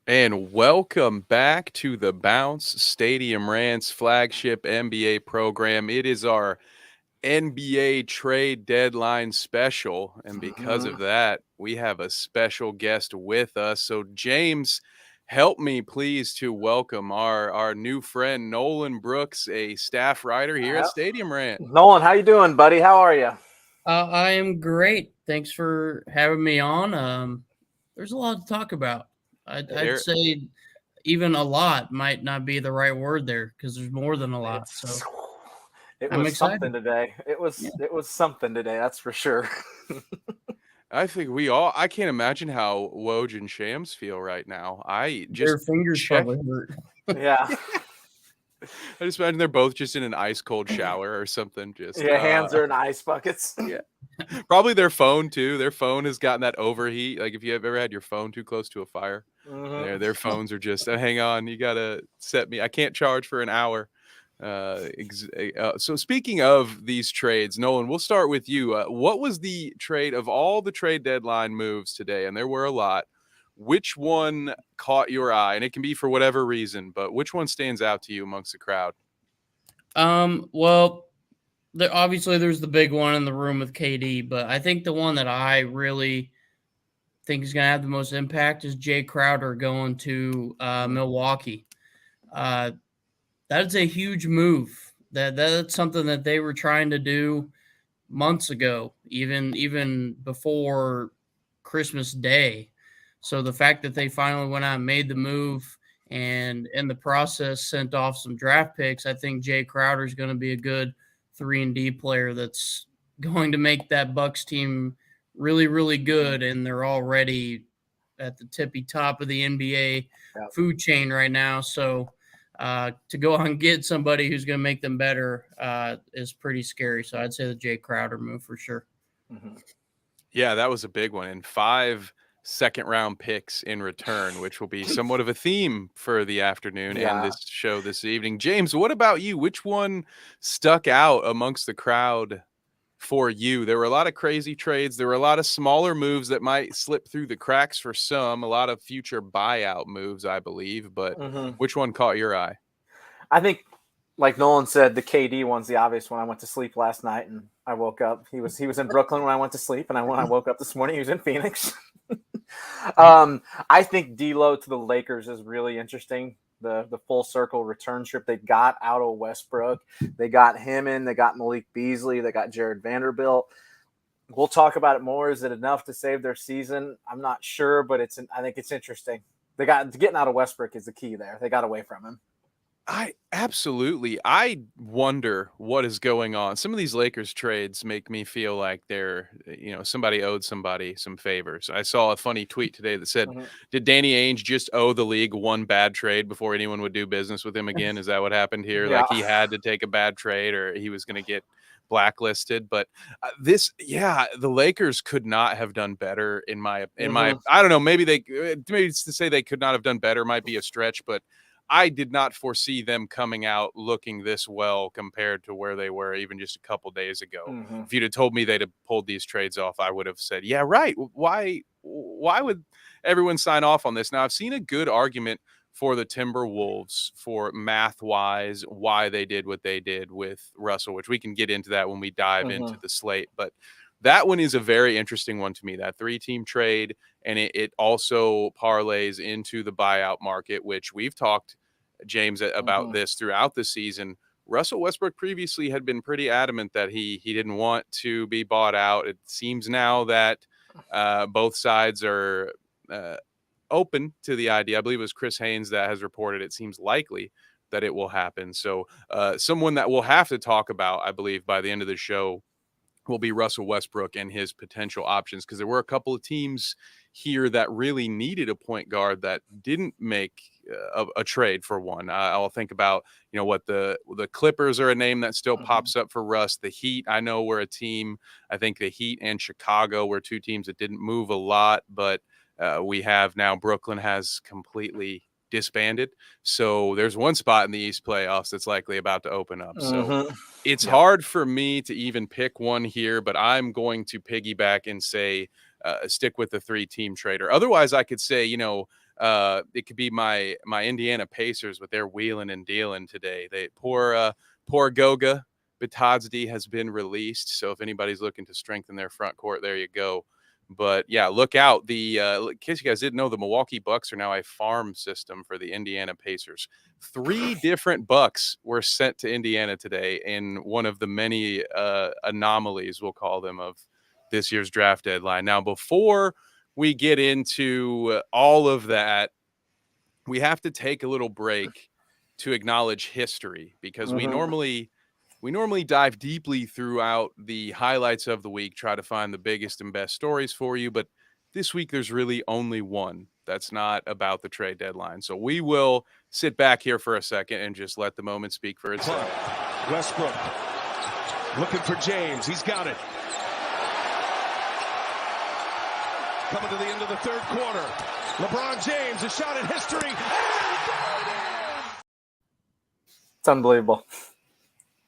And welcome back to the Bounce Stadium Rants flagship NBA program. It is our NBA trade deadline special. And because Mhm. of that, we have a special guest with us. So, James, help me please to welcome our new friend, Nolan Brooks, a staff writer here at Uh, Stadium Rant. Nolan, how you doing, buddy? How are you? I am great. Thanks for having me on. There's a lot to talk about. I'd There, say even a lot might not be the right word there because there's more than a lot. It's So it I'm was excited. something today. It Yeah, was it was something today. That's for sure. I think I can't imagine how Woj and Shams feel right now. I their just fingers check. probably hurt. Yeah, I just imagine they're both just in an ice cold shower or something. Just yeah. Hands are in ice buckets. yeah, probably their phone too. Their phone has gotten that overheat. Like if you have ever had your phone too close to a fire, hmm their phones are just hang on, you gotta set me. I can't charge for an hour. So speaking of these trades, Nolan, we'll start with you. What was the trade of all the trade deadline moves today? And there were a lot. Which one caught your eye? And it can be for whatever reason, but which one stands out to you amongst the crowd? Well, obviously there's the big one in the room with KD, but I think the one that I really think is going to have the most impact is Jay Crowder going to Milwaukee. Uh, That's a huge move. That's something that they were trying to do months ago, even before Christmas Day. So the fact that they finally went out and made the move and in the process sent off some draft picks, I think Jay Crowder is going to be a good 3-and-D player that's going to make that Bucks team really, really good. And they're already at the tippy top of the NBA Yep. food chain right now. So to go out and get somebody who's going to make them better is pretty scary. So I'd say the Jay Crowder move for sure. hmm Yeah, that was a big one. And 5 second-round picks in return, which will be somewhat of a theme for the afternoon and Yeah. this show this evening. James, what about you? Which one stuck out amongst the crowd for you? There were a lot of crazy trades. There were a lot of smaller moves that might slip through the cracks for some, a lot of future buyout moves, I believe. But hmm which one caught your eye? I think, like Nolan said, the KD one's the obvious one. I went to sleep last night and I woke up. He was in Brooklyn when I went to sleep, and when I woke up this morning, he was in Phoenix. I think D'Lo to the Lakers is really interesting. The full circle return trip they got out of Westbrook. They got him in. They got Malik Beasley. They got Jared Vanderbilt. We'll talk about it more. Is it enough to save their season? I'm not sure, but I think it's interesting. They got getting out of Westbrook is the key there. They got away from him. I wonder what is going on. Some of these Lakers trades make me feel like somebody owed somebody some favors. I saw a funny tweet today that said, Mm-hmm. did Danny Ainge just owe the league one bad trade before anyone would do business with him again? Is that what happened here? Yeah. Like he had to take a bad trade or he was going to get blacklisted. But the Lakers could not have done better Mm-hmm. I don't know, maybe it's to say they could not have done better might be a stretch, but I did not foresee them coming out looking this well compared to where they were even just a couple days ago. Mm-hmm. If you'd have told me they'd have pulled these trades off, I would have said, yeah, right. Why would everyone sign off on this? Now, I've seen a good argument for the Timberwolves for math-wise why they did what they did with Russell, which we can get into that when we dive Mm-hmm. into the slate. But that one is a very interesting one to me, that 3-team trade. And it also parlays into the buyout market, which we've talked, James, about Mm-hmm. this throughout the season. Russell Westbrook previously had been pretty adamant that he didn't want to be bought out. It seems now that both sides are open to the idea. I believe it was Chris Haynes that has reported it seems likely that it will happen. So someone that we'll have to talk about, I believe, by the end of the show will be Russell Westbrook and his potential options, because there were a couple of teams here that really needed a point guard that didn't make a trade for one. I'll think about, what the Clippers are a name that still Mm-hmm. pops up for Russ. The Heat, I know, were a team. I think the Heat and Chicago were two teams that didn't move a lot, but we have now Brooklyn has completely disbanded. So there's one spot in the East playoffs that's likely about to open up. So Mm-hmm. it's Yeah. hard for me to even pick one here, but I'm going to piggyback and say stick with the 3-team trader. Otherwise, I could say, It could be my Indiana Pacers with their wheeling and dealing today. They poor Goga Bitadze has been released, so if anybody's looking to strengthen their front court, there you go. But yeah, look out. In case you guys didn't know, the Milwaukee Bucks are now a farm system for the Indiana Pacers. 3 different Bucks were sent to Indiana today in one of the many anomalies, we'll call them, of this year's draft deadline. Now, before we get into all of that, we have to take a little break to acknowledge history, because we normally dive deeply throughout the highlights of the week, try to find the biggest and best stories for you. But this week, there's really only one that's not about the trade deadline. So we will sit back here for a second and just let the moment speak for itself. Westbrook looking for James. He's got it. Coming to the end of the third quarter. LeBron James, a shot at history. It's unbelievable.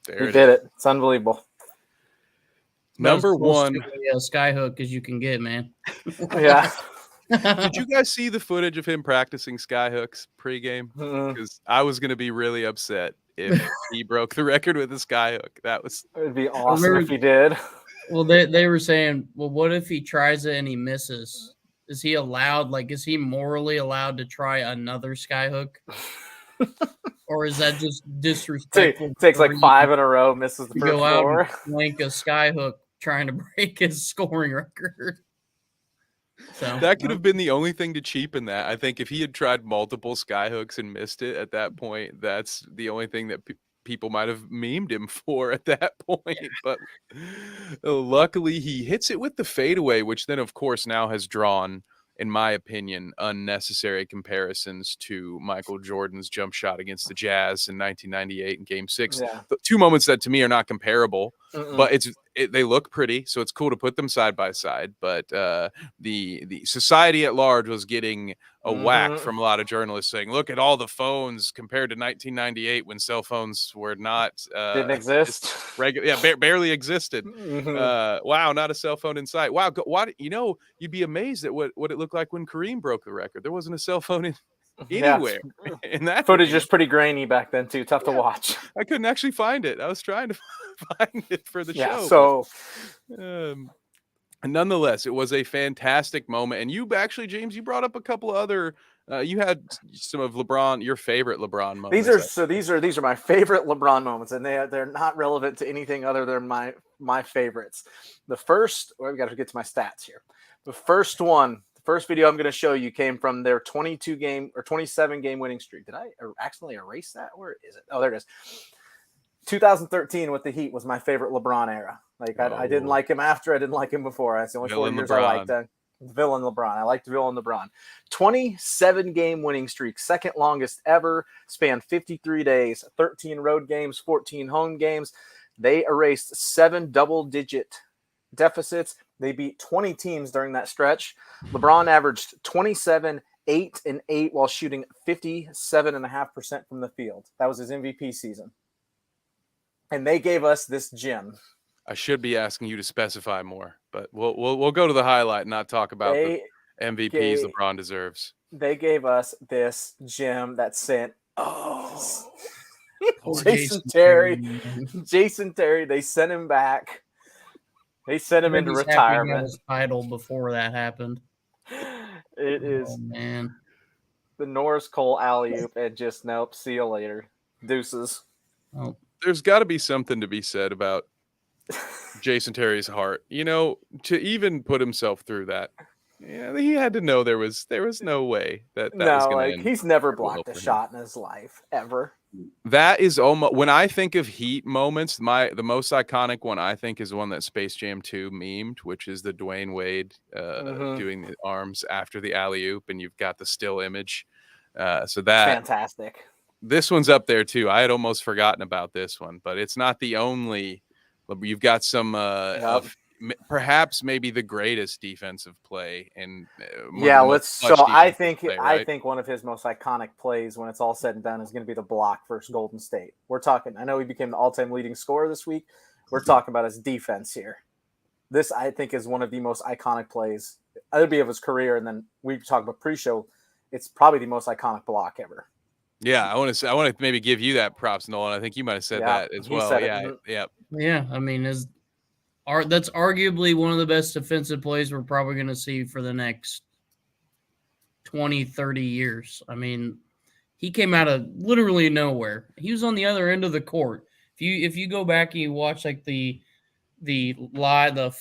There He did it. It's unbelievable. Number one. Skyhook as you can get, man. Yeah. Did you guys see the footage of him practicing skyhooks pregame? Because I was going to be really upset if he broke the record with a skyhook. It'd be awesome if he did. Well, they were saying, well, what if he tries it and he misses? Is he allowed? Like, is he morally allowed to try another skyhook? Or is that just disrespectful? Takes like 5 in a row, misses the first go out 4. and flank a skyhook trying to break his scoring record. So that could have been the only thing to cheapen that. I think if he had tried multiple skyhooks and missed it at that point, that's the only thing that people might have memed him for at that point. But luckily he hits it with the fadeaway, which then of course now has drawn, in my opinion, unnecessary comparisons to Michael Jordan's jump shot against the Jazz in 1998 in Game 6. Yeah. The 2 moments that to me are not comparable, but they look pretty, so it's cool to put them side by side. But the society at large was getting a whack from a lot of journalists saying, "Look at all the phones compared to 1998 when cell phones were not didn't exist, barely existed." Wow, not a cell phone in sight. Wow, you'd be amazed at what it looked like when Kareem broke the record. There wasn't a cell phone anywhere. And that footage is pretty grainy back then too. Tough to watch. I couldn't actually find it. I was trying to find it for the show. So nonetheless, it was a fantastic moment. And you actually, James, you brought up a couple of other. You had some of LeBron, your favorite LeBron moments. These are my favorite LeBron moments, and they're not relevant to anything other than my favorites. The first, we got to get to my stats here. The first video I'm going to show you came from their 27 game winning streak. Did I accidentally erase that? Where is it? Oh, there it is. 2013 with the Heat was my favorite LeBron era. Like I didn't like him after, I didn't like him before. That's the only 4 years I liked. Villain LeBron. I liked Villain LeBron. 27 game winning streak, second longest ever, spanned 53 days, 13 road games, 14 home games. They erased 7 double-digit deficits. They beat 20 teams during that stretch. LeBron averaged 27, 8 and 8 while shooting 57.5% from the field. That was his MVP season. And they gave us this gem. I should be asking you to specify more, but we'll go to the highlight and not talk about the MVPs LeBron deserves. They gave us this gem that sent Jason Terry. Jason Terry, they sent him back. They sent him into retirement. His title before that happened. It is man. The Norris Cole alley-oop and just nope. See you later. Deuces. Oh. There's got to be something to be said about Jason Terry's heart. You know, to even put himself through that. Yeah, he had to know there was no way that was going to end. He's never blocked a shot in his life ever. That is almost, when I think of Heat moments, the most iconic one I think is the one that Space Jam 2 memed, which is the Dwayne Wade doing the arms after the alley-oop, and you've got the still image. So that fantastic. This one's up there too. I had almost forgotten about this one, but it's not the only. You've got some perhaps maybe the greatest defensive play and I think one of his most iconic plays when it's all said and done is going to be the block versus Golden State. We're talking, I know he became the all-time leading scorer this week. We're talking about his defense here. This I think is one of the most iconic plays. It'll be of his career, and then we talk about pre-show. it's probably the most iconic block ever. Yeah, I want to maybe give you that props, Nolan. I think you might have said that as he well. said Yeah, it. yeah. Yeah, I mean, that's arguably one of the best defensive plays we're probably going to see for the next 20, 30 years. I mean, he came out of literally nowhere. He was on the other end of the court. If you go back and you watch like the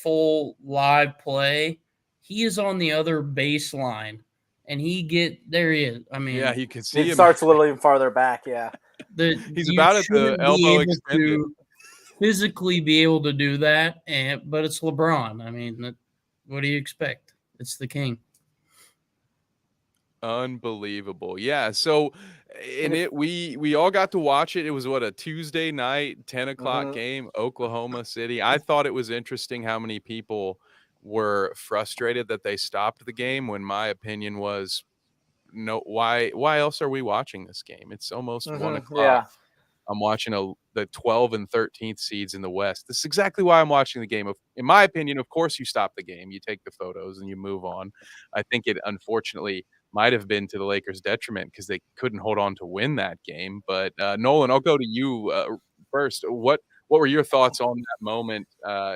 full live play, he is on the other baseline, and there he is. I mean, Yeah, you can see It him. starts a little even farther back. Yeah, He's you about at the shouldn't be elbow able extended. to physically be able to do that, but it's LeBron. I mean, what do you expect? It's the king. Unbelievable. Yeah. So we all got to watch it. It was a Tuesday night, 10 o'clock game, Oklahoma City. I thought it was interesting how many people were frustrated that they stopped the game when my opinion was, no, why else are we watching this game? It's almost 1 o'clock. Yeah. I'm watching the 12 and 13th seeds in the West. This is exactly why I'm watching the game. In my opinion, of course, you stop the game, you take the photos, and you move on. I think it unfortunately might have been to the Lakers' detriment because they couldn't hold on to win that game. But Nolan, I'll go to you first. What were your thoughts on that moment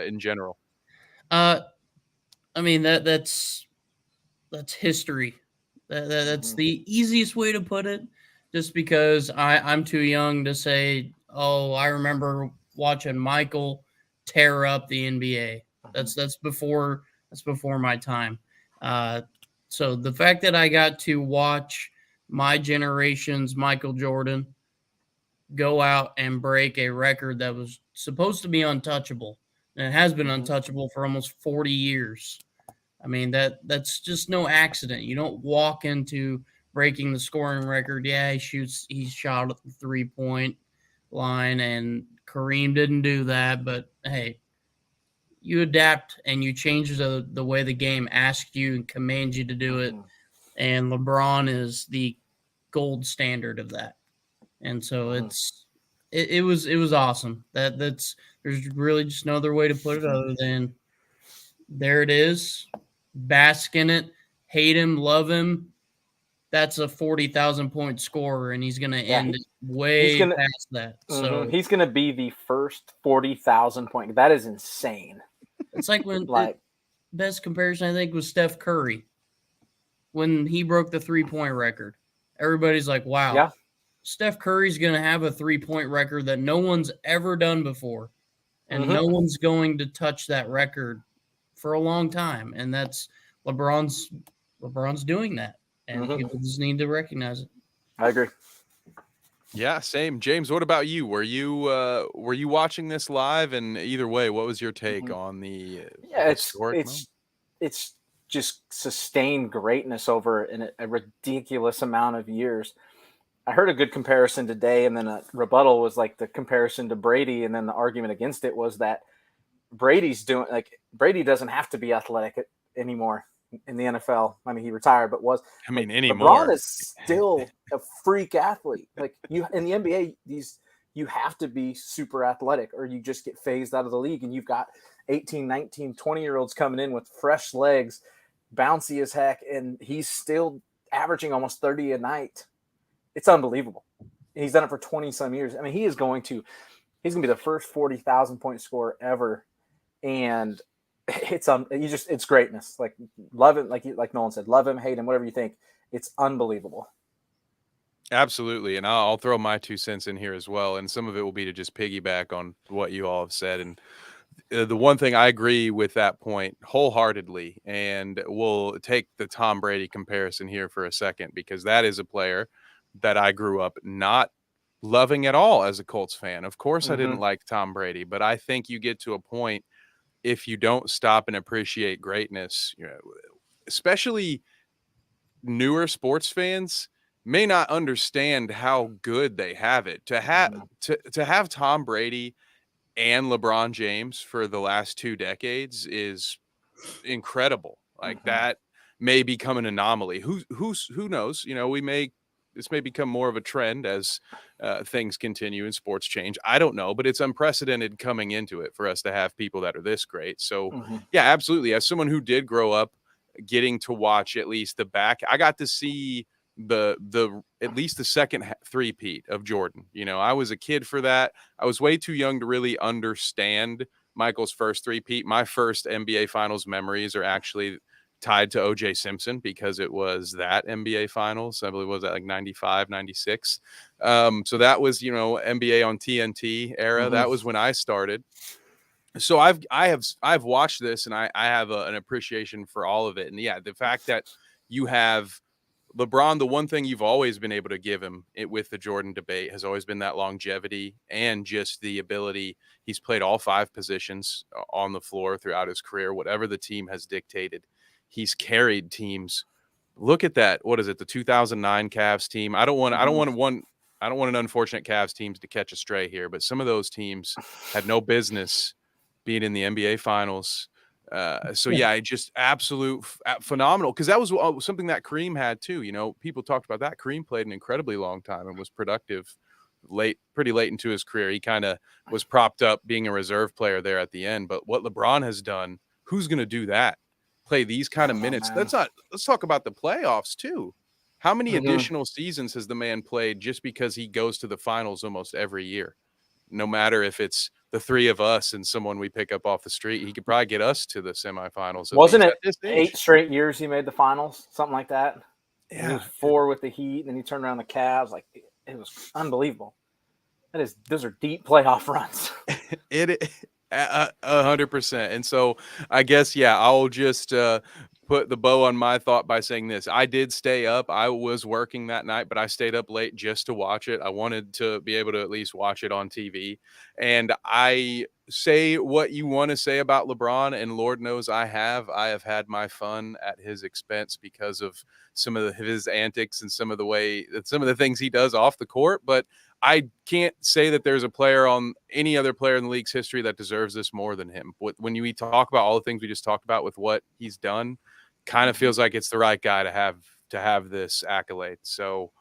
in general? I mean that's history. That's the easiest way to put it. Just because I'm too young to say, oh, I remember watching Michael tear up the NBA. That's before my time. So the fact that I got to watch my generation's Michael Jordan go out and break a record that was supposed to be untouchable, and it has been untouchable for almost 40 years. I mean, that's just no accident. You don't walk into breaking the scoring record. Yeah, he shot at the 3-point line, and Kareem didn't do that. But hey, you adapt and you change the way the game asks you and commands you to do it. And LeBron is the gold standard of that. And so it was awesome. There's really just no other way to put it other than there it is. Bask in it, hate him, love him. That's a 40,000 point scorer, and he's going to end it past that. So he's going to be the first 40,000 point. That is insane. It's like when best comparison I think was Steph Curry when he broke the 3-point record. Everybody's like, "Wow, yeah. Steph Curry's going to have a 3-point record that no one's ever done before, and no one's going to touch that record for a long time." And that's LeBron's doing that, and people just need to recognize it. I agree. Yeah, same. James, what about you? Were you watching this live? And either way, what was your take on the historic moment? It's just sustained greatness over a ridiculous amount of years. I heard a good comparison today, and then a rebuttal was like the comparison to Brady, and then the argument against it was that Brady doesn't have to be athletic anymore in the NFL. I mean, he retired, but anymore. LeBron is still a freak athlete. Like you in the NBA, you have to be super athletic or you just get phased out of the league. And you've got 18, 19, 20-year-olds coming in with fresh legs, bouncy as heck, and he's still averaging almost 30 a night. It's unbelievable. And he's done it for 20 some years. I mean, he's going to be the first 40,000 point scorer ever. And it's greatness. Like love it. Like Nolan said, love him, hate him, whatever you think. It's unbelievable. Absolutely. And I'll throw my 2 cents in here as well. And some of it will be to just piggyback on what you all have said. And the one thing I agree with that point wholeheartedly, and we'll take the Tom Brady comparison here for a second, because that is a player that I grew up not loving at all as a Colts fan. Of course, I didn't like Tom Brady, but I think you get to a point, if you don't stop and appreciate greatness, especially newer sports fans may not understand how good they have it. To have Tom Brady and LeBron James for the last 2 decades is incredible. Like that may become an anomaly. Who knows? This may become more of a trend as things continue and sports change. I don't know, but it's unprecedented coming into it for us to have people that are this great. So yeah, absolutely. As someone who did grow up getting to watch at least I got to see at least the second three-peat of Jordan. I was a kid for that. I was way too young to really understand Michael's first three-peat. My first NBA Finals memories are actually tied to O.J. Simpson because it was that NBA Finals. I believe was that like 95, 96. So that was, NBA on TNT era. That was when I started. So I've watched this and I have an appreciation for all of it. And yeah, the fact that you have LeBron, the one thing you've always been able to give him with the Jordan debate has always been that longevity and just the ability. He's played all 5 positions on the floor throughout his career, whatever the team has dictated. He's carried teams. Look at that. What is it? The 2009 Cavs team. I don't want an unfortunate Cavs teams to catch a stray here, but some of those teams had no business being in the NBA Finals. So yeah, just absolute phenomenal, because that was something that Kareem had too. People talked about that. Kareem played an incredibly long time and was productive pretty late into his career. He kind of was propped up being a reserve player there at the end. But what LeBron has done, who's going to do that? Play these kind of minutes. Man. Let's talk about the playoffs too. How many additional seasons has the man played just because he goes to the finals almost every year? No matter if it's the 3 of us and someone we pick up off the street, he could probably get us to the semifinals. Wasn't it 8 straight years he made the finals, something like that? Yeah, he was 4 with the Heat, and then he turned around the Cavs. Like, it was unbelievable. Those are deep playoff runs. It 100%. And so I guess, yeah, I'll just put the bow on my thought by saying this. I did stay up. I was working that night, but I stayed up late just to watch it. I wanted to be able to at least watch it on TV. And I say what you want to say about LeBron, and Lord knows I have had my fun at his expense because of some of his antics and some of the things he does off the court. But I can't say that there's any other player in the league's history that deserves this more than him. When we talk about all the things we just talked about with what he's done, kind of feels like it's the right guy to have this accolade. So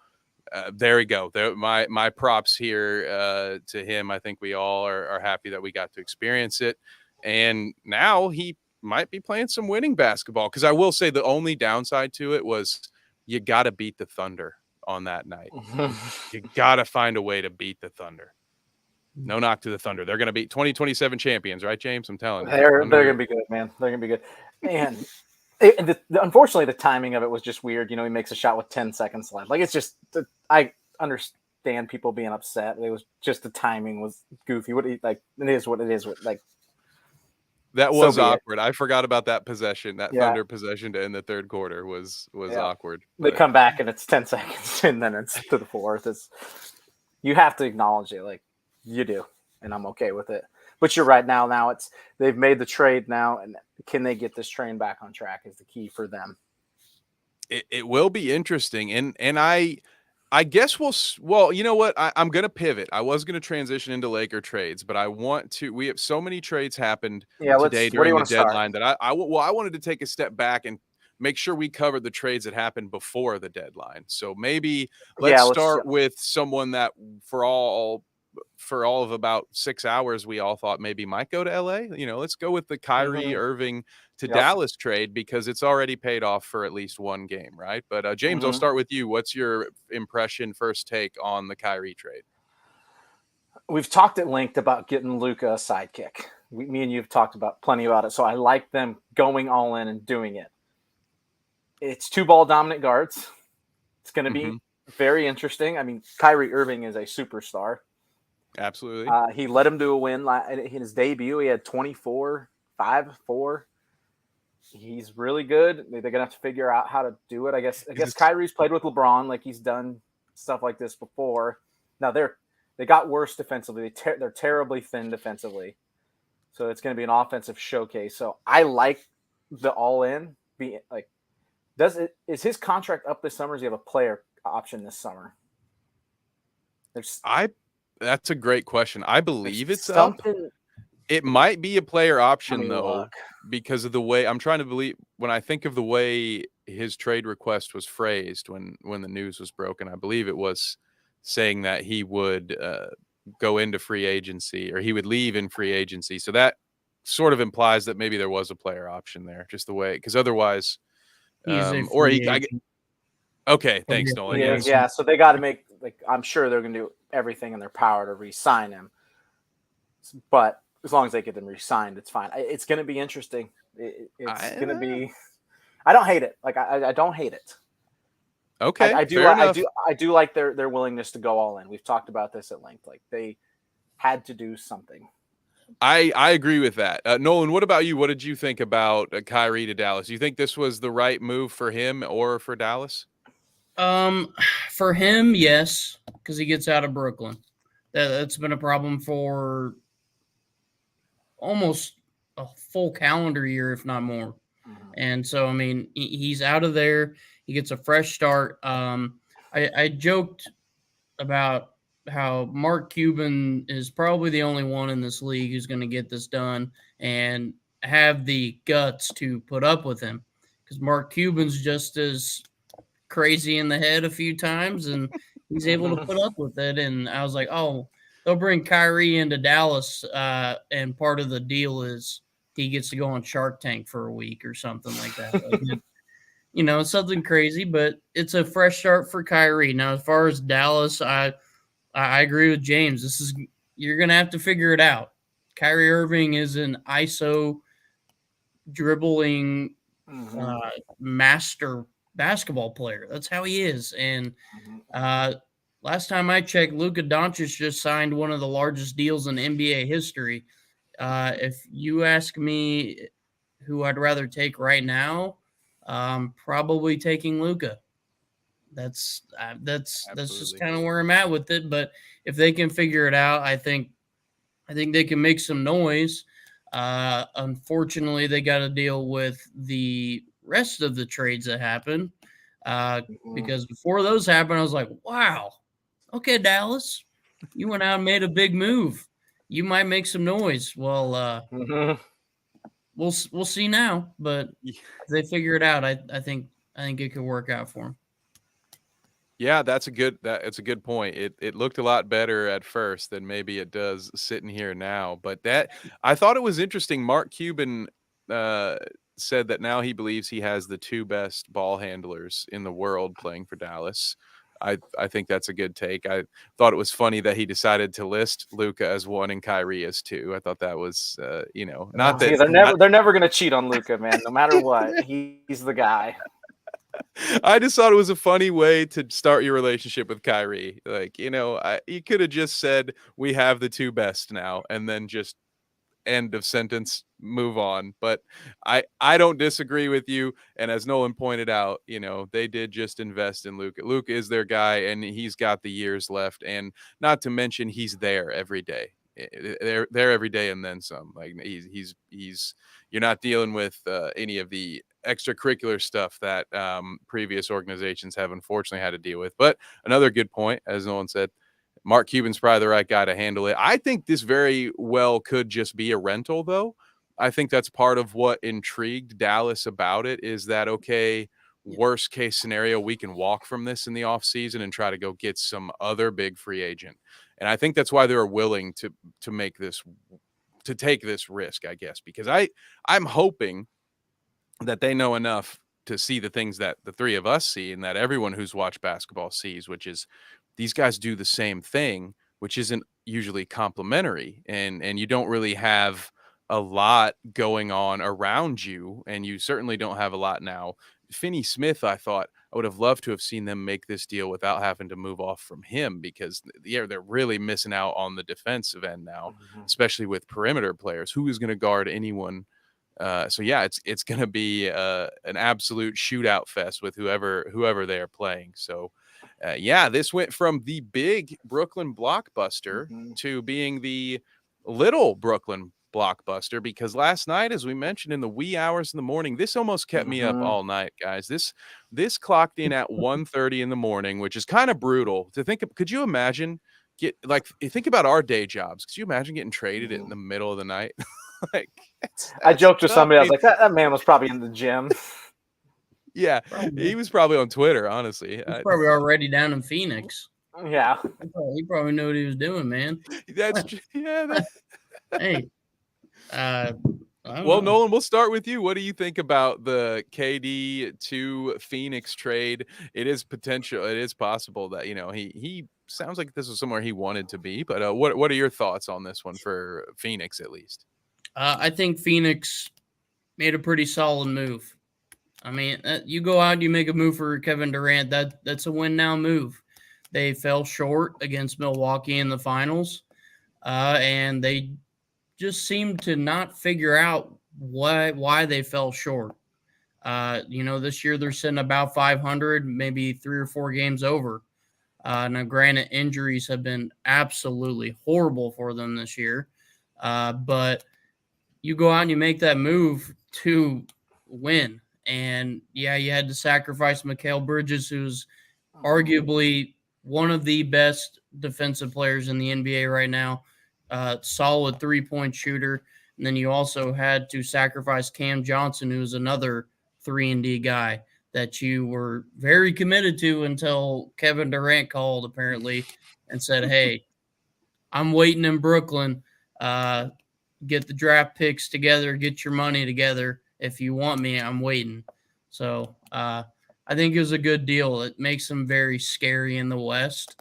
there we go. My props here to him. I think we all are happy that we got to experience it. And now he might be playing some winning basketball, because I will say the only downside to it was you got to beat the Thunder on that night. You got to find a way to beat the Thunder. No knock to the Thunder. They're going to be 2027 champions, right, James? I'm telling you. They're going to be good, man. They're going to be good. And unfortunately, the timing of it was just weird. He makes a shot with 10 seconds left. Like, it's just, I understand people being upset. It was just the timing was goofy. It is what it is. That was awkward. I forgot about that possession. That Thunder possession to end the third quarter was awkward. They come back and it's 10 seconds, and then it's to the fourth. You have to acknowledge it, like you do, and I'm okay with it. But you're right. Now they've made the trade now, and can they get this train back on track is the key for them. It will be interesting, and I guess well, you know what? I'm going to pivot. I was going to transition into Laker trades, but we have so many trades happened today during the deadline that I wanted to take a step back and make sure we covered the trades that happened before the deadline. So maybe let's start with someone that for all of about 6 hours, we all thought maybe might go to LA. Let's go with the Kyrie Irving to Dallas trade, because it's already paid off for at least one game, right? But James, I'll start with you. What's your first take on the Kyrie trade? We've talked at length about getting Luka a sidekick. Me and you have talked plenty about it. So I like them going all in and doing it. It's 2 ball dominant guards. It's going to be very interesting. I mean, Kyrie Irving is a superstar. Absolutely. He led him to a win in his debut. He had 24, 5, 4. He's really good. They're gonna have to figure out how to do it. I guess Kyrie's played with LeBron, like he's done stuff like this before. Now they got worse defensively. They're terribly thin defensively, so it's going to be an offensive showcase. So I like the all in. Is his contract up this summer? Or does he have a player option this summer? That's a great question. I believe it's up. It might be a player option though, because of the way I'm trying to believe. When I think of the way his trade request was phrased when the news was broken, I believe it was saying that he would go into free agency, or he would leave in free agency. So that sort of implies that maybe there was a player option there, just the way, because otherwise, Okay, thanks, Nolan. Yeah, Yes. yeah. So they got to make I'm sure they're going to do everything in their power to re-sign him. But as long as they get them re-signed, it's fine. It's going to be interesting. It's going to be. I don't hate it. I don't hate it. Okay, I do. fair enough. I do like their willingness to go all in. We've talked about this at length. Like they had to do something. I agree with that. Nolan, what about you? What did you think about Kyrie to Dallas? Do you think this was the right move for him or for Dallas? For him, yes, because he gets out of Brooklyn. That's been a problem for almost a full calendar year, if not more. And so, I mean, he's out of there. He gets a fresh start. I joked about how Mark Cuban is probably the only one in this league who's going to get this done and have the guts to put up with him, because Mark Cuban's just as crazy in the head a few times and he's able to put up with it. And I was like, oh, they'll bring Kyrie into Dallas, and part of the deal is he gets to go on Shark Tank for a week or something like that. Like, something crazy, but it's a fresh start for Kyrie. Now, as far as Dallas, I agree with James. You're going to have to figure it out. Kyrie Irving is an ISO dribbling master basketball player. That's how he is. And last time I checked, Luka Doncic just signed one of the largest deals in NBA history. If you ask me who I'd rather take right now, probably taking Luka. That's just kind of where I'm at with it. But if they can figure it out, I think they can make some noise. Unfortunately, they got to deal with the rest of the trades that happened, because before those happened, I was like, wow, okay, Dallas, you went out and made a big move. You might make some noise. Well, we'll see now, but if they figure it out, I think it could work out for them. Yeah, it's a good point. It looked a lot better at first than maybe it does sitting here now. But I thought it was interesting. Mark Cuban said that now he believes he has the two best ball handlers in the world playing for Dallas. I think that's a good take. I thought it was funny that he decided to list Luka as one and Kyrie as two. I thought that was not that they're never going to cheat on Luka, man. No matter what, he's the guy. I just thought it was a funny way to start your relationship with Kyrie. Like, you could have just said, we have the two best now, and then just end of sentence, move on. But I don't disagree with you. And as Nolan pointed out, they did just invest in Luka. Luka is their guy, and he's got the years left. And not to mention, he's there every day. They're there every day and then some. Like he's you're not dealing with any of the extracurricular stuff that previous organizations have unfortunately had to deal with. But another good point, as Nolan said, Mark Cuban's probably the right guy to handle it. I think this very well could just be a rental, though. I think that's part of what intrigued Dallas about it, is that, okay, worst case scenario, we can walk from this in the offseason and try to go get some other big free agent. And I think that's why they're willing to take this risk, I guess, because I'm hoping that they know enough to see the things that the three of us see and that everyone who's watched basketball sees, which is these guys do the same thing, which isn't usually complimentary, and you don't really have a lot going on around you, and you certainly don't have a lot now. Finney Smith, I thought I would have loved to have seen them make this deal without having to move off from him, because they're really missing out on the defensive end now, especially with perimeter players. Who is going to guard anyone? So yeah, it's going to be an absolute shootout fest with whoever they are playing. So yeah, this went from the big Brooklyn blockbuster to being the little Brooklyn blockbuster, because last night, as we mentioned, in the wee hours in the morning, this almost kept me up all night, guys. This clocked in at 1:30 in the morning, which is kind of brutal to think of. Could you imagine think about our day jobs? Could you imagine getting traded in the middle of the night? I joked with somebody. I was like, that man was probably in the gym. Yeah, he was probably on Twitter, honestly. He's probably already down in Phoenix. Yeah. He probably knew what he was doing, man. That's yeah. Hey, I don't Well, know. Nolan, we'll start with you. What do you think about the KD to Phoenix trade? It is potential. It is possible that, he sounds like this is somewhere he wanted to be. But what are your thoughts on this one for Phoenix, at least? I think Phoenix made a pretty solid move. I mean, you go out and you make a move for Kevin Durant. That's a win now move. They fell short against Milwaukee in the finals, and they just seemed to not figure out why they fell short. This year they're sitting about 500, maybe 3 or 4 games over. Now, granted, injuries have been absolutely horrible for them this year, but you go out and you make that move to win. And yeah, you had to sacrifice Mikal Bridges, who's arguably one of the best defensive players in the NBA right now, solid 3-point shooter. And then you also had to sacrifice Cam Johnson, who's another 3-and-D guy that you were very committed to until Kevin Durant called, apparently, and said, hey, I'm waiting in Brooklyn. Get the draft picks together, get your money together. If you want me, I'm waiting. So I think it was a good deal. It makes them very scary in the West.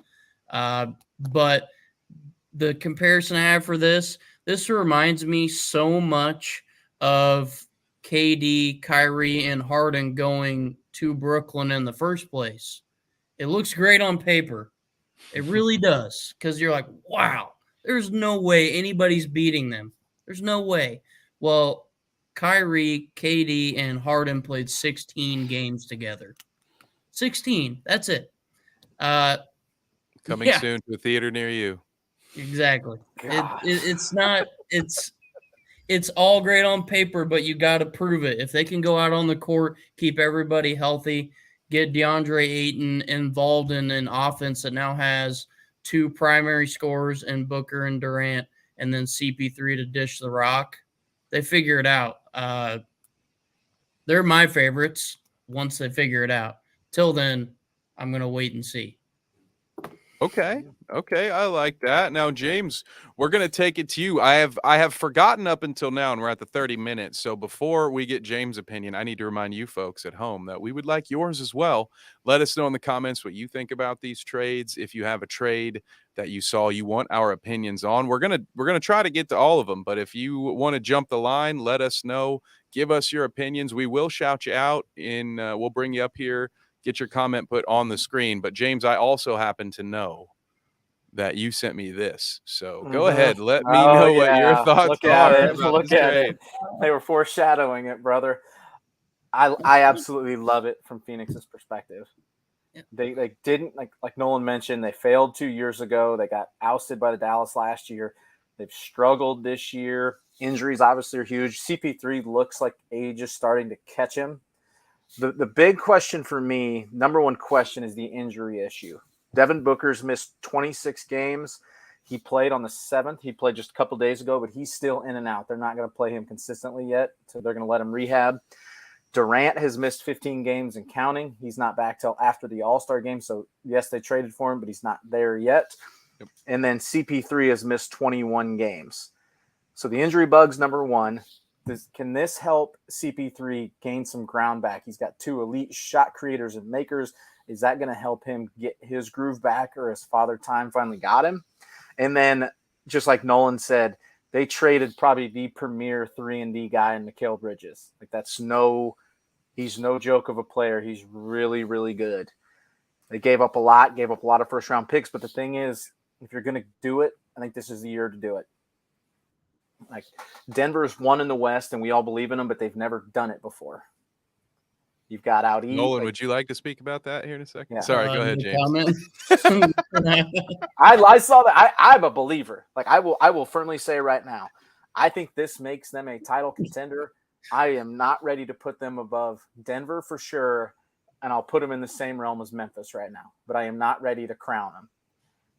But the comparison I have for this reminds me so much of KD, Kyrie, and Harden going to Brooklyn in the first place. It looks great on paper. It really does, because you're like, wow, there's no way anybody's beating them. There's no way. Well, Kyrie, KD, and Harden played 16 games together. 16. That's it. Coming soon to a theater near you. Exactly. It's not. It's all great on paper, but you got to prove it. If they can go out on the court, keep everybody healthy, get DeAndre Ayton involved in an offense that now has 2 primary scorers in Booker and Durant, and then CP3 to dish the rock, they figure it out. They're my favorites once they figure it out. Till then, I'm going to wait and see. Okay, I like that. Now, James, we're gonna take it to you. I have forgotten up until now, and we're at the 30 minutes. So before we get James' opinion, I need to remind you folks at home that we would like yours as well. Let us know in the comments what you think about these trades. If you have a trade that you saw you want our opinions on, we're gonna try to get to all of them. But if you want to jump the line, let us know. Give us your opinions. We will shout you out, and we'll bring you up here. Get your comment put on the screen. But James, I also happen to know that you sent me this. So go ahead. Let me know what your thoughts are about this trade. They were foreshadowing it, brother. I absolutely love it from Phoenix's perspective. They didn't, like Nolan mentioned, they failed 2 years ago. They got ousted by the Dallas last year. They've struggled this year. Injuries obviously are huge. CP3 looks like age is starting to catch him. The big question for me, number one question, is the injury issue. Devin Booker's missed 26 games. He played on the 7th. He played just a couple days ago, but he's still in and out. They're not going to play him consistently yet, so they're going to let him rehab. Durant has missed 15 games and counting. He's not back till after the All-Star game, so yes, they traded for him, but he's not there yet. Yep. And then CP3 has missed 21 games. So the injury bug's number one. Can this help CP3 gain some ground back? He's got 2 elite shot creators and makers. Is that going to help him get his groove back, or has Father Time finally got him? And then, just like Nolan said, they traded probably the premier 3-and-D guy in Mikal Bridges. He's no joke of a player. He's really, really good. They gave up a lot of first-round picks. But the thing is, if you're going to do it, I think this is the year to do it. Like, Denver's won in the West, and we all believe in them, but they've never done it before. You've got out east. Nolan, would you like to speak about that here in a second? Yeah. Sorry, go ahead, James. I saw that. I'm a believer. Like, I will firmly say right now, I think this makes them a title contender. I am not ready to put them above Denver for sure, and I'll put them in the same realm as Memphis right now. But I am not ready to crown them.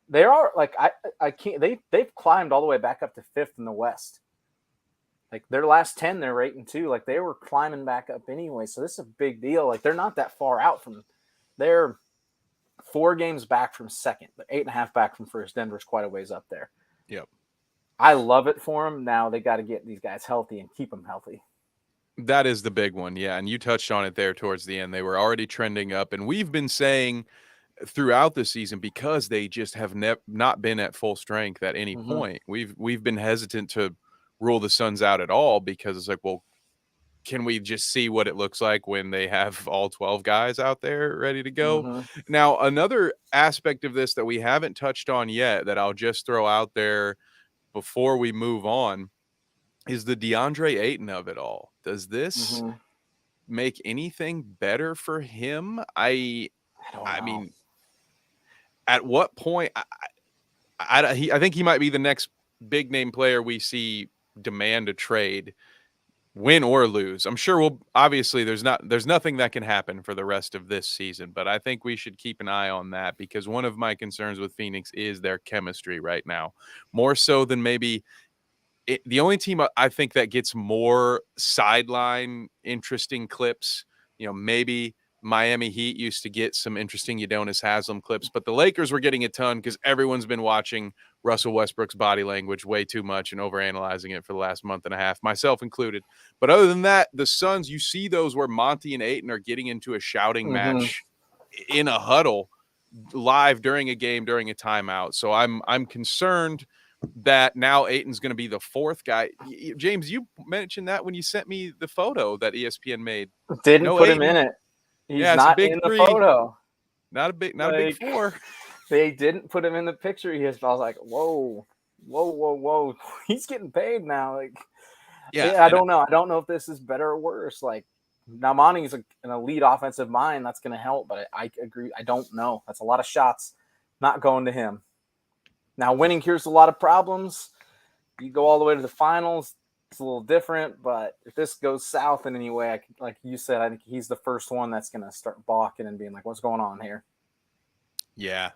They are, like, I can't. They've climbed all the way back up to 5th in the West. Like, their last 10, they're 8-2. Like, they were climbing back up anyway. So this is a big deal. Like, they're not that far out from. They're 4 games back from second, but 8.5 back from first. Denver's quite a ways up there. Yep. I love it for them. Now they got to get these guys healthy and keep them healthy. That is the big one. Yeah. And you touched on it there towards the end. They were already trending up. And we've been saying throughout the season, because they just have not been at full strength at any point, we've been hesitant to rule the Suns out at all, because it's like, well, can we just see what it looks like when they have all 12 guys out there ready to go? Now, another aspect of this that we haven't touched on yet that I'll just throw out there before we move on is the DeAndre Ayton of it all. Does this make anything better for him? I don't know. mean, at what point? I think he might be the next big name player we see demand a trade, win or lose. I'm sure obviously there's nothing that can happen for the rest of this season, but I think we should keep an eye on that, because one of my concerns with Phoenix is their chemistry right now, more so than maybe the only team I think that gets more sideline interesting clips. Maybe Miami Heat used to get some interesting Udonis Haslem clips, but the Lakers were getting a ton because everyone's been watching Russell Westbrook's body language way too much and overanalyzing it for the last month and a half, myself included. But other than that, the Suns, you see those where Monty and Ayton are getting into a shouting match in a huddle live during a game, during a timeout. So I'm concerned that now Ayton's going to be the fourth guy. James, you mentioned that when you sent me the photo that ESPN made. Didn't put him in it. He's not in the photo. Not a big four. They didn't put him in the picture. I was like, whoa. He's getting paid now. Like, I don't know. I don't know if this is better or worse. Like, now Monty's an elite offensive mind. That's going to help, but I agree. I don't know. That's a lot of shots not going to him. Now, winning cures a lot of problems. You go all the way to the finals, it's a little different. But if this goes south in any way, like you said, I think he's the first one that's going to start balking and being like, what's going on here? Yeah,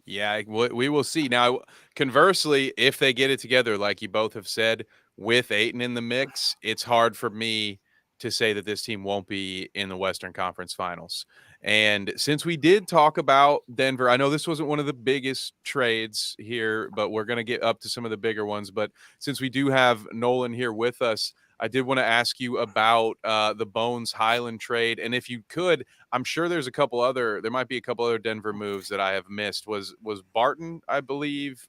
we will see. Now, conversely, if they get it together, like you both have said, with Ayton in the mix, it's hard for me to say that this team won't be in the Western Conference Finals. And since we did talk about Denver, I know this wasn't one of the biggest trades here, but we're going to get up to some of the bigger ones. But since we do have Nolan here with us, I did want to ask you about the Bones Highland trade. And if you could, I'm sure there might be a couple other Denver moves that I have missed. Was Barton, I believe,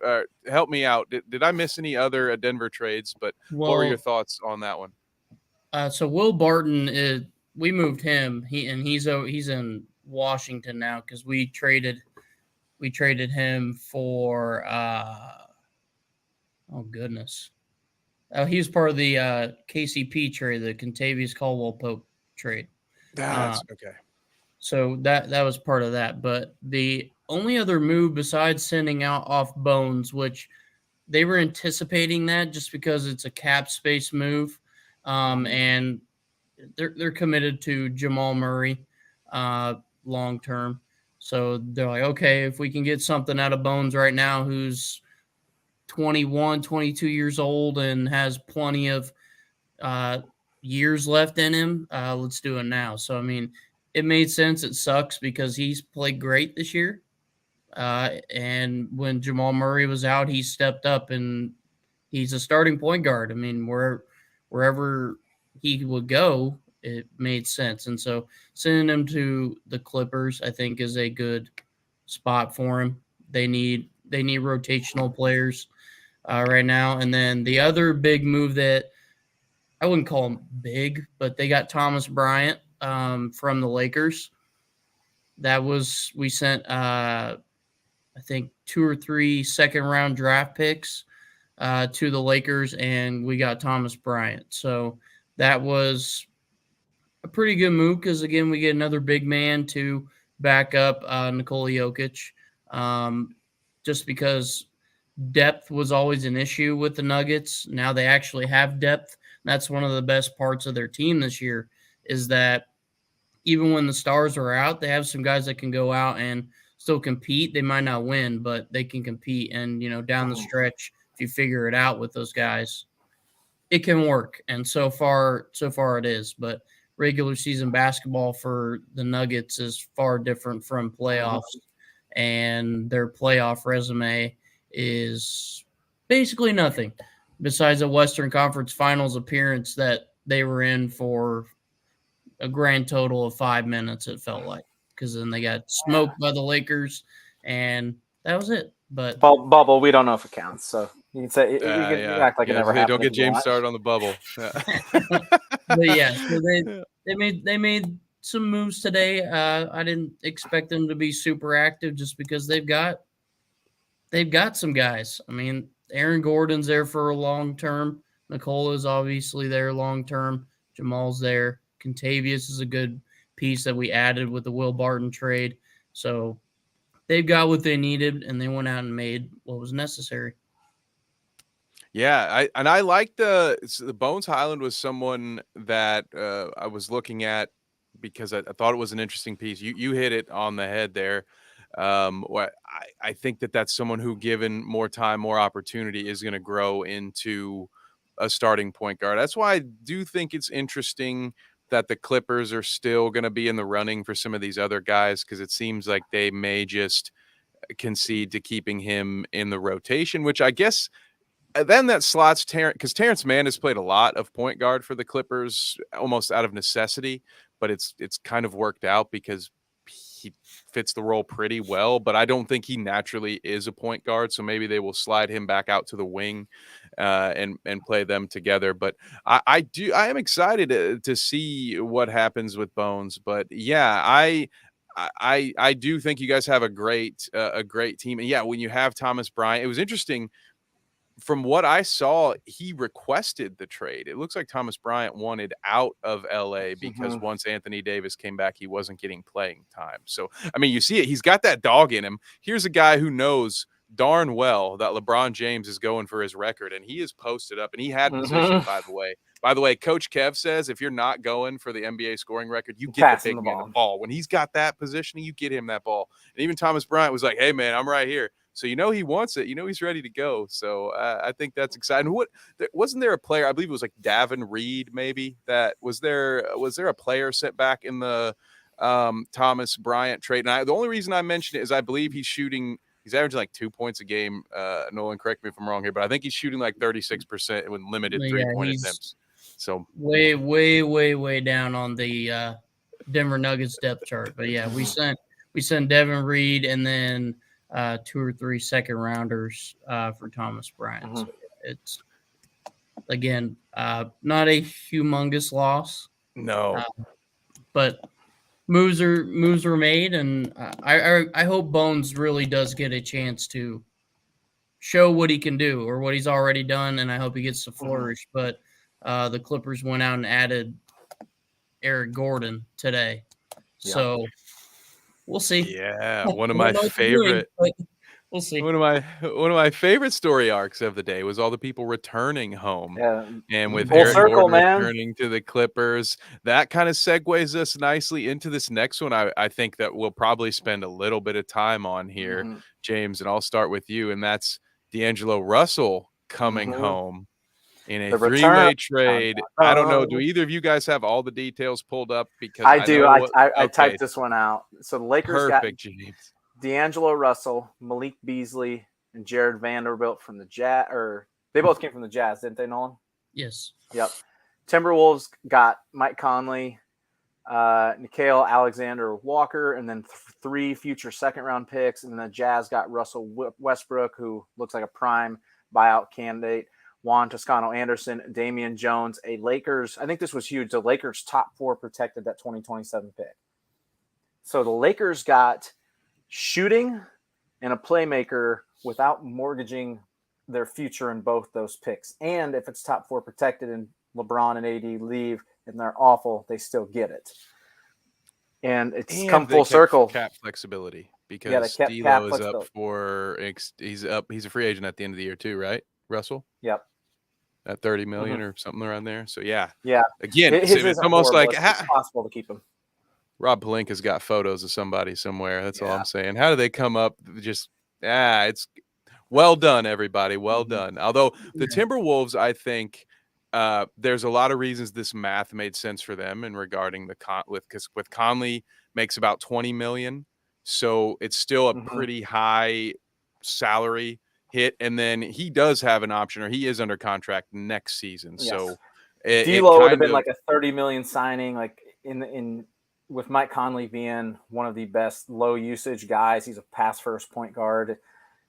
help me out. Did I miss any other Denver trades? But what were your thoughts on that one? So Will Barton, we moved him. He's in Washington now because we traded him for oh goodness. He was part of the KCP trade, the Contavious Caldwell Pope trade. That's okay. So that was part of that. But the only other move besides sending out off Bones, which they were anticipating that just because it's a cap space move, and they're committed to Jamal Murray long term. So they're like, okay, if we can get something out of Bones right now, who's 21, 22 years old and has plenty of years left in him, let's do it now. So, I mean, it made sense. It sucks because he's played great this year. And when Jamal Murray was out, he stepped up and he's a starting point guard. I mean, wherever he would go, it made sense. And so sending him to the Clippers, I think, is a good spot for him. They need rotational players right now. And then the other big move that I wouldn't call him big, but they got Thomas Bryant from the Lakers. We sent I think 2 or 3 second-round draft picks to the Lakers, and we got Thomas Bryant. So that was a pretty good move because, again, we get another big man to back up Nikola Jokic, just because depth was always an issue with the Nuggets. Now they actually have depth. That's one of the best parts of their team this year is that even when the stars are out, they have some guys that can go out and still compete. They might not win, but they can compete. And, down the stretch, if you figure it out with those guys, it can work. And so far it is. But regular season basketball for the Nuggets is far different from playoffs. And their playoff resume is basically nothing. besides a Western Conference Finals appearance that they were in for a grand total of 5 minutes, it felt like, because then they got smoked by the Lakers, and that was it. But Bubble, we don't know if it counts, so you can say you can act like it never happened. Don't get James started on the bubble. but yeah, so they made some moves today. I didn't expect them to be super active just because they've got some guys. I mean, Aaron Gordon's there for a long term. Nicola's obviously there long term. Jamal's there. Contavious is a good piece that we added with the Will Barton trade. So they've got what they needed, and they went out and made what was necessary. Yeah, I like the Bones Highland was someone that I was looking at because I thought it was an interesting piece. You hit it on the head there. I think that's someone who, given more time, more opportunity, is going to grow into a starting point guard. That's why I do think it's interesting that the Clippers are still going to be in the running for some of these other guys, because it seems like they may just concede to keeping him in the rotation, which I guess then that slots Terrence, because Terrence Mann has played a lot of point guard for the Clippers almost out of necessity, but it's kind of worked out because he fits the role pretty well, but I don't think he naturally is a point guard. So maybe they will slide him back out to the wing and play them together. But I am excited to see what happens with Bones. But yeah, I do think you guys have a great team. And yeah, when you have Thomas Bryant, it was interesting. From what I saw, he requested the trade. It looks like Thomas Bryant wanted out of LA because once Anthony Davis came back, he wasn't getting playing time. So, I mean, you see it. He's got that dog in him. Here's a guy who knows darn well that LeBron James is going for his record, and he is posted up, and he had position, by the way. By the way, Coach Kev says if you're not going for the NBA scoring record, you get the big man the ball. When he's got that positioning, you get him that ball. And even Thomas Bryant was like, hey, man, I'm right here. So he wants it. He's ready to go. So I think that's exciting. Wasn't there a player? I believe it was like Davin Reed, maybe. That was there a player sent back in the Thomas Bryant trade? And the only reason I mentioned it is I believe he's averaging like 2 points a game. Nolan, correct me if I'm wrong here, but I think he's shooting like 36% with limited 3-point attempts. So way, way, way, way down on the Denver Nuggets depth chart. But yeah, we sent Devin Reed and then 2 or 3 second rounders for Thomas Bryant. So it's again not a humongous loss. No, but moves are made, and I hope Bones really does get a chance to show what he can do or what he's already done, and I hope he gets to flourish. But the Clippers went out and added Eric Gordon today, so we'll see. Yeah, one of my favorite. We'll see. One of my favorite story arcs of the day was all the people returning home, and with Eric Gordon returning to the Clippers, that kind of segues us nicely into this next one. I think that we'll probably spend a little bit of time on here, James, and I'll start with you, and that's D'Angelo Russell coming home in a three-way trade. I don't know. Do either of you guys have all the details pulled up? Because I do. I typed this one out. So the Lakers got James. D'Angelo Russell, Malik Beasley, and Jared Vanderbilt from the Jazz. Or they both came from the Jazz, didn't they, Nolan? Yes. Yep. Timberwolves got Mike Conley, Nickeil Alexander-Walker, and then 3 future second-round picks. And then the Jazz got Russell Westbrook, who looks like a prime buyout candidate. Juan Toscano-Anderson, Damian Jones, a Lakers. I think this was huge. The Lakers top 4 protected that 2027 pick. So the Lakers got shooting and a playmaker without mortgaging their future in both those picks. And if it's top 4 protected and LeBron and AD leave and they're awful, they still get it. And it's come full circle. Cap flexibility because D'Lo is up for he's a free agent at the end of the year too, right? Russell? Yep. At 30 million or something around there. So yeah. Again, it's almost like it's possible to keep him. Rob Pelinka's got photos of somebody somewhere. That's all I'm saying. How do they come up? Just it's well done, everybody. Well done. Although the Timberwolves, I think there's a lot of reasons this math made sense for them in regarding because with Conley makes about 20 million, so it's still a pretty high salary. hit, and then he does have an option, or he is under contract next season. Yes. So it D'Lo would have kind been of like a 30 million signing, like in with Mike Conley being one of the best low usage guys. He's a pass first point guard.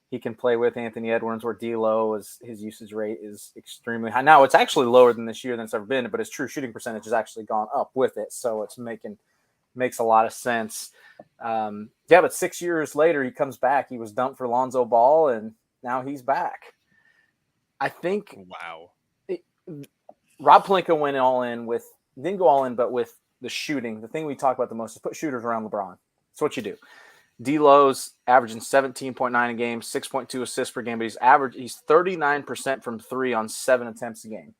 He can play with Anthony Edwards, where D'Lo is his usage rate is extremely high. Now it's actually lower than this year than it's ever been, but his true shooting percentage has actually gone up with it. So it's makes a lot of sense. Yeah, but 6 years later he comes back. He was dumped for Lonzo Ball, and now he's back. I think wow. Rob Pelinka went all in with didn't go all in, but with the shooting. The thing we talk about the most is put shooters around LeBron. That's what you do. D'Lo's averaging 17.9 a game, 6.2 assists per game, but he's 39% from three on 7 attempts a game.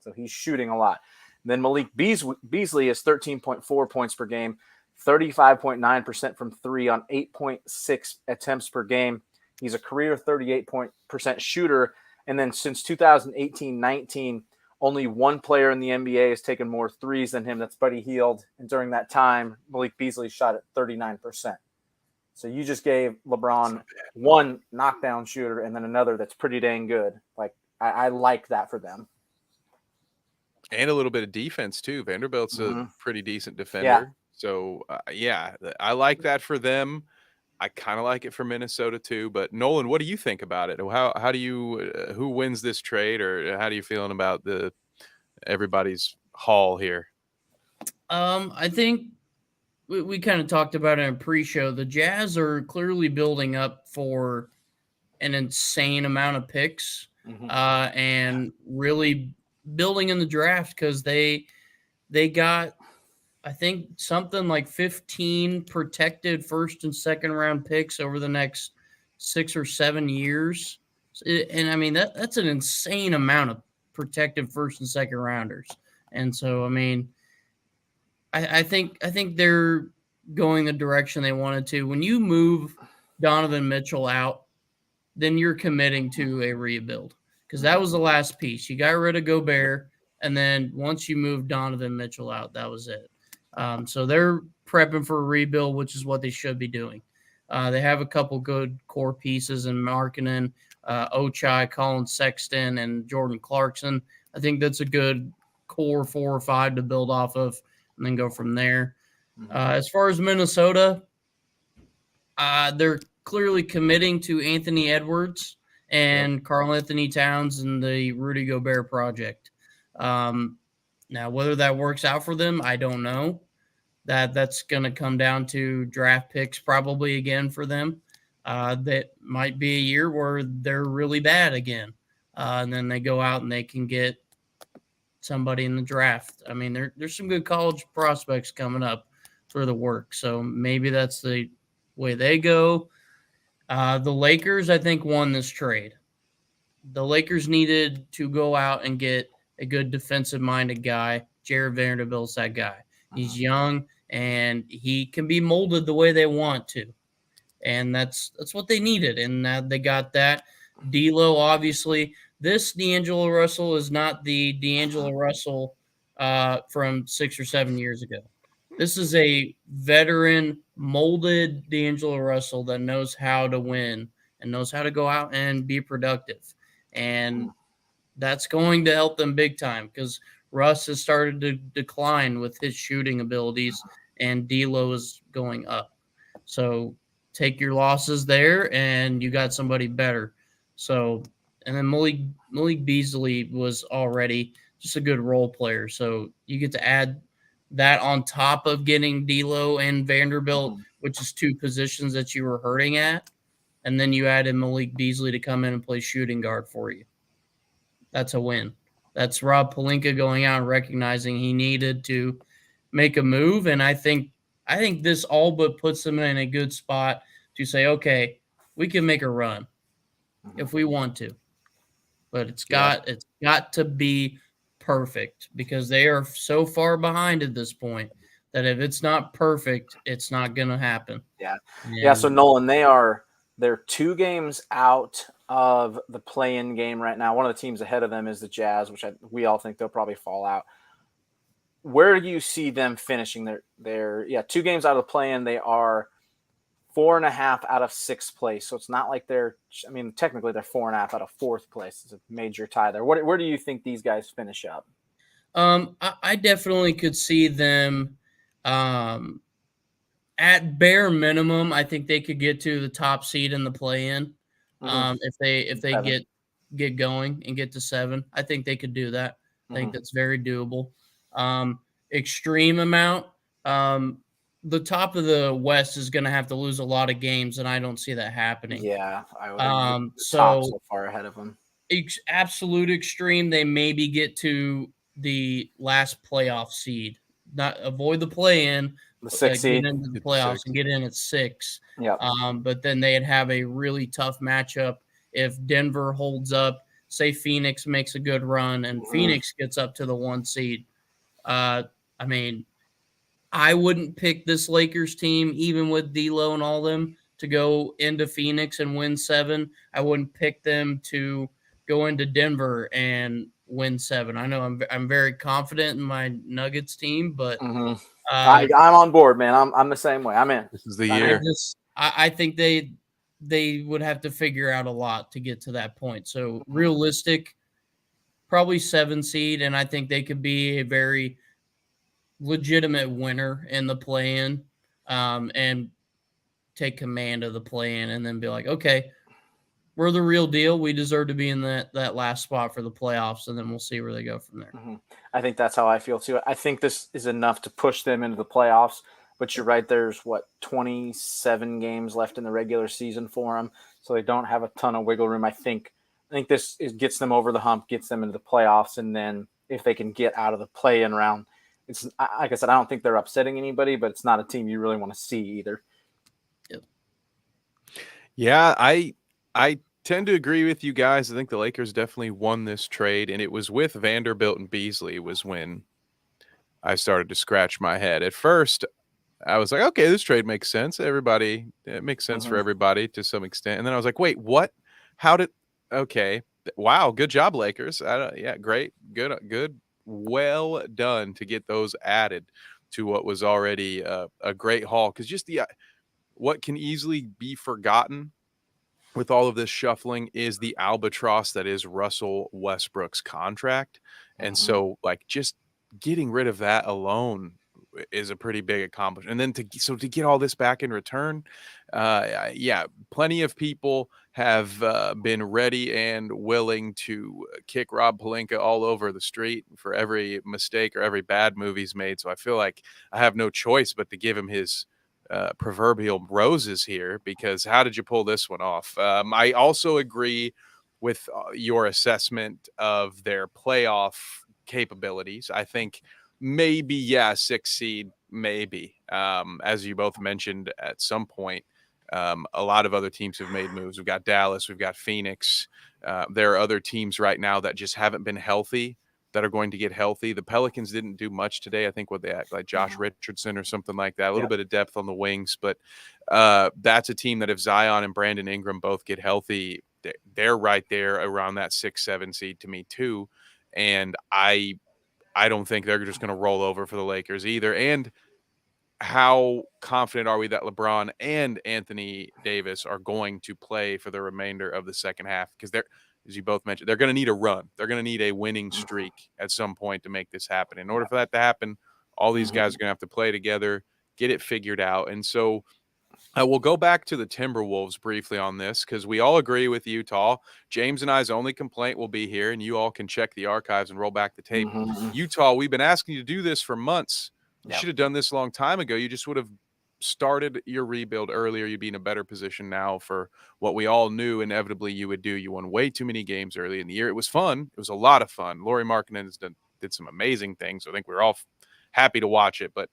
So he's shooting a lot. And then Malik Beasley is 13.4 points per game, 35.9% from three on 8.6 attempts per game. He's a career 38% shooter. And then since 2018-19, only one player in the NBA has taken more threes than him. That's Buddy Hield. And during that time, Malik Beasley shot at 39%. So you just gave LeBron one knockdown shooter and then another that's pretty dang good. Like I like that for them. And a little bit of defense too. Vanderbilt's a pretty decent defender. Yeah. So I like that for them. I kind of like it for Minnesota too. But Nolan, what do you think about it? How do you who wins this trade, or how do you feeling about everybody's haul here? I think we kind of talked about it in pre-show. The Jazz are clearly building up for an insane amount of picks, and really building in the draft, because they got, I think, something like 15 protected first and second round picks over the next 6 or 7 years. And I mean, that's an insane amount of protected first and second rounders. And so, I mean, I think they're going the direction they wanted to. When you move Donovan Mitchell out, then you're committing to a rebuild, because that was the last piece. You got rid of Gobert, and then once you moved Donovan Mitchell out, that was it. So they're prepping for a rebuild, which is what they should be doing. They have a couple good core pieces in Markkanen, Ochai, Colin Sexton, and Jordan Clarkson. I think that's a good core 4 or 5 to build off of, and then go from there. As far as Minnesota, they're clearly committing to Anthony Edwards and Karl Anthony Towns and the Rudy Gobert project. Now, whether that works out for them, I don't know. That's going to come down to draft picks probably again for them. That might be a year where they're really bad again. And then they go out and they can get somebody in the draft. I mean, there's some good college prospects coming up for the work. So maybe that's the way they go. The Lakers, I think, won this trade. The Lakers needed to go out and get a good defensive-minded guy. Jared Vanderbilt's that guy. He's young, and he can be molded the way they want to. And that's what they needed, and they got that. D'Lo, obviously. This D'Angelo Russell is not the D'Angelo Russell from 6 or 7 years ago. This is a veteran, molded D'Angelo Russell that knows how to win and knows how to go out and be productive. And that's going to help them big time, because Russ has started to decline with his shooting abilities, and D'Lo is going up. So take your losses there, and you got somebody better. So, and then Malik Beasley was already just a good role player. So you get to add that on top of getting D'Lo and Vanderbilt, which is 2 positions that you were hurting at. And then you added Malik Beasley to come in and play shooting guard for you. That's a win. That's Rob Pelinka going out and recognizing he needed to make a move. And I think this all but puts them in a good spot to say, okay, we can make a run if we want to. But it's got to be perfect, because they are so far behind at this point that if it's not perfect, it's not going to happen. Yeah. So Nolan, they're 2 games out of the play-in game right now. One of the teams ahead of them is the Jazz, which we all think they'll probably fall out. Where do you see them finishing? They're 2 games out of the play-in. They are 4.5 out of 6th place. So it's not like technically they're 4.5 out of 4th place. It's a major tie there. Where do you think these guys finish up? I definitely could see them at bare minimum. I think they could get to the top seed in the play-in. If they 7. get going and get to 7, I think they could do that. I think that's very doable. Extreme amount. The top of the West is going to have to lose a lot of games, and I don't see that happening. Yeah, I would agree. So So far ahead of them. Absolute extreme, they maybe get to the last playoff seed. Not avoid the play-in, the 6th seed, get into the playoffs and get in at 6. Yeah. But then they'd have a really tough matchup if Denver holds up. Say Phoenix makes a good run and Phoenix gets up to the 1 seed. I mean, I wouldn't pick this Lakers team, even with D'Lo and all them, to go into Phoenix and win 7. I wouldn't pick them to go into Denver and win 7. I know I'm very confident in my Nuggets team, but I'm on board, man. I'm the same way. I'm in. This is the year. I think they would have to figure out a lot to get to that point. So realistic, probably 7 seed, and I think they could be a very legitimate winner in the play-in, and take command of the play-in, and then be like, okay, we're the real deal. We deserve to be in that last spot for the playoffs, and then we'll see where they go from there. I think that's how I feel too. I think this is enough to push them into the playoffs. But you're right. There's 27 games left in the regular season for them, so they don't have a ton of wiggle room. I think this gets them over the hump, gets them into the playoffs, and then if they can get out of the play-in round, it's like I said, I don't think they're upsetting anybody, but it's not a team you really want to see either. Yeah, I tend to agree with you guys. I think the Lakers definitely won this trade, and it was with Vanderbilt and Beasley was when I started to scratch my head. At first, I was like, okay, this trade makes sense. It makes sense for everybody to some extent. And then I was like, wait, what? Okay. Wow. Good job, Lakers. Yeah, great. Good. Well done to get those added to what was already a great haul. Because just what can easily be forgotten with all of this shuffling is the albatross that is Russell Westbrook's contract. And so just getting rid of that alone is a pretty big accomplishment. And then to get all this back in return, plenty of people have been ready and willing to kick Rob Pelinka all over the street for every mistake or every bad move he's made. So I feel like I have no choice but to give him his proverbial roses here, because how did you pull this one off? I also agree with your assessment of their playoff capabilities. I think maybe 6 seed, maybe. As you both mentioned at some point, a lot of other teams have made moves. We've got Dallas, we've got Phoenix. There are other teams right now that just haven't been healthy that are going to get healthy. The Pelicans didn't do much today. I think they had like Josh Richardson or something like that, a little bit of depth on the wings, but that's a team that if Zion and Brandon Ingram both get healthy, they're right there around that 6-7 seed to me too. And I don't think they're just going to roll over for the Lakers either. And how confident are we that LeBron and Anthony Davis are going to play for the remainder of the second half? Because as you both mentioned, they're going to need a run. They're going to need a winning streak at some point to make this happen. In order for that to happen, all these guys are going to have to play together, get it figured out. And so we'll go back to the Timberwolves briefly on this, because we all agree with Utah. James and I's only complaint will be here, and you all can check the archives and roll back the tape. Utah, we've been asking you to do this for months. You should have done this a long time ago. You just would have started your rebuild earlier. You'd be in a better position now for what we all knew inevitably you would do. You won way too many games early in the year. It was fun. It was a lot of fun. Lauri Markkanen did some amazing things. I think we were all happy to watch it, but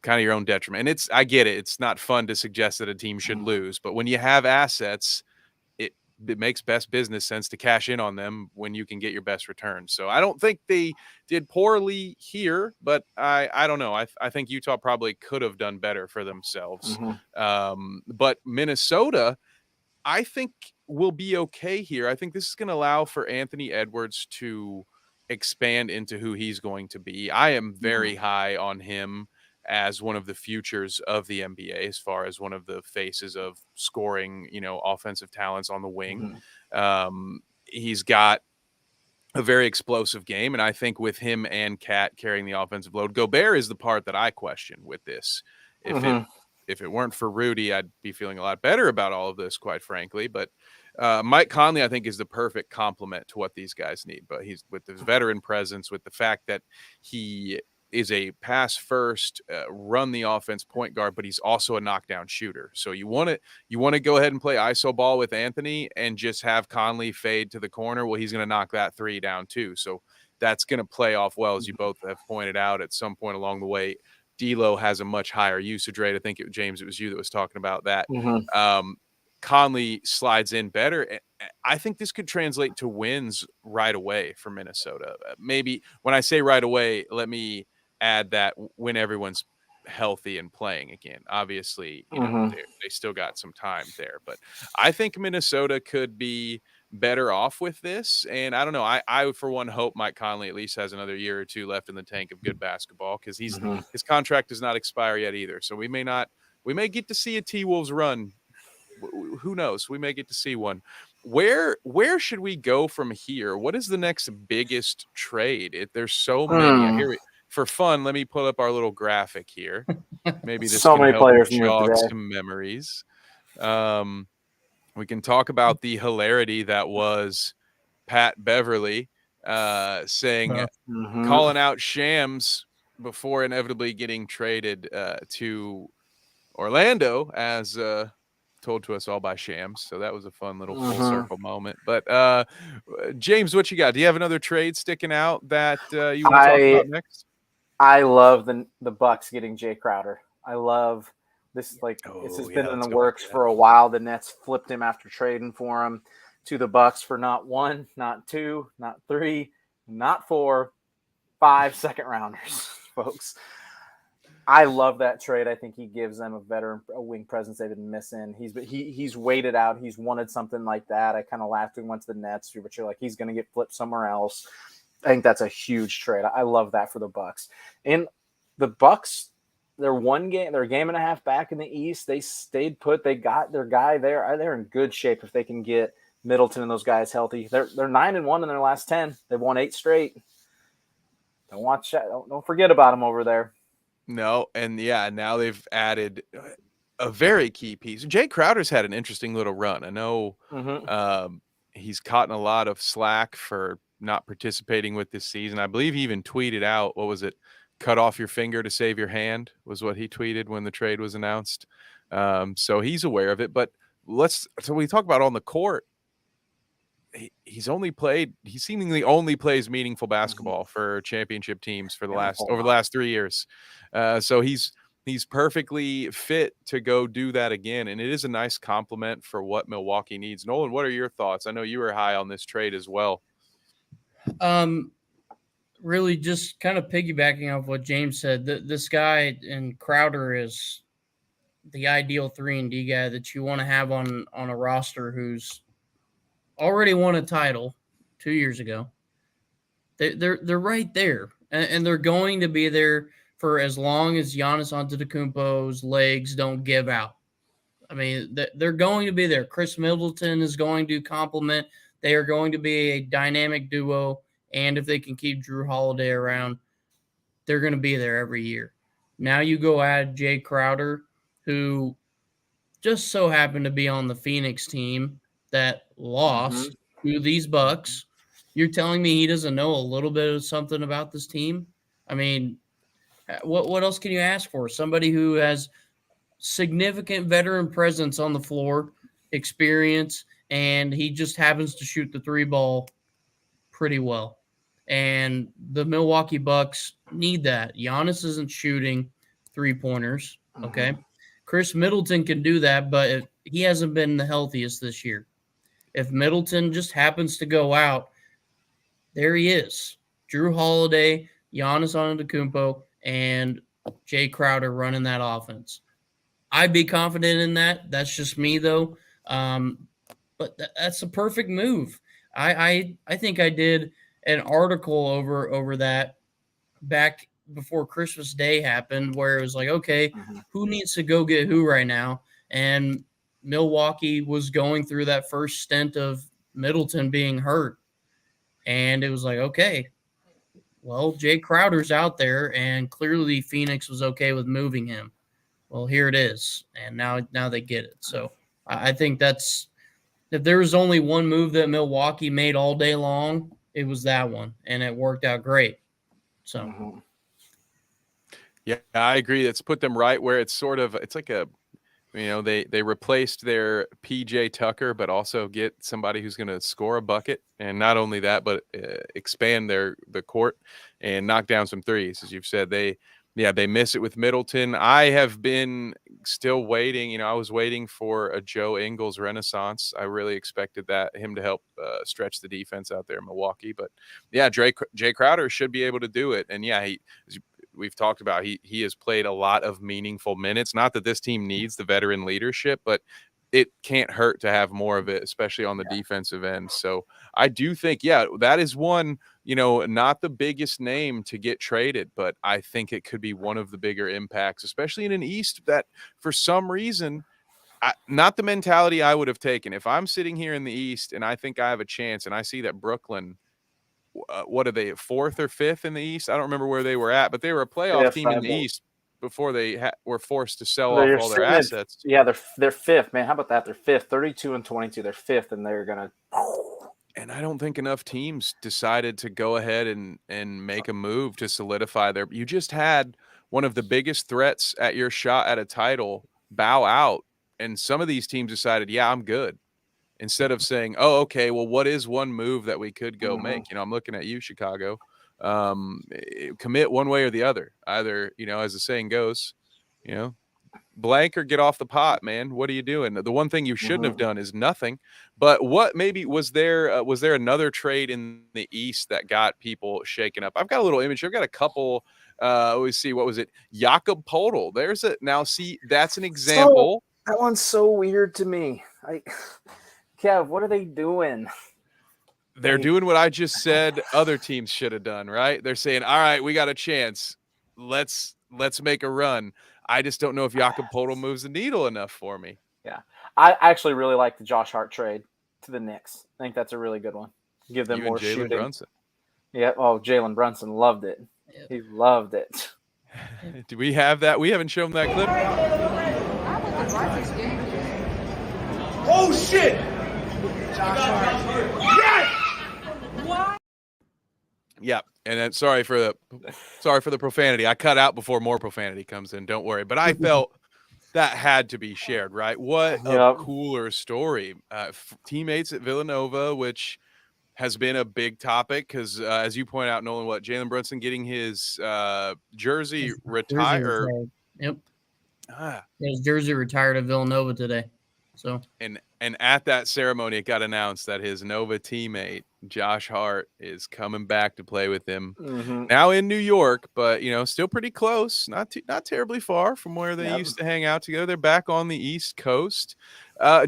kind of your own detriment. And I get it. It's not fun to suggest that a team should lose, but when you have assets, it makes best business sense to cash in on them when you can get your best return. So I don't think they did poorly here, but I don't know. I think Utah probably could have done better for themselves. But Minnesota, I think will be okay here. I think this is going to allow for Anthony Edwards to expand into who he's going to be. I am very high on him as one of the futures of the NBA as far as one of the faces of scoring, offensive talents on the wing. He's got a very explosive game, and I think with him and Cat carrying the offensive load, Gobert is the part that I question with this. If it weren't for Rudy, I'd be feeling a lot better about all of this, quite frankly. But Mike Conley, I think, is the perfect complement to what these guys need. But he's with his veteran presence, with the fact that he is a pass first, run the offense point guard, but he's also a knockdown shooter. So you want to go ahead and play iso ball with Anthony and just have Conley fade to the corner. Well, he's going to knock that three down too. So that's going to play off well, as you both have pointed out at some point along the way. D'Lo has a much higher usage rate. I think James, it was you that was talking about that. Conley slides in better. I think this could translate to wins right away for Minnesota. Maybe when I say right away, let me add that when everyone's healthy and playing again. Obviously, they still got some time there, but I think Minnesota could be better off with this. And I don't know. I for one hope Mike Conley at least has another year or two left in the tank of good basketball, because his contract does not expire yet either. So we may get to see a T-Wolves run. Who knows? We may get to see one. Where should we go from here? What is the next biggest trade? There's so many. Here for fun, let me pull up our little graphic here. Maybe this so can many help players jog some memories. We can talk about the hilarity that was Pat Beverly saying, calling out Shams before inevitably getting traded to Orlando, as told to us all by Shams. So that was a fun little full circle moment. But James, what you got? Do you have another trade sticking out that you want to talk about next? I love the Bucks getting Jay Crowder. I love this. This has been in the works for a while. The Nets flipped him after trading for him to the Bucks for not 1, not 2, not 3, not 4, 5 second rounders, folks. I love that trade. I think he gives them a wing presence they've been missing. He's waited out. He's wanted something like that. I kind of laughed when he went to the Nets, but you're like, he's going to get flipped somewhere else. I think that's a huge trade. I love that for the Bucks. And the Bucks, they're a game and a half back in the East. They stayed put. They got their guy there. They're in good shape if they can get Middleton and those guys healthy. They're 9-1 in their last 10. They've won 8 straight. Don't forget about them over there. No, and now they've added a very key piece. Jay Crowder's had an interesting little run. I know he's caught in a lot of slack for not participating with this season. I believe he even tweeted out, what was it? Cut off your finger to save your hand was what he tweeted when the trade was announced. So he's aware of it. But so we talk about on the court. He seemingly only plays meaningful basketball for championship teams for over the last 3 years. So he's perfectly fit to go do that again. And it is a nice compliment for what Milwaukee needs. Nolan, what are your thoughts? I know you were high on this trade as well. Really just kind of piggybacking off what James said, this guy in Crowder is the ideal 3-and-D guy that you want to have on a roster who's already won a title 2 years ago. They're right there, and they're going to be there for as long as Giannis Antetokounmpo's legs don't give out. I mean, they're going to be there. Chris Middleton is going to complement. They are going to be a dynamic duo, and if they can keep Drew Holiday around, they're going to be there every year. Now you go add Jay Crowder, who just so happened to be on the Phoenix team that lost to these Bucks. You're telling me he doesn't know a little bit of something about this team? I mean, what else can you ask for? Somebody who has significant veteran presence on the floor, experience, and he just happens to shoot the 3 ball pretty well. And the Milwaukee Bucks need that. Giannis isn't shooting 3-pointers, okay? Chris Middleton can do that, but he hasn't been the healthiest this year. If Middleton just happens to go out, there he is. Drew Holiday, Giannis Antetokounmpo, and Jay Crowder running that offense. I'd be confident in that. That's just me, though. But that's a perfect move. I think I did an article over that back before Christmas Day happened, where it was like, okay, who needs to go get who right now? And Milwaukee was going through that first stint of Middleton being hurt. And it was like, okay, well, Jay Crowder's out there, and clearly Phoenix was okay with moving him. Well, here it is, and now they get it. So I think that's if there was only one move that Milwaukee made all day long, it was that one, and it worked out great. So, Yeah, I agree. It's put them right where it's like a, they replaced their PJ Tucker, but also get somebody who's going to score a bucket, and not only that, but expand the court and knock down some threes, as you've said. They miss it with Middleton. I have been still waiting. I was waiting for a Joe Ingles renaissance. I really expected him to help stretch the defense out there in Milwaukee. But yeah, Jay Crowder should be able to do it. And yeah, we've talked about he has played a lot of meaningful minutes. Not that this team needs the veteran leadership, but it can't hurt to have more of it, especially on the defensive end. So I do think, that is one, not the biggest name to get traded, but I think it could be one of the bigger impacts, especially in an East that for some reason, not the mentality I would have taken. If I'm sitting here in the East and I think I have a chance and I see that Brooklyn, what are they, 4th or 5th in the East? I don't remember where they were at, but they were a playoff team in the East before they were forced to sell off all their assets. They're 5th, man. How about that? They're 5th, 32-22. They're 5th, and they're gonna. And I don't think enough teams decided to go ahead and make a move to solidify their. You just had one of the biggest threats at your shot at a title bow out, and some of these teams decided, I'm good. Instead of saying, oh, okay, well, what is one move that we could go make? I'm looking at you, Chicago. Commit one way or the other. Either, as the saying goes, blank or get off the pot, man. What are you doing? The one thing you shouldn't have done is nothing. But what maybe was there another trade in the East that got people shaken up? I've got a little image. I've got a couple. Let's see. What was it? Jakob Poeltl. That's an example. That one's so weird to me. Kev, what are they doing? They're doing what I just said other teams should have done, right? They're saying, all right, we got a chance. Let's make a run. I just don't know if Jakob Poeltl moves the needle enough for me. Yeah. I actually really like the Josh Hart trade to the Knicks. I think that's a really good one. Give them more shooting. Brunson. Yeah. Oh, Jalen Brunson loved it. Yep. He loved it. Do we have that? We haven't shown that clip. Oh, shit! Yes! What? Yeah, and then sorry for the profanity. I cut out before more profanity comes in. Don't worry. But I felt that had to be shared, right? What a cooler story. Teammates at Villanova, which has been a big topic because, as you point out, Nolan, Jalen Brunson getting his jersey retired. Yep. His jersey retired at Villanova today. So and at that ceremony, it got announced that his Nova teammate Josh Hart is coming back to play with him now in New York, but still pretty close, not terribly far from where they used to hang out together. They're back on the East Coast.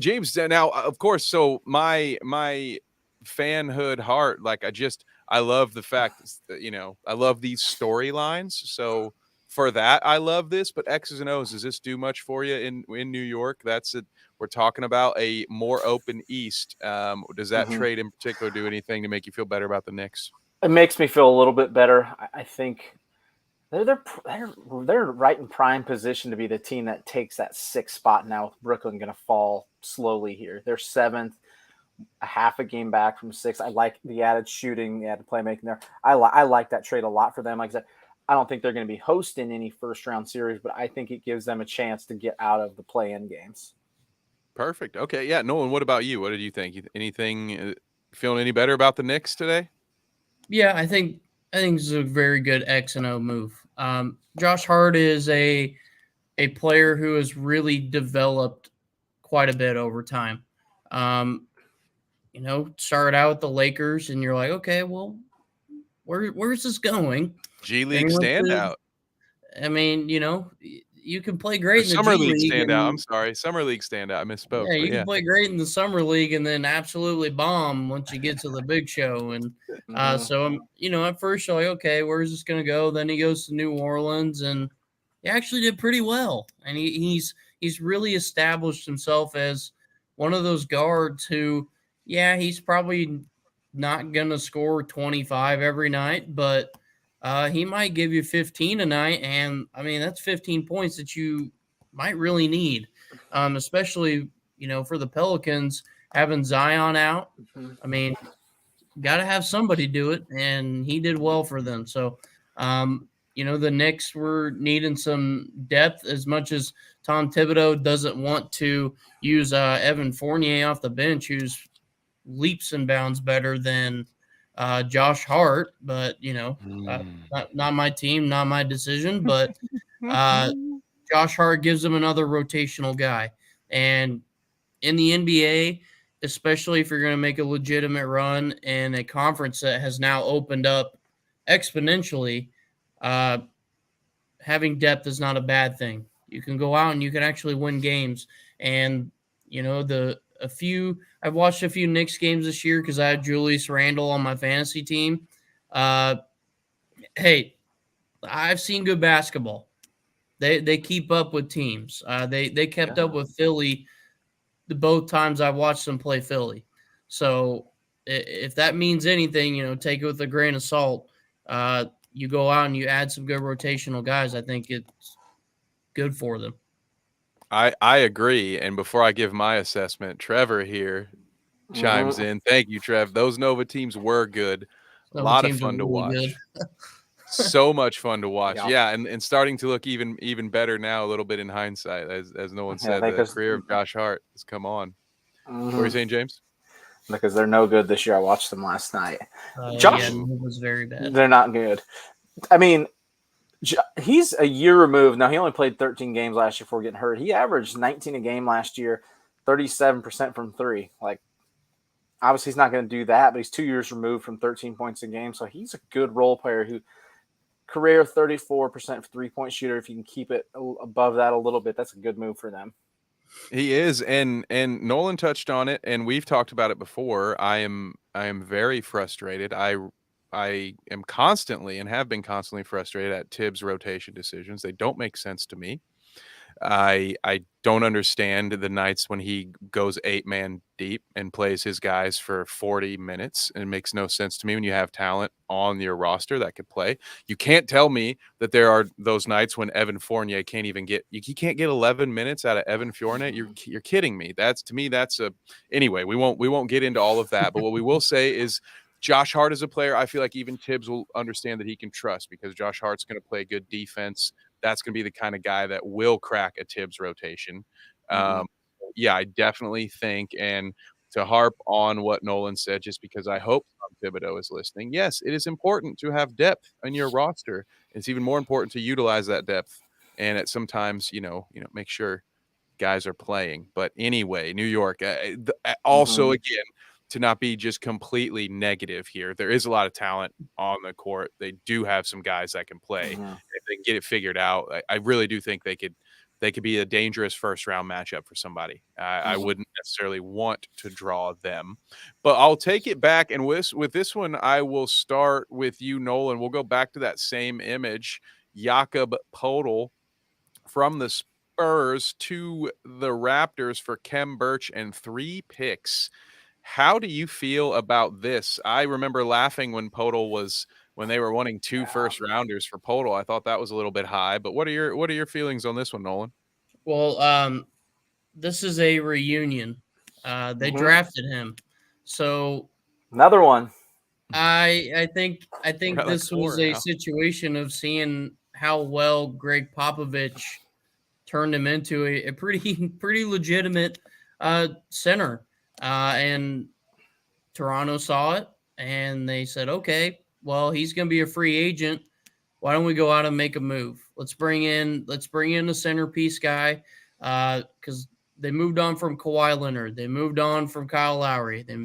James, now of course, so my fanhood heart, I love the fact that I love these storylines. So for that, I love this. But X's and O's, does this do much for you in New York? That's it. We're talking about a more open East. Does that trade in particular do anything to make you feel better about the Knicks? It makes me feel a little bit better. I think they're right in prime position to be the team that takes that 6th spot now. With Brooklyn going to fall slowly here. They're 7th, a half a game back from 6th. I like the added shooting, the added playmaking there. I like that trade a lot for them. Like I said, I don't think they're going to be hosting any first-round series, but I think it gives them a chance to get out of the play-in games. Perfect. Okay. Yeah. Nolan, what about you? What did you think? Anything feeling any better about the Knicks today? Yeah, I think it's a very good X and O move. Josh Hart is a player who has really developed quite a bit over time. Started out with the Lakers, and you're like, okay, well, where's this going? G League standout. I mean, you can play great in the Summer G League League. standout. I'm And, sorry. Summer League standout. I misspoke. yeah, But you can play great in the summer league and then absolutely bomb once you get to the big show. And so, at first you're like, okay, where's this going to go? Then he goes to New Orleans and he actually did pretty well. And he's really established himself as one of those guards who, yeah, he's probably not going to score 25 every night, but he might give you 15 a night. And I mean, that's 15 points that you might really need, especially, for the Pelicans having Zion out. I mean, got to have somebody do it, and he did well for them. So, the Knicks were needing some depth as much as Tom Thibodeau doesn't want to use Evan Fournier off the bench, who's leaps and bounds better than Josh Hart. But, not my team, not my decision. But Josh Hart gives him another rotational guy. And in the NBA, especially if you're going to make a legitimate run in a conference that has now opened up exponentially, having depth is not a bad thing. You can go out and you can actually win games. And, I've watched a few Knicks games this year because I had Julius Randle on my fantasy team. Hey, I've seen good basketball. They keep up with teams. They kept up with Philly the both times I watched them play Philly. So if that means anything, take it with a grain of salt. You go out and you add some good rotational guys. I think it's good for them. I agree. And before I give my assessment, Trevor here chimes in. Thank you, Trev. Those Nova teams were good. A lot of fun to watch. So much fun to watch. Yeah, and starting to look even better now a little bit in hindsight, as Nolan said. The career of Josh Hart has come on. What are you saying, James? Because they're no good this year. I watched them last night. Josh was very bad. They're not good. I mean, he's a year removed. Now, he only played 13 games last year before getting hurt. He averaged 19 a game last year, 37% from three. Like, obviously he's not going to do that, but he's 2 years removed from 13 points a game. So he's a good role player who career 34% three-point shooter. If you can keep it above that a little bit, that's a good move for them. He is, and Nolan touched on it, and we've talked about it before. I am very frustrated. I am constantly and have been constantly frustrated at Tibbs' rotation decisions. They don't make sense to me. I don't understand the nights when he goes 8-man deep and plays his guys for 40 minutes. It makes no sense to me when you have talent on your roster that could play. You can't tell me that there are those nights when Evan Fournier can't even get he can't get 11 minutes out of Evan Fournier. You're kidding me. Anyway, we won't get into all of that, but what we will say is Josh Hart is a player I feel like even Tibbs will understand that he can trust, because Josh Hart's going to play good defense. That's going to be the kind of guy that will crack a Tibbs rotation. Yeah, I definitely think, and to harp on what Nolan said, just because I hope Tom Thibodeau is listening, yes, it is important to have depth in your roster. It's even more important to utilize that depth, and at sometimes, make sure guys are playing. But anyway, New York, also again, to not be just completely negative here, there is a lot of talent on the court. They do have some guys that can play. If they can get it figured out, I really do think they could be a dangerous first round matchup for somebody. I wouldn't necessarily want to draw them, but I'll take it back. And with this one, I will start with you, Nolan. We'll go back to that same image. Jakob Poeltl from the Spurs to the Raptors for Khem Birch and 3 picks. How do you feel about this? I remember laughing when they were wanting 2 first rounders for Poeltl. I thought that was a little bit high, but what are your feelings on this one, Nolan? Well, this is a reunion. They drafted him, so another one. I think this was a situation of seeing how well Greg Popovich turned him into a pretty legitimate center. And Toronto saw it, and they said, okay, well, he's going to be a free agent. Why don't we go out and make a move? Let's bring in a centerpiece guy, because they moved on from Kawhi Leonard. They moved on from Kyle Lowry. They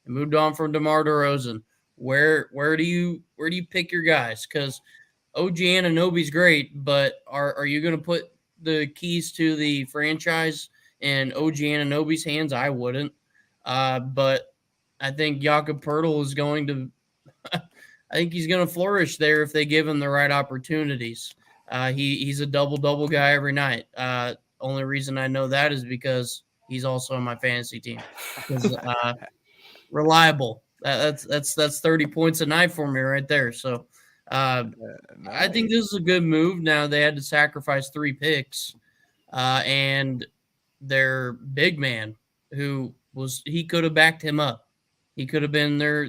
moved on from DeMar DeRozan. Where do you pick your guys? Because OG Anunoby's great, but are you going to put the keys to the franchise in OG Anunoby's hands? I wouldn't. But I think Jakob Pertl is going to I think he's going to flourish there if they give him the right opportunities. He's a double guy every night. Only reason I know that is because he's also on my fantasy team. Reliable. That's 30 points a night for me right there. So Nice. I think this is a good move. Now they had to sacrifice 3 picks, and their big man, he could have backed him up. He could have been their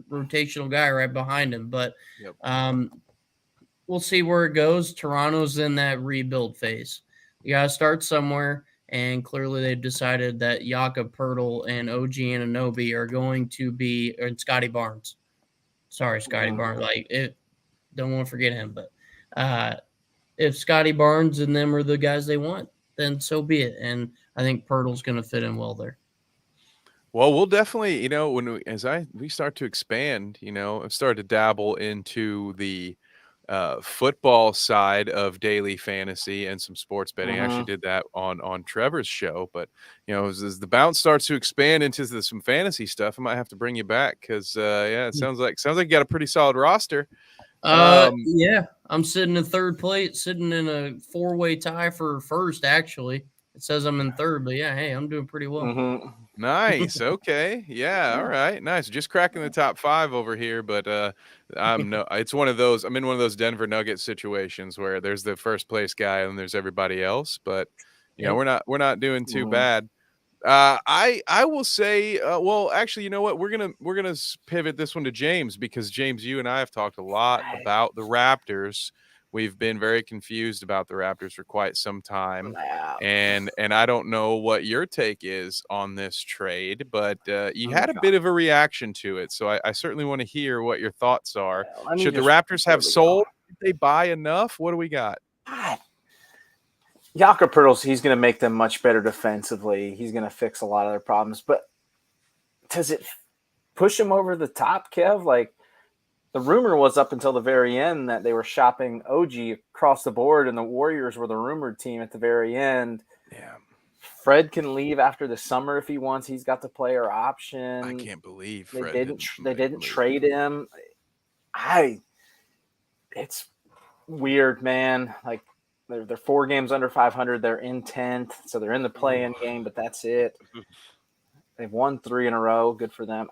rotational guy right behind him. But Yep. We'll see where it goes. Toronto's in that rebuild phase. You got to start somewhere, and clearly they've decided that Jakob Pertl and OG Anunoby are going to be, and Scotty Barnes. Sorry, Scotty Barnes. Don't want to forget him, but if Scotty Barnes and them are the guys they want, then so be it. And I think Pirtle's going to fit in well there. Well, we'll definitely, when we start to expand, I've started to dabble into the football side of daily fantasy and some sports betting. I actually did that on Trevor's show, but as the bounce starts to expand into some fantasy stuff, I might have to bring you back because it sounds like you got a pretty solid roster. Yeah, I'm sitting in third place, sitting in a 4-way tie for first. Actually, it says I'm in third, but yeah, hey, I'm doing pretty well. Nice. Okay. Yeah. All right. Nice. Just cracking the top 5 over here, but it's one of those. I'm in one of those Denver Nuggets situations where there's the first place guy and there's everybody else, but we're not doing too bad. I will say, well, actually, you know what? We're gonna pivot this one to James because James, you and I have talked a lot about the Raptors. We've been very confused about the Raptors for quite some time, and I don't know what your take is on this trade, but you had a bit of a reaction to it, so I certainly want to hear what your thoughts are. Should the Raptors have sold? Did they buy enough? What do we got? Jakob Pertl, he's going to make them much better defensively. He's going to fix a lot of their problems. But does it push him over the top, Kev? Like, the rumor was up until the very end that they were shopping OG across the board, and the Warriors were the rumored team at the very end. Yeah. Fred can leave after the summer if he wants. He's got the player option. I can't believe Fred they didn't trade him. It's weird, man. Like, they're 4 games under 500. They're in 10th, so they're in the play-in game, but that's it. They've won 3 in a row. Good for them.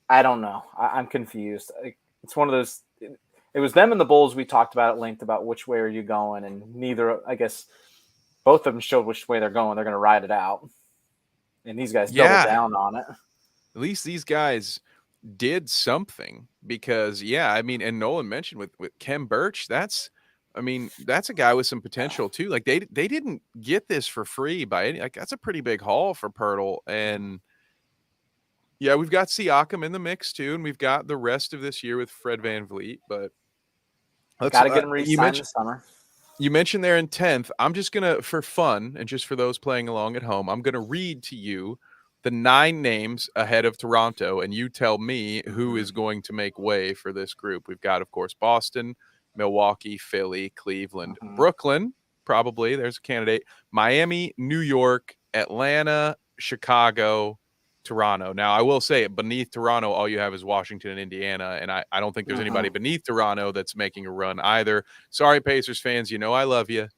I don't know. I'm confused. It's one of those. It was them and the Bulls. We talked about at length about which way are you going, and neither. I guess both of them showed which way they're going. They're going to ride it out, and these guys double down on it. At least these guys did something because, and Nolan mentioned with Kem Birch, that's a guy with some potential too. Like they didn't get this for free by any. Like that's a pretty big haul for Pirtle, and we've got Siakam in the mix too, and we've got the rest of this year with Fred VanVleet. But got to get him re-signed this summer. You mentioned they're in 10th. I'm just gonna, for fun and just for those playing along at home, I'm gonna read to you the 9 names ahead of Toronto, and you tell me who is going to make way for this group. We've got, of course, Boston, Milwaukee, Philly, Cleveland, Brooklyn, probably. There's a candidate. Miami, New York, Atlanta, Chicago, Toronto. Now, I will say beneath Toronto, all you have is Washington and Indiana, and I don't think there's anybody beneath Toronto that's making a run either. Sorry, Pacers fans. I love you.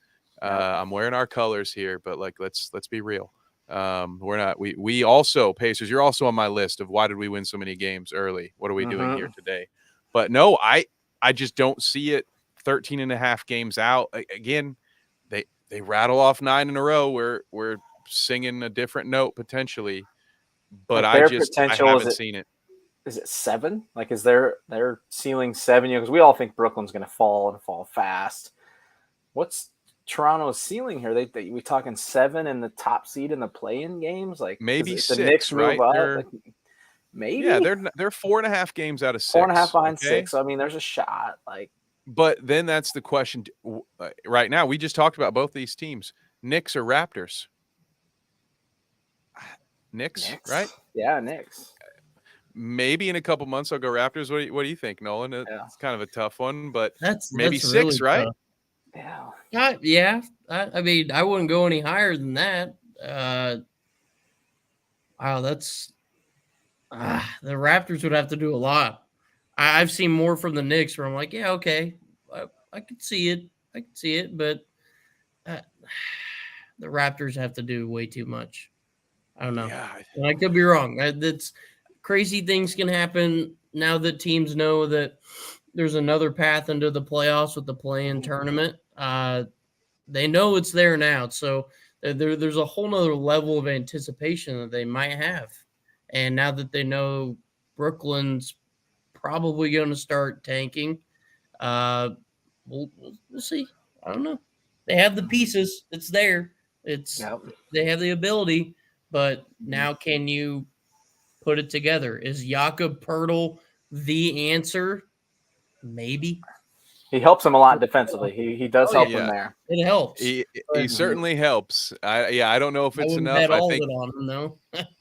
I'm wearing our colors here, but let's be real. We're not. We also, Pacers, you're also on my list of why did we win so many games early? What are we doing here today? But no, I just don't see it 13 and a half games out. Again, they rattle off 9 in a row. We're singing a different note potentially, but I haven't seen it. Is it 7? Like, is their ceiling 7? Because we all think Brooklyn's going to fall and fall fast. What's Toronto's ceiling here? We talking 7 in the top seed in the play-in games? Like maybe 6, the Knicks right? Move up? Like, maybe. Yeah, they're 4.5 games out of 6. 4.5 behind 6. So, there's a shot. But then that's the question right now. We just talked about both these teams, Knicks or Raptors. Knicks, right? Yeah, Knicks. maybe in a couple months I'll go Raptors. What do you think, Nolan? It's kind of a tough one, but maybe that's 6, really right? tough. Yeah. Yeah. I mean, I wouldn't go any higher than that. Wow, that's the Raptors would have to do a lot. I've seen more from the Knicks where I'm like, yeah, okay, I could see it. I could see it, but the Raptors have to do way too much. I don't know. Yeah. And I could be wrong. That's crazy things can happen now that teams know that there's another path into the playoffs with the play-in tournament. They know it's there now. So there's a whole nother level of anticipation that they might have. And now that they know Brooklyn's probably going to start tanking, we'll see. I don't know. They have the pieces. It's there. They have the ability, but now can you put it together? Is Jakob Poeltl the answer? Maybe. He helps them a lot defensively. He does help them there. It helps. He certainly helps. I don't know if it's enough. Bet all of it on him though.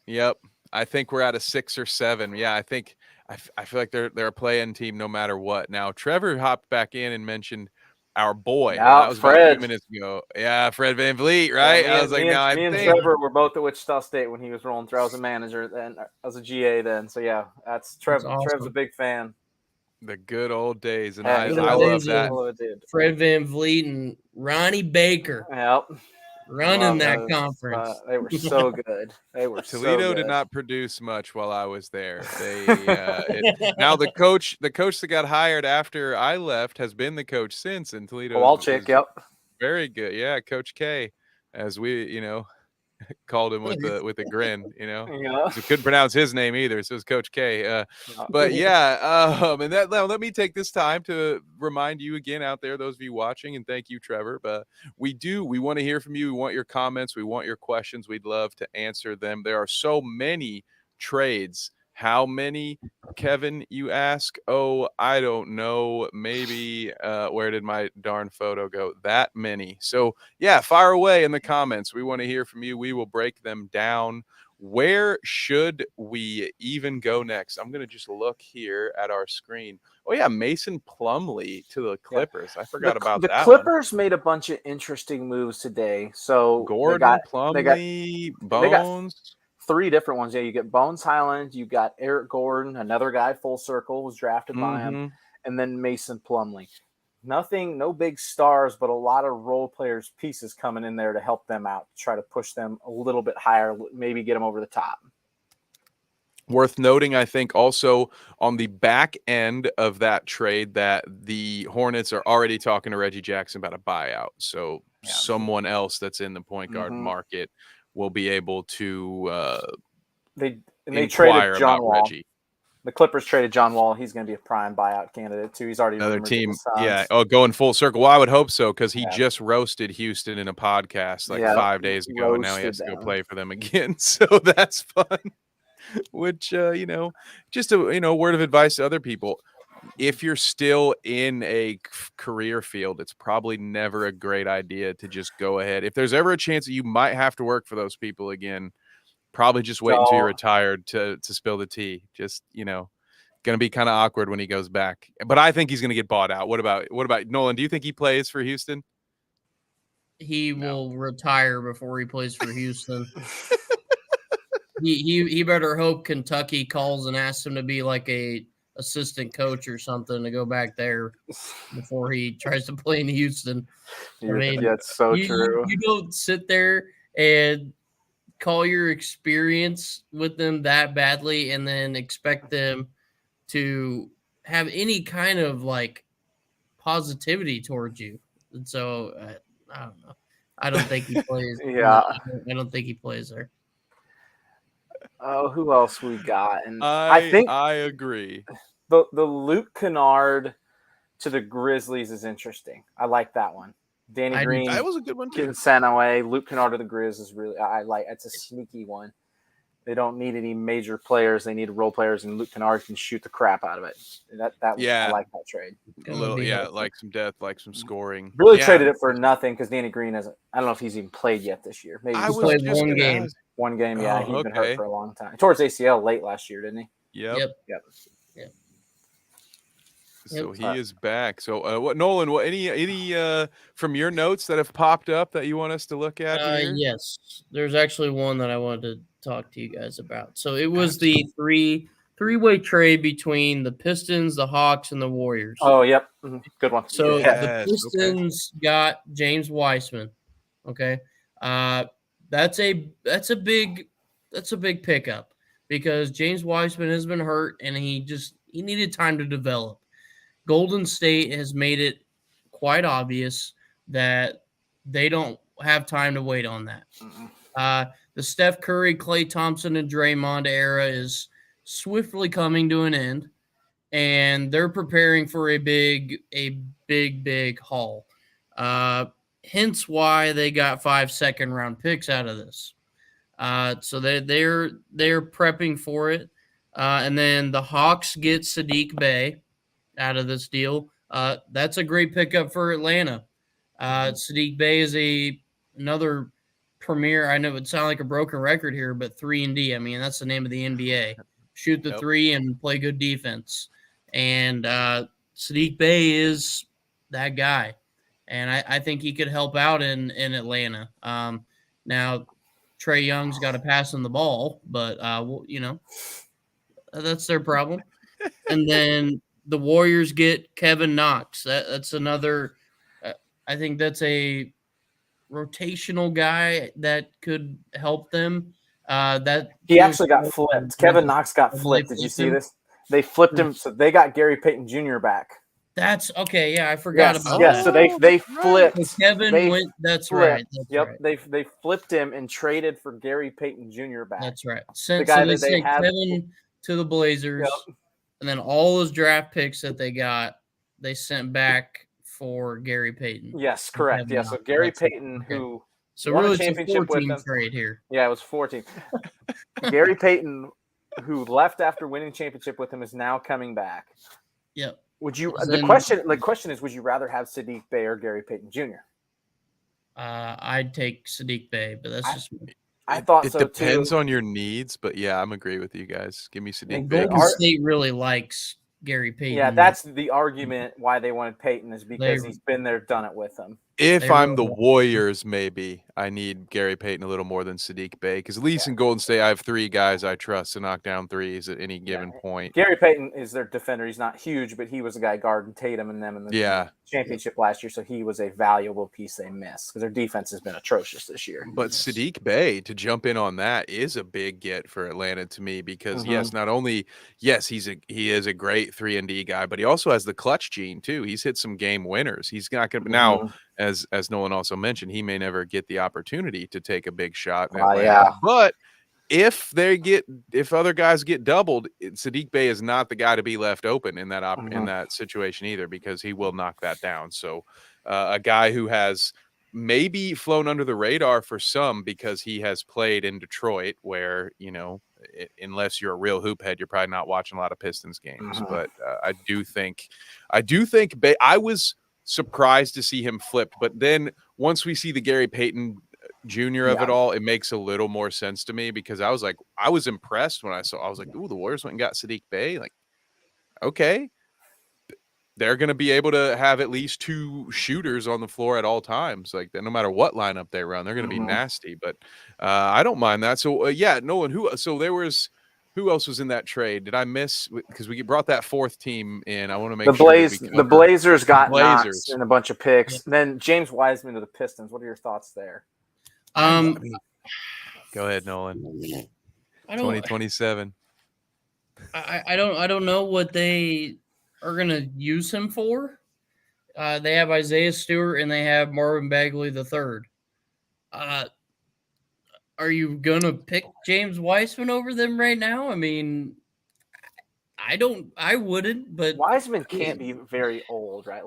Yep. I think we're at a 6 or 7. Yeah, I think I feel like they're a play-in team no matter what. Now Trevor hopped back in and mentioned our boy. That was Fred. about a few minutes ago. Yeah, Fred VanVleet, right? Yeah, I was like, me and Trevor were both at Wichita State when he was rolling through. I was a manager then. I was a GA then. So yeah, that's Trevor. That's awesome. Trev's a big fan. The good old days, and I love that. Fred VanVleet and Ronnie Baker. Yep. Running that conference. They were so good. Toledo did not produce much while I was there. Now the coach that got hired after I left has been the coach since in Toledo. Kowalczyk, yep. Very good. Yeah, Coach K, as we, called him with a grin, Yeah. So couldn't pronounce his name either. So it was Coach K. But yeah, and that let me take this time to remind you again out there, those of you watching, and thank you, Trevor. But we want to hear from you. We want your comments. We want your questions. We'd love to answer them. There are so many trades. How many, Kevin, you ask? Oh, I don't know. Maybe, where did my darn photo go? That many. So, yeah, fire away in the comments. We want to hear from you. We will break them down. Where should we even go next? I'm going to just look here at our screen. Oh, yeah, Mason Plumlee to the Clippers. I forgot about that. The Clippers made a bunch of interesting moves today. So Gordon, Plumlee, Bones. 3 different ones. Yeah, you get Bones Highland, you got Eric Gordon, another guy full circle was drafted by him, and then Mason Plumlee. No big stars, but a lot of role players pieces coming in there to help them out, to try to push them a little bit higher, maybe get them over the top. Worth noting, I think, also on the back end of that trade that the Hornets are already talking to Reggie Jackson about a buyout. So someone else that's in the point guard market will be able to they traded John Wall. Reggie. The Clippers traded John Wall. He's going to be a prime buyout candidate too. He's already another team. Yeah. Oh, going full circle. Well, I would hope so, because he just roasted Houston in a podcast 5 days ago, and now he has to go play for them again. So that's fun. Which just a word of advice to other people. If you're still in a career field, it's probably never a great idea to just go ahead. If there's ever a chance that you might have to work for those people again, probably just wait until you're retired to spill the tea. Just, going to be kind of awkward when he goes back. But I think he's going to get bought out. What about Nolan? Do you think he plays for Houston? He will retire before he plays for Houston. He better hope Kentucky calls and asks him to be like a assistant coach or something to go back there before he tries to play in Houston. I mean, that's so true. You don't sit there and call your experience with them that badly and then expect them to have any kind of positivity towards you. And so I don't know. I don't think he plays. I don't think he plays there. Oh, who else we got? And I think I agree. The Luke Kennard to the Grizzlies is interesting. I like that one. Danny Green. That was a good one too. Getting sent away. Luke Kennard to the Grizz is really it's a sneaky one. They don't need any major players. They need role players, and Luke Kennard can shoot the crap out of it. I like that trade. A little, like some depth, like some scoring. Really traded it for nothing because Danny Green hasn't. I don't know if he's even played yet this year. Maybe he played one game. One game, he's been hurt for a long time. He tore his ACL late last year, didn't he? Yep. Yep. So he is back. So what, Nolan? What any from your notes that have popped up that you want us to look at here? Yes, there's actually one that I wanted to talk to you guys about. So it was the three-way trade between the Pistons, the Hawks, and the Warriors. Oh, yep. Good one. So Yes, the Pistons got James Wiseman. Okay. That's a big pickup because James Wiseman has been hurt and he needed time to develop. Golden State has made it quite obvious that they don't have time to wait on that. The Steph Curry, Klay Thompson, and Draymond era is swiftly coming to an end, and they're preparing for a big haul. Hence why they got 5 second-round picks out of this. So they're prepping for it. And then the Hawks get Sadiq Bey out of this deal. That's a great pickup for Atlanta. Sadiq Bey is another premier. I know it would sound like a broken record here, but 3-and-D. I mean, that's the name of the NBA. Shoot the three and play good defense. And Sadiq Bey is that guy. And I think he could help out in Atlanta. Now, Trae Young's got to pass him the ball, but, that's their problem. And then the Warriors get Kevin Knox. That's another I think that's a rotational guy that could help them. That he actually got flipped. Kevin Knox got flipped. Did you see this? They flipped him, so they got Gary Payton Jr. back. That's okay. Yeah, I forgot about that. Yeah, so they flipped. So Kevin went. That's right. They flipped him and traded for Gary Payton Jr. back. That's right. The guy so they that they sent had Kevin to the Blazers, and then all those draft picks that they got, they sent back for Gary Payton. Yes, correct. Yeah, so Gary Payton, who won really a championship with them. Trade here. Yeah, it was 14. Gary Payton, who left after winning championship with him, is now coming back. Yep. Would you? The question is, would you rather have Sadiq Bey or Gary Payton Jr.? I'd take Sadiq Bey, but that's just me. I thought it so depends too. on your needs, but yeah, I'm agree with you guys. Give me Sadiq Bey. Golden State really likes Gary Payton. Yeah, that's the argument why they wanted Payton is because he's been there, done it with them. If I'm the Warriors, maybe I need Gary Payton a little more than Sadiq Bey because at least in Golden State, I have 3 guys I trust to knock down threes at any given point. Gary Payton is their defender. He's not huge, but he was a guy guarding Tatum and them in the championship last year, so he was a valuable piece they missed because their defense has been atrocious this year. But Sadiq Bey, to jump in on that, is a big get for Atlanta to me because not only he is a great 3-and-D guy, but he also has the clutch gene too. He's hit some game winners. He's not going to now. As Nolan also mentioned, he may never get the opportunity to take a big shot. But if other guys get doubled, Sadiq Bey is not the guy to be left open in that in that situation either because he will knock that down. So a guy who has maybe flown under the radar for some because he has played in Detroit where, unless you're a real hoop head, you're probably not watching a lot of Pistons games. But I do think Bey, I was surprised to see him flipped, but then once we see the Gary Payton Jr. of it all, it makes a little more sense to me because I was impressed when I was like, ooh, the Warriors went and got Sadiq Bey. Like, okay, they're going to be able to have at least 2 shooters on the floor at all times. Like, no matter what lineup they run, they're going to be nasty. But I don't mind that. So Nolan, who else was in that trade? Did I miss? Because we brought that 4th team in. I want to make the Blazers got Knox and a bunch of picks. Then James Wiseman to the Pistons. What are your thoughts there? Go ahead, Nolan. 2027. I don't know what they are going to use him for. They have Isaiah Stewart and they have Marvin Bagley III. Are you going to pick James Wiseman over them right now? I mean, I wouldn't, but Wiseman can't be very old, right?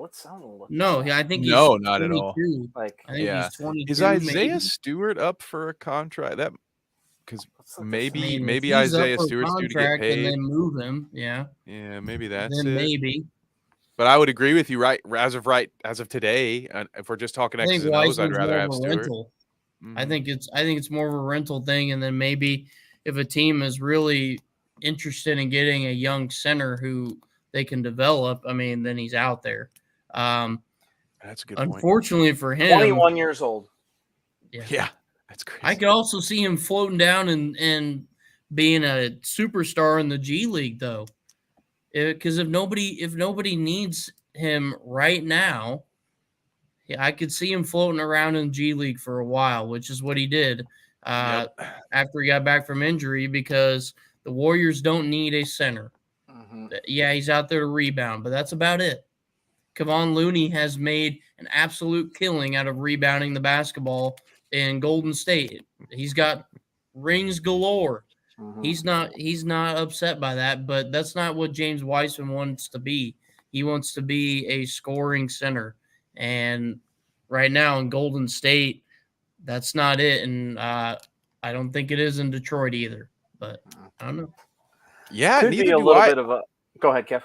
No, I think he's not at all. Like, I think he's 22. Is Isaiah Stewart up for a contract? That because maybe Isaiah Stewart's due to get paid and then move him. Yeah, maybe that's then it. Maybe. But I would agree with you, right? As of today, if we're just talking X's and O's, I'd rather have Stewart. I think it's more of a rental thing, and then maybe if a team is really interested in getting a young center who they can develop, I mean, then he's out there. That's a good point. Unfortunately for him, 21 years old. Yeah, that's crazy. I could also see him floating down and being a superstar in the G League, though, because if nobody needs him right now, yeah, I could see him floating around in G League for a while, which is what he did after he got back from injury, because the Warriors don't need a center. Mm-hmm. Yeah, he's out there to rebound, but that's about it. Kevon Looney has made an absolute killing out of rebounding the basketball in Golden State. He's got rings galore. Mm-hmm. He's not upset by that, but that's not what James Wiseman wants to be. He wants to be a scoring center. And right now in Golden State, that's not it. And I don't think it is in Detroit either. But I don't know. Yeah, Could neither be a do little I. bit of a. Go ahead, Kev.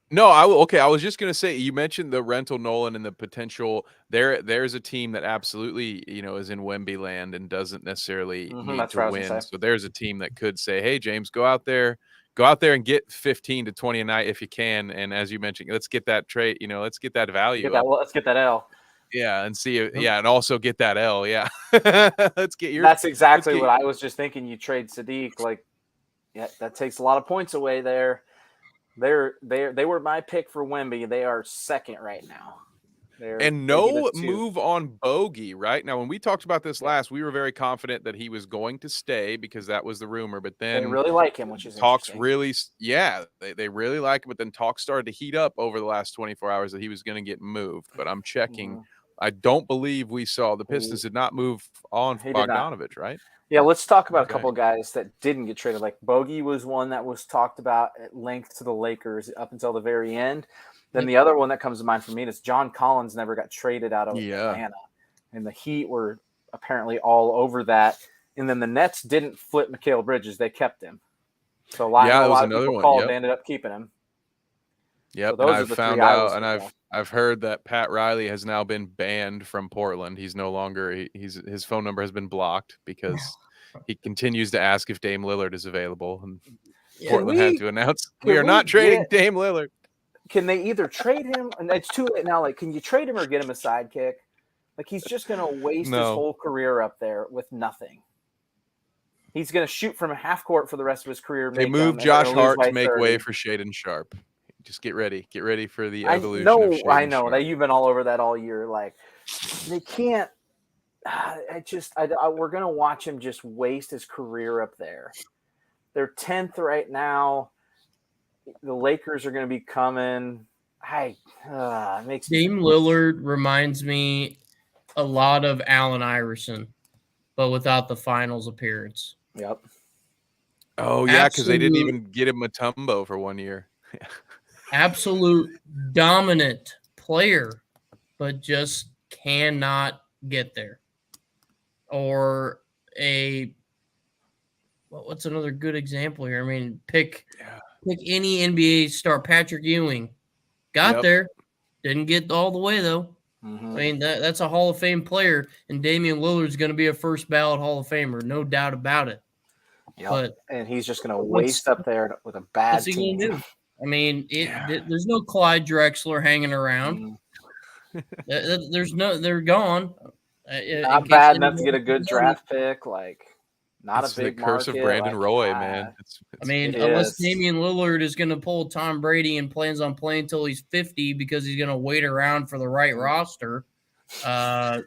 No, I was just gonna say, you mentioned the rental Nolan and the potential. There's a team that absolutely, is in Wemby land and doesn't necessarily need That's to what I was gonna win. say. So there's a team that could say, "Hey, James, go out there and get 15 to 20 a night if you can." And as you mentioned, let's get that trade. Let's get that value. Let's get that L. Yeah, and see. Yeah, and also get that L. Yeah, let's get your. That's exactly what I was just thinking. You trade Sadiq, like, yeah, that takes a lot of points away there. They were my pick for Wemby. They are second right now. And no move on Bogey, right? Now, when we talked about this last, we were very confident that he was going to stay because that was the rumor. But then they really like him, which is talks interesting. they really like him. But then talks started to heat up over the last 24 hours that he was going to get moved. But I'm checking. Mm-hmm. I don't believe we saw the Pistons did not move on Bogdanovich, right? Yeah, let's talk about a couple of guys that didn't get traded. Like Bogey was one that was talked about at length to the Lakers up until the very end. Then the other one that comes to mind for me is John Collins never got traded out of Atlanta. And the Heat were apparently all over that. And then the Nets didn't flip Mikal Bridges. They kept him. So a lot of people called. They ended up keeping him. Yep, So and I've found out, and I've heard that Pat Riley has now been banned from Portland. He's no longer his phone number has been blocked because he continues to ask if Dame Lillard is available, and Portland had to announce we are not trading Dame Lillard. Can they either trade him, and it's too late now? Like, can you trade him or get him a sidekick? Like, he's just going to waste his whole career up there with nothing. He's going to shoot from a half court for the rest of his career. They moved Josh Hart to make way for Shaedon Sharp. Just get ready for the evolution. I know that you've been all over that all year. Like, they can't. We're gonna watch him just waste his career up there. They're 10th right now. The Lakers are going to be coming. Dame Lillard reminds me a lot of Allen Iverson, but without the finals appearance. Yep. Oh yeah, because they didn't even get him Mutombo for 1 year. Absolute dominant player, but just cannot get there. Or what's another good example here? I mean, pick any NBA star. Patrick Ewing got there, didn't get all the way though. Mm-hmm. I mean, that's a Hall of Fame player, and Damian Lillard's going to be a first ballot Hall of Famer, no doubt about it. Yep. And he's just going to waste up there with a bad team. Do? I mean, there's no Clyde Drexler hanging around. They're gone. Not bad enough to get a good draft pick. Like, not a big the curse of Brandon Roy, man. Unless Damian Lillard is going to pull Tom Brady and plans on playing until he's 50 because he's going to wait around for the right roster. You're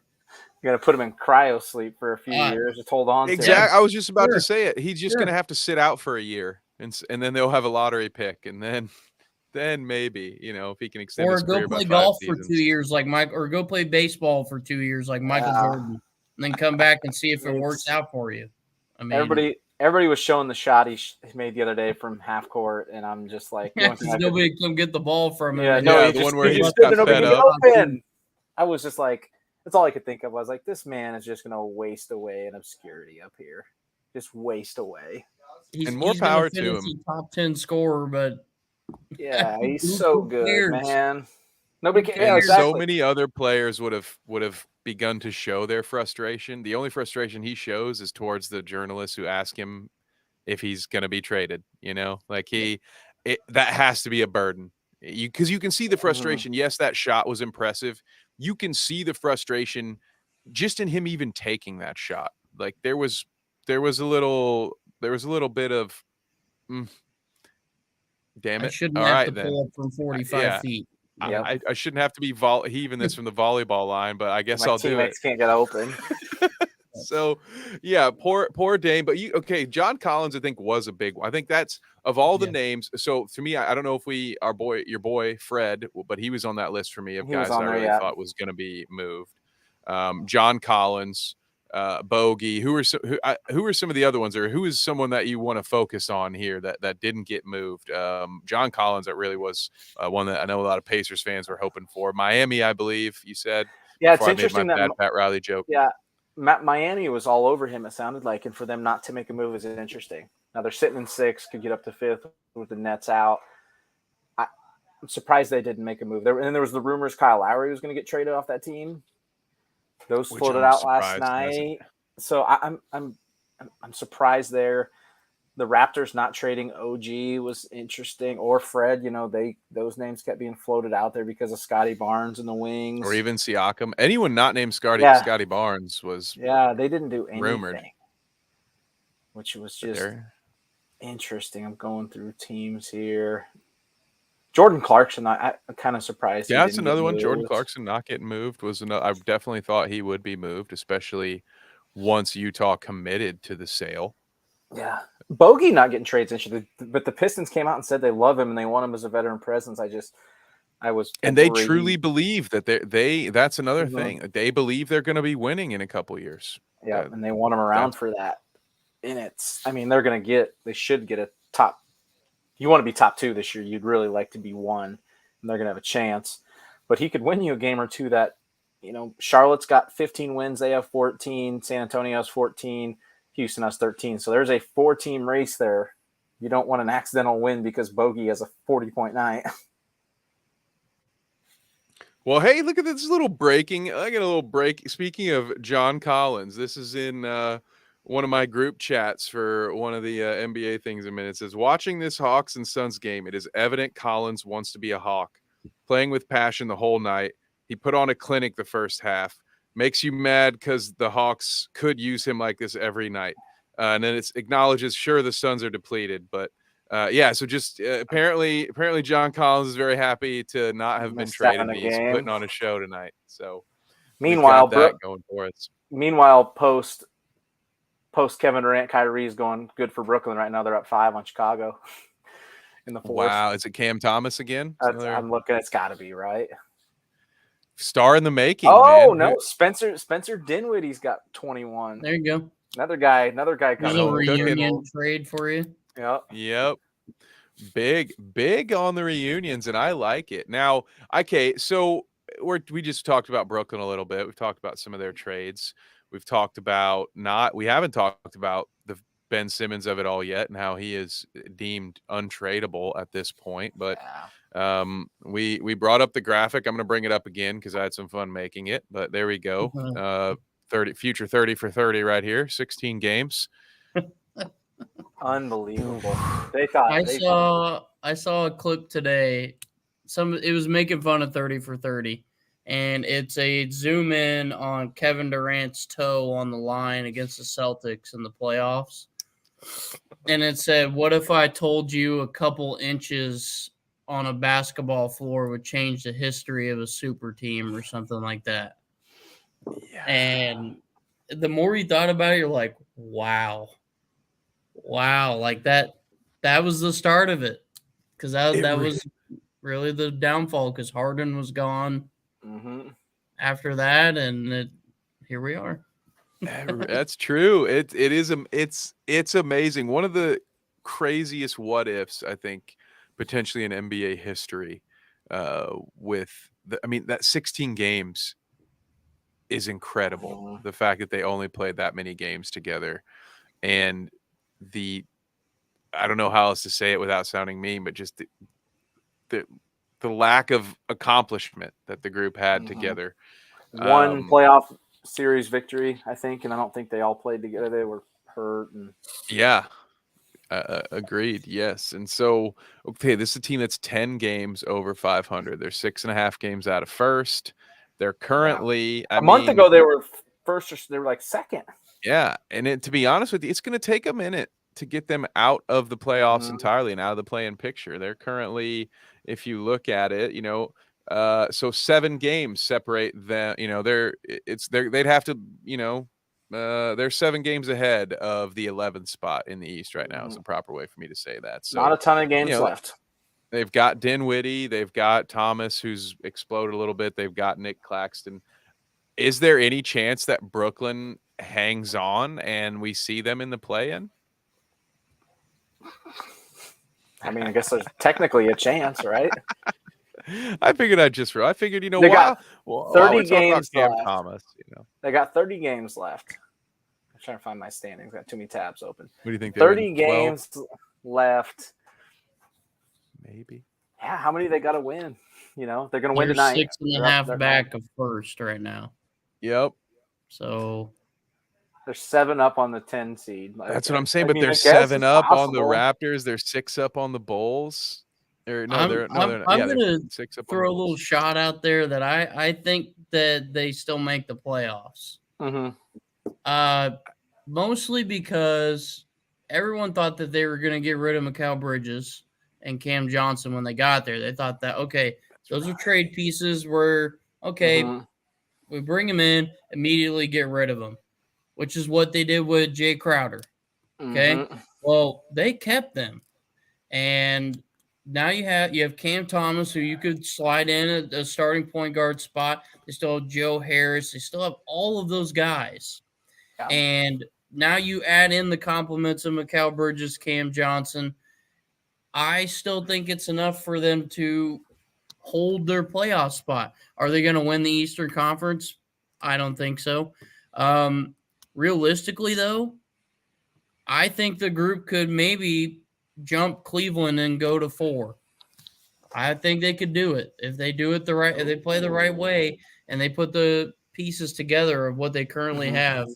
going to put him in cryo sleep for a few years. Just hold on to him. I was just about to say it. He's just going to have to sit out for a year. And then they'll have a lottery pick, and then maybe if he can extend his career go play golf for 2 years like Mike, or go play baseball for 2 years like Michael Jordan, and then come back and see if it works out for you. I mean, everybody was showing the shot he made the other day from half court, and I'm just like, nobody can get the ball from him. The one where he just got fed up. I was just like, that's all I could think of. I was like, this man is just going to waste away in obscurity up here, just waste away. And more power to him. Top 10 scorer, but he's so good, man. Nobody can. Exactly. So many other players would have begun to show their frustration. The only frustration he shows is towards the journalists who ask him if he's going to be traded. Like that has to be a burden. Because you can see the frustration. Yes, that shot was impressive. You can see the frustration just in him even taking that shot. Like there was a little bit of damn I it. shouldn't All have right to then. pull up from 45 Yeah. feet. Yep. I shouldn't have to be heaving this from the volleyball line, but I guess My I'll do it. teammates can't get open. So yeah, poor Dame. But John Collins, I think, was a big one. I think that's of all the names. So to me, I don't know if your boy Fred, but he was on that list for me of He was guys that on I there, really thought was going to be moved. John Collins, Bogey. Who are some of the other ones, or who is someone that you want to focus on here that didn't get moved? John Collins, that really was one that I know a lot of Pacers fans were hoping for. Miami, I believe you said. Yeah, it's Before I made interesting my that bad Pat Riley joke. Yeah, Miami was all over him, it sounded like, and for them not to make a move is interesting. Now they're sitting in 6th, could get up to 5th with the Nets out. I'm surprised they didn't make a move. There was the rumors Kyle Lowry was going to get traded off that team. Those Which floated I'm out last surprised hasn't. night. So I'm surprised there. The Raptors not trading OG was interesting, or Fred. Those names kept being floated out there because of Scotty Barnes and the wings, Or even Siakam. Anyone not named Scotty Barnes was they didn't do anything, rumored. Which was just interesting. I'm going through teams here. Jordan Clarkson, I'm kind of surprised. Yeah, that's another one. Jordan Clarkson not getting moved was another. I definitely thought he would be moved, especially once Utah committed to the sale. Yeah, Bogey not getting trades interesting, but the Pistons came out and said they love him and they want him as a veteran presence. And they truly believe that that's another thing. They believe they're going to be winning in a couple years. Yeah, and they want him around for that. And they should get a top. You want to be top 2 this year. You'd really like to be 1, and they're going to have a chance. But he could win you a game or two that, Charlotte's got 15 wins. They have 14. San Antonio has 14. Houston has 13. So there's a 4-team race there. You don't want an accidental win because Bogey has a 40-point night. Well, hey, look at this little breaking. I get a little break. Speaking of John Collins, this is in one of my group chats for one of the NBA things a minute. It says, watching this Hawks and Suns game, it is evident Collins wants to be a Hawk. Playing with passion the whole night. He put on a clinic the first half. Makes you mad because the Hawks could use him like this every night. And then it acknowledges, sure, the Suns are depleted. But so just apparently John Collins is very happy to not have been traded. He's putting on a show tonight. So meanwhile, that going for us. Meanwhile, post Kevin Durant, Kyrie is going good for Brooklyn right now. They're up 5 on Chicago in the 4th. Wow, is it Cam Thomas again? I'm looking. It's got to be right. Star in the making. Oh, man. no, Spencer Dinwiddie's got 21. There you go. Another guy. There's a reunion trade for you. Yep. Big on the reunions, and I like it. Now, okay, so we just talked about Brooklyn a little bit. We've talked about some of their trades. We've talked about we haven't talked about the Ben Simmons of it all yet and how he is deemed untradeable at this point. But we brought up the graphic. I'm going to bring it up again because I had some fun making it. But there we go. 30 for 30 right here. 16 games. Unbelievable. I saw a clip today. It was making fun of 30 for 30. And it's a zoom in on Kevin Durant's toe on the line against the Celtics in the playoffs. And it said, what if I told you a couple inches on a basketball floor would change the history of a super team or something like that? Yeah. And the more you thought about it, you're like, wow, like that was the start of it. Because that was really the downfall because Harden was gone. Mm-hmm. After that, and here we are. That's true. It's amazing. One of the craziest what ifs, I think, potentially in NBA history. That 16 games is incredible. The fact that they only played that many games together, and I don't know how else to say it without sounding mean, but just the lack of accomplishment that the group had together. One playoff series victory, I think, and I don't think they all played together. They were hurt. Agreed. Yes. And so, okay, this is a team that's 10 games over 500. They're 6.5 games out of first. They're currently, a month ago they were first, or they were like second. Yeah. And to be honest with you, it's going to take a minute to get them out of the playoffs entirely and out of the play-in picture. They're currently, if you look at it, so 7 games separate them. They'd have to, they're 7 games ahead of the 11th spot in the East right now. Is the proper way for me to say that. So not a ton of games left. They've got Dinwiddie, they've got Thomas, who's exploded a little bit. They've got Nick Claxton. Is there any chance that Brooklyn hangs on and we see them in the play-in? I mean, I guess there's technically a chance, right? I figured, they got 30 games Cam left. Thomas, They got 30 games left. I'm trying to find my standings. I got too many tabs open. What do you think? 30 games left. Maybe. Yeah, how many they got to win? They're going to win tonight. 6.5 back of first right now. Yep. So they're 7 up on the 10 seed. That's what I'm saying. But they're 7 up on the Raptors. They're 6 up on the Bulls. I'm going to throw a little shot out there that I think that they still make the playoffs. Mostly because everyone thought that they were going to get rid of Mikal Bridges and Cam Johnson when they got there. They thought that, okay, those are trade pieces where, we bring them in, immediately get rid of them, which is what they did with Jay Crowder. Okay. Well, they kept them. And now you have Cam Thomas, who you could slide in a starting point guard spot. They still have Joe Harris. They still have all of those guys. Yeah. And now you add in the compliments of Mikal Bridges, Cam Johnson. I still think it's enough for them to hold their playoff spot. Are they going to win the Eastern Conference? I don't think so. Realistically, though, I think the group could maybe jump Cleveland and go to 4. I think they could do it if they do it if they play the right way and they put the pieces together of what they currently have.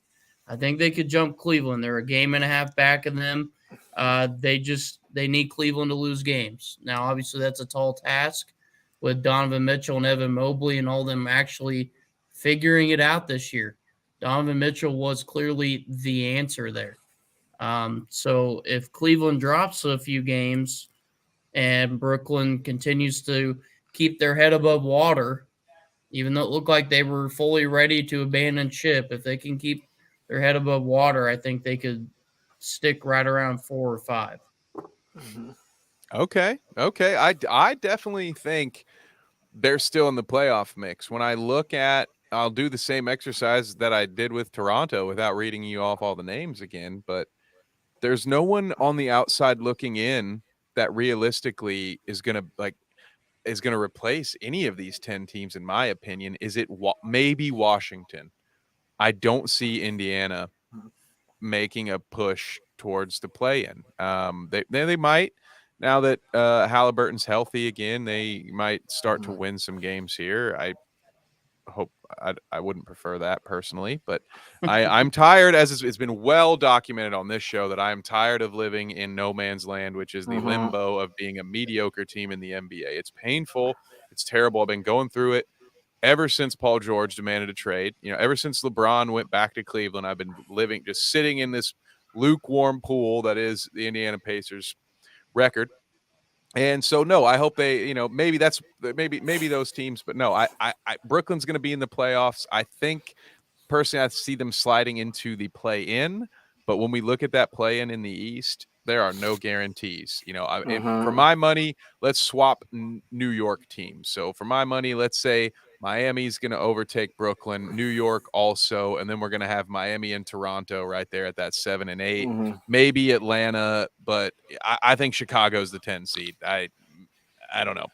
I think they could jump Cleveland. They're a game and a half back of them. They need Cleveland to lose games. Now, obviously, that's a tall task with Donovan Mitchell and Evan Mobley and all them actually figuring it out this year. Donovan Mitchell was clearly the answer there. So if Cleveland drops a few games and Brooklyn continues to keep their head above water, even though it looked like they were fully ready to abandon ship, if they can keep their head above water, I think they could stick right around 4 or 5. Okay. I definitely think they're still in the playoff mix. When I look at, I'll do the same exercise that I did with Toronto without reading you off all the names again, but there's no one on the outside looking in that realistically is going to replace any of these 10 teams, in my opinion. Is it maybe Washington? I don't see Indiana making a push towards the play-in. They might, now that Halliburton's healthy again, they might start to win some games here. I hope I wouldn't prefer that personally, but I'm tired, as it's been well documented on this show, that I am tired of living in no man's land, which is the limbo of being a mediocre team in the NBA. It's painful. It's terrible. I've been going through it ever since Paul George demanded a trade. Ever since LeBron went back to Cleveland, I've been just sitting in this lukewarm pool that is the Indiana Pacers record. And so, no, I hope they, maybe those teams, but no, I Brooklyn's going to be in the playoffs. I think personally, I see them sliding into the play-in, but when we look at that play-in in the East, there are no guarantees. For my money, let's swap New York teams. So for my money, let's say Miami's going to overtake Brooklyn, New York also, and then we're going to have Miami and Toronto right there at that 7 and 8, maybe Atlanta, but I think Chicago's the 10 seed. I don't know.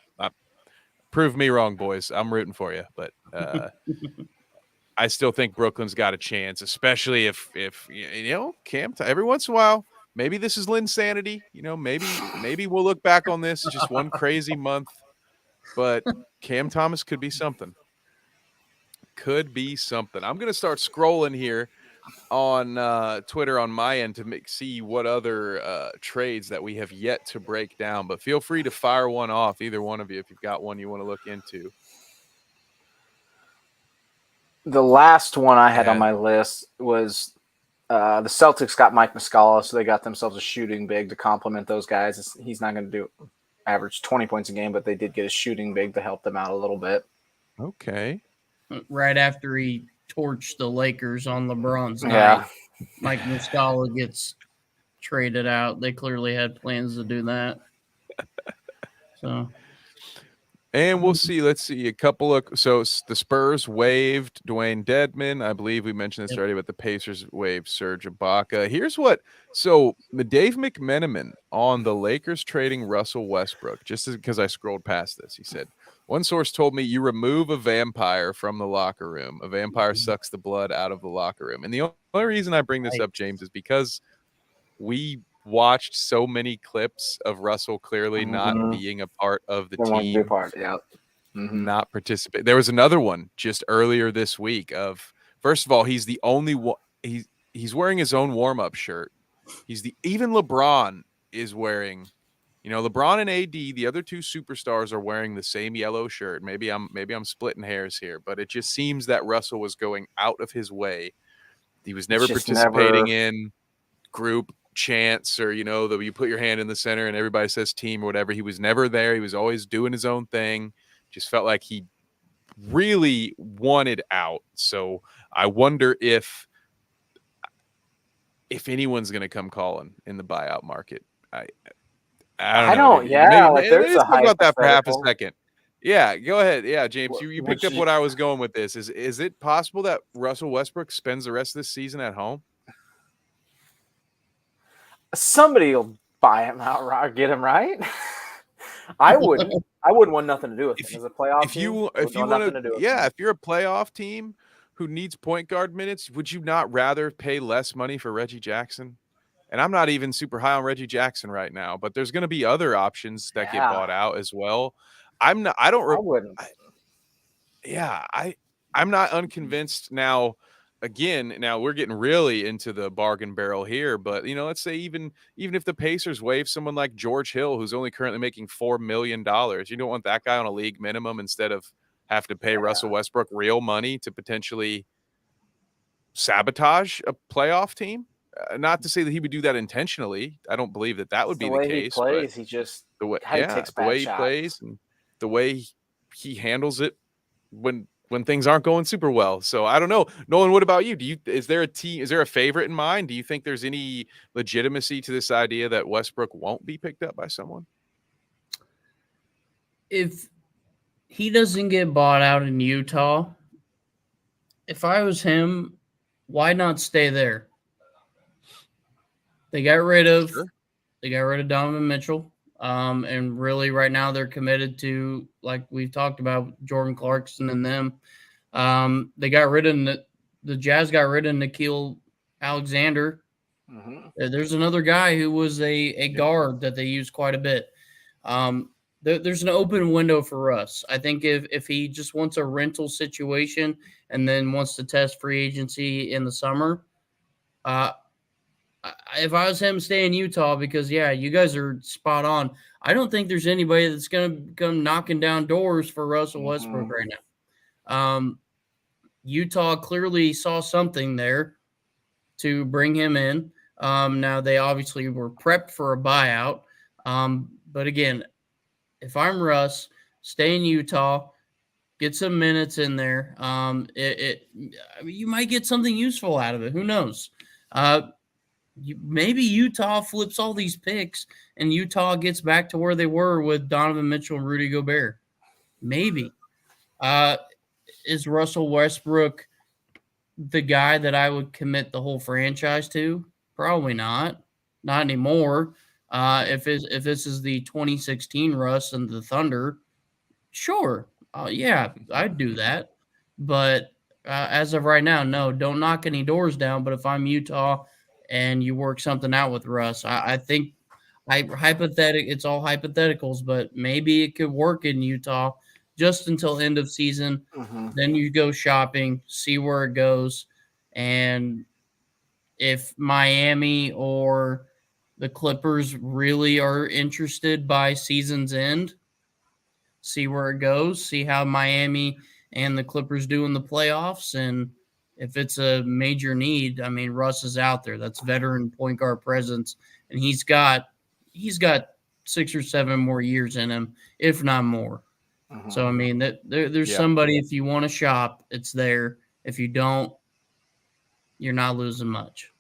Prove me wrong, boys. I'm rooting for you, but I still think Brooklyn's got a chance, especially if Cam, every once in a while, maybe this is Linsanity. Maybe we'll look back on this as just one crazy month, but Cam Thomas could be something. I'm going to start scrolling here on Twitter on my end to see what other trades that we have yet to break down. But feel free to fire one off, either one of you, if you've got one you want to look into. The last one I had on my list was the Celtics got Mike Muscala, so they got themselves a shooting big to complement those guys. He's not going to do average 20 points a game, but they did get a shooting big to help them out a little bit. Okay. Right after he torched the Lakers on LeBron's night, Yeah. Mike Muscala gets traded out. They clearly had plans to do that. So, and we'll see. Let's see a couple of. So the Spurs waived Dwayne Dedmon. I believe we mentioned this already, but the Pacers waived Serge Ibaka. Here's what. So Dave McMenamin on the Lakers trading Russell Westbrook. Just because I scrolled past this, he said one source told me you remove a vampire from the locker room. A vampire sucks the blood out of the locker room. And the only reason I bring this up, James, is because we watched so many clips of Russell clearly not being a part of the team, not participate. There was another one just earlier this week of, first of all, he's the only one. He's wearing his own warm-up shirt. Even LeBron is wearing, LeBron and AD, the other two superstars, are wearing the same yellow shirt. Maybe I'm splitting hairs here, but it just seems that Russell was going out of his way. He was never participating in group chants or that you put your hand in the center and everybody says team or whatever. He was never there. He was always doing his own thing. Just felt like he really wanted out. So I wonder if anyone's going to come calling in the buyout market. I don't know. Yeah, let's talk about that for half a second. Yeah, go ahead. Yeah, James, you picked up what I was going with this. Is it possible that Russell Westbrook spends the rest of this season at home? Somebody will buy him out, get him, right? I wouldn't want nothing to do with him as a playoff team. If you're a playoff team who needs point guard minutes, would you not rather pay less money for Reggie Jackson? And I'm not even super high on Reggie Jackson right now, but there's going to be other options that get bought out as well. I'm not unconvinced now. Again, now we're getting really into the bargain barrel here, but let's say even if the Pacers waive someone like George Hill, who's only currently making $4 million, you don't want that guy on a league minimum instead of have to pay Russell Westbrook real money to potentially sabotage a playoff team. Not to say that he would do that intentionally. I don't believe that would be the case. He plays, he just the way he plays and the way he handles it when things aren't going super well. So I don't know. Nolan, what about you? Is there a favorite in mind? Do you think there's any legitimacy to this idea that Westbrook won't be picked up by someone? If he doesn't get bought out in Utah, if I was him, why not stay there? They got rid of Donovan Mitchell. And really right now they're committed to, like we've talked about, Jordan Clarkson and them. They got rid of the Jazz got rid of Nickeil Alexander. There's another guy who was a guard that they use quite a bit. There's an open window for Russ. I think if he just wants a rental situation and then wants to test free agency in the summer, if I was him, stay in Utah because, you guys are spot on. I don't think there's anybody that's going to come knocking down doors for Russell Westbrook right now. Utah clearly saw something there to bring him in. Now, they obviously were prepped for a buyout. But, again, if I'm Russ, stay in Utah, get some minutes in there. You might get something useful out of it. Who knows? Maybe Utah flips all these picks and Utah gets back to where they were with Donovan Mitchell and Rudy Gobert. Maybe. Is Russell Westbrook the guy that I would commit the whole franchise to? Probably not. Not anymore. If this is the 2016 Russ and the Thunder, sure. I'd do that. But as of right now, no, don't knock any doors down. But if I'm Utah and you work something out with Russ, I think it's all hypotheticals, but maybe it could work in Utah just until end of season. Then you go shopping, see where it goes, and if Miami or the Clippers really are interested by season's end, see where it goes, see how Miami and the Clippers do in the playoffs. And if it's a major need, I mean, Russ is out there. That's veteran point guard presence. And he's got 6 or 7 more years in him, if not more. So, I mean, there's somebody, if you want to shop, it's there. If you don't, you're not losing much.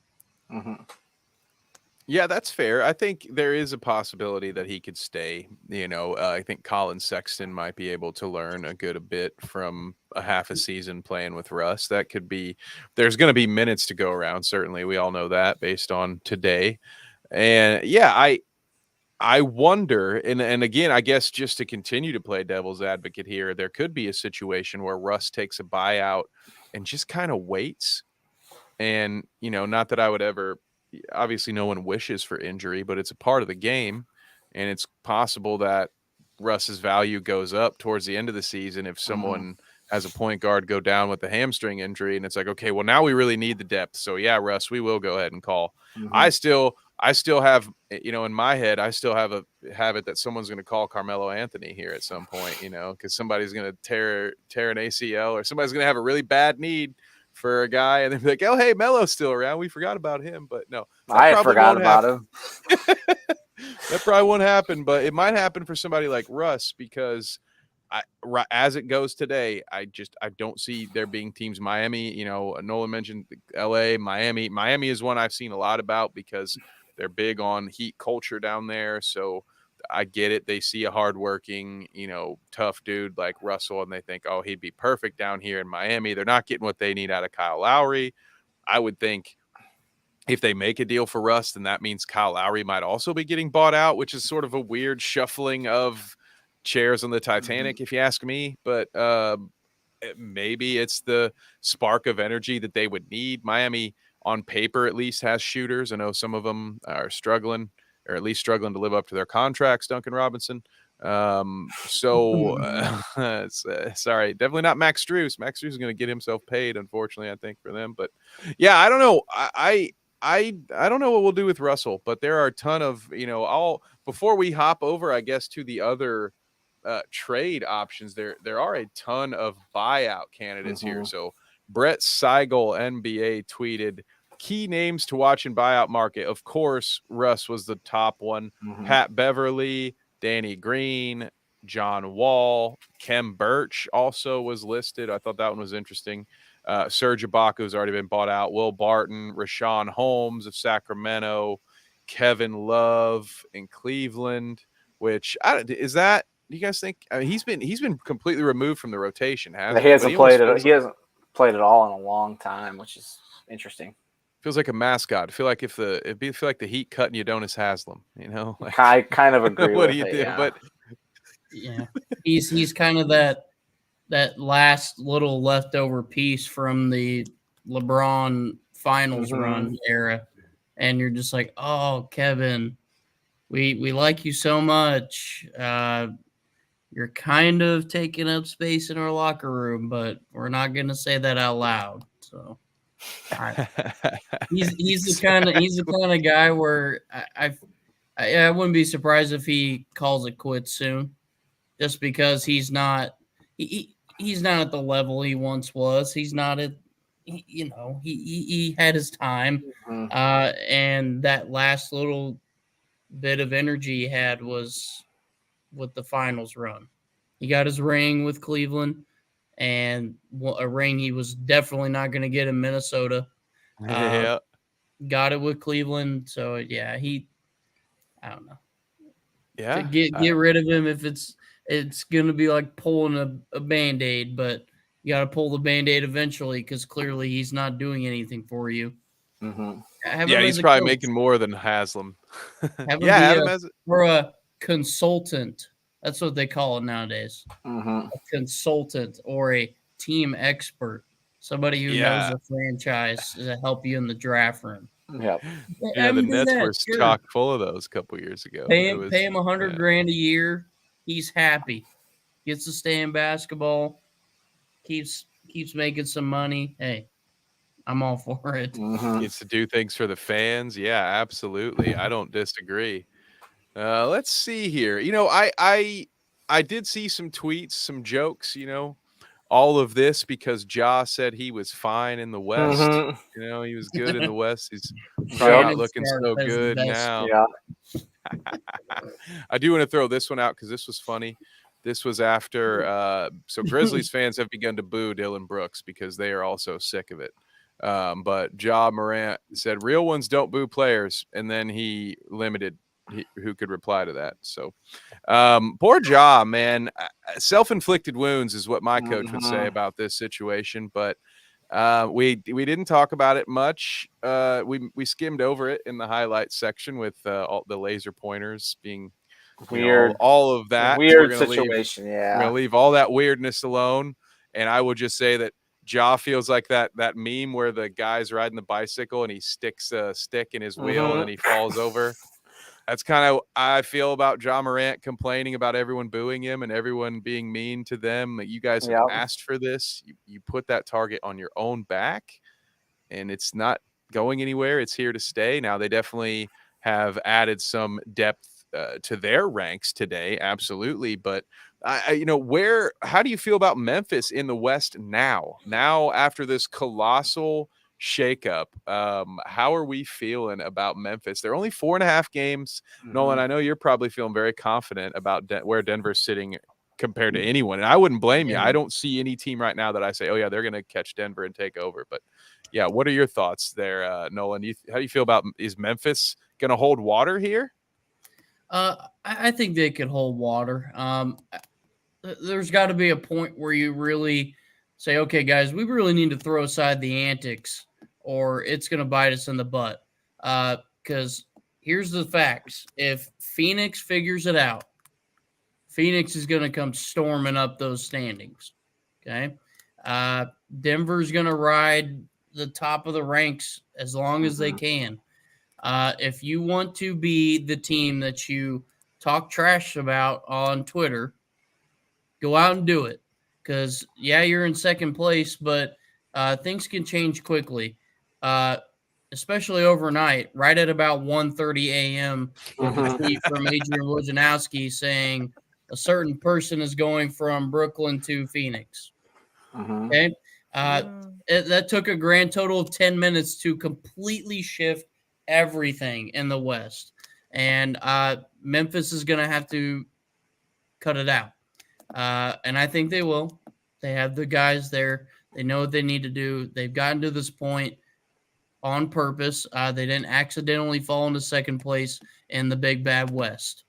Yeah, that's fair. I think there is a possibility that he could stay. I think Colin Sexton might be able to learn a bit from a half a season playing with Russ. That could be. There's going to be minutes to go around. Certainly, we all know that based on today. And yeah, I wonder, and again, I guess just to continue to play devil's advocate here, there could be a situation where Russ takes a buyout and just kind of waits. And, not that I would ever, obviously no one wishes for injury, but it's a part of the game. And it's possible that Russ's value goes up towards the end of the season if someone has a point guard go down with a hamstring injury. And it's like, okay, well, now we really need the depth. So yeah, Russ, we will go ahead and call. I still have, in my head, I still have a habit that someone's going to call Carmelo Anthony here at some point, because somebody's going to tear an ACL or somebody's going to have a really bad need for a guy, and they'll be like, oh, hey, Melo's still around. We forgot about him. But no, I forgot about him. That probably won't happen, but it might happen for somebody like Russ because as it goes today, I don't see there being teams. Miami, Nolan mentioned LA, Miami. Miami is one I've seen a lot about because they're big on Heat culture down there. So I get it. They see a hardworking, tough dude like Russell, and they think, oh, he'd be perfect down here in Miami. They're not getting what they need out of Kyle Lowry. I would think if they make a deal for Russ, then that means Kyle Lowry might also be getting bought out, which is sort of a weird shuffling of chairs on the Titanic, if you ask me. But maybe it's the spark of energy that they would need. Miami, on paper, at least has shooters. I know some of them are struggling, or at least struggling to live up to their contracts, Duncan Robinson. Sorry, definitely not Max Strus. Max Strus is going to get himself paid, unfortunately, I think, for them. But yeah, I don't know. I don't know what we'll do with Russell, but there are a ton of, before we hop over, I guess, to the other trade options, there are a ton of buyout candidates here. So Brett Seigel, NBA, tweeted, key names to watch in buyout market. Of course, Russ was the top one. Pat Beverly, Danny Green, John Wall, Kem Birch also was listed. I thought that one was interesting. Serge Ibaka, who's already been bought out. Will Barton, Rashawn Holmes of Sacramento, Kevin Love in Cleveland. Which do you guys think? I mean, he's been completely removed from the rotation, hasn't he? He hasn't played it. He hasn't played at all in a long time, which is interesting. Feels like a mascot. I feel like feel like the Heat cutting Udonis Haslem. Like, I kind of agree. What with do you it, think? yeah. But yeah, he's kind of that last little leftover piece from the LeBron finals run era, and you're just like, oh, Kevin, we like you so much. You're kind of taking up space in our locker room, but we're not going to say that out loud. So he's the kind of guy where I wouldn't be surprised if he calls it quits soon, just because he's not at the level he once was. He's not at he had his time, and that last little bit of energy he had was with the finals run. He got his ring with Cleveland, and a ring he was definitely not going to get in Minnesota. Got it with Cleveland. So yeah, I don't know. Yeah, get rid of him if it's going to be like pulling a Band-Aid, but you got to pull the Band-Aid eventually because clearly he's not doing anything for you. Yeah, he's probably making more than Haslem. Or a consultant. That's what they call it nowadays. A consultant or a team expert. Somebody who knows a franchise to help you in the draft room. Yep. Yeah, the Nets were chock full of those a couple years ago. Pay him $100,000 a year. He's happy. Gets to stay in basketball. Keeps making some money. Hey, I'm all for it. Gets to do things for the fans. Yeah, absolutely. I don't disagree. Let's see here. I did see some tweets, some jokes, all of this because Ja said he was fine in the West. He was good in the West. He's probably not Shannon looking Sharp so has the good best. now. Yeah. I do want to throw this one out because this was funny. This was after so Grizzlies fans have begun to boo Dylan Brooks because they are also sick of it. But Ja Morant said real ones don't boo players, and then he limited who could reply to that. So poor Ja, man. Self-inflicted wounds is what my coach would say about this situation, but we didn't talk about it much. We skimmed over it in the highlights section with all the laser pointers being Weird. all of that. Weird situation. We're Yeah. gonna leave all that weirdness alone. And I will just say that Ja feels like that meme where the guy's riding the bicycle and he sticks a stick in his wheel and then he falls over. That's kind of I feel about Ja Morant complaining about everyone booing him and everyone being mean to them. You guys have asked for this. You put that target on your own back, and it's not going anywhere. It's here to stay. Now, they definitely have added some depth to their ranks today. Absolutely. But, how do you feel about Memphis in the West now? Now, after this colossal shakeup, how are we feeling about Memphis? They're only 4.5 games. Nolan, I know you're probably feeling very confident about where Denver's sitting compared to anyone. And I wouldn't blame you. I don't see any team right now that I say, oh, yeah, they're going to catch Denver and take over. But, yeah, what are your thoughts there, Nolan? How do you feel about is Memphis going to hold water here? I think they could hold water. There's got to be a point where you really say, okay, guys, we really need to throw aside the antics or it's going to bite us in the butt. Because here's the facts. If Phoenix figures it out, Phoenix is going to come storming up those standings. Okay. Denver's going to ride the top of the ranks as long as they can. If you want to be the team that you talk trash about on Twitter, go out and do it. Because, yeah, you're in second place, but things can change quickly, especially overnight. Right at about 1:30 a.m., there's a tweet from Adrian Wojnarowski saying a certain person is going from Brooklyn to Phoenix. Okay? That took a grand total of 10 minutes to completely shift everything in the West. And Memphis is going to have to cut it out. And I think they will. They have the guys there. They know what they need to do. They've gotten to this point on purpose. They didn't accidentally fall into second place in the big bad West.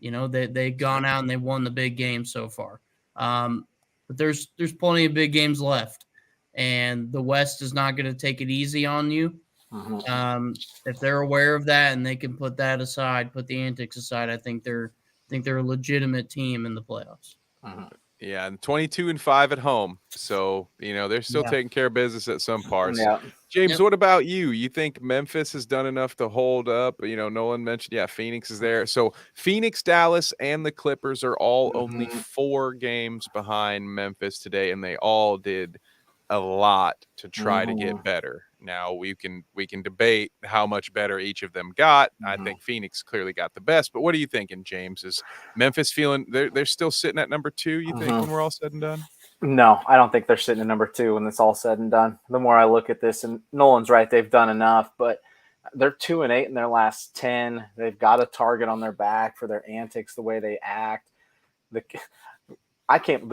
They've gone out and they won the big game so far. But there's plenty of big games left. And the West is not going to take it easy on you. If they're aware of that and they can put that aside, put the antics aside, I think they're a legitimate team in the playoffs. Yeah, and 22-5 at home. So, they're still taking care of business at some parts. Yeah. James, what about you? You think Memphis has done enough to hold up? Nolan mentioned, Phoenix is there. So Phoenix, Dallas, and the Clippers are all only 4 games behind Memphis today, and they all did a lot to try to get better. Now we can debate how much better each of them got. I think Phoenix clearly got the best, but what are you thinking, James? Is Memphis feeling they're still sitting at number 2, you think, when we're all said and done? No, I don't think they're sitting at number 2 when it's all said and done. The more I look at this, and Nolan's right, they've done enough, but they're 2-8 in their last 10. They've got a target on their back for their antics, the way they act. The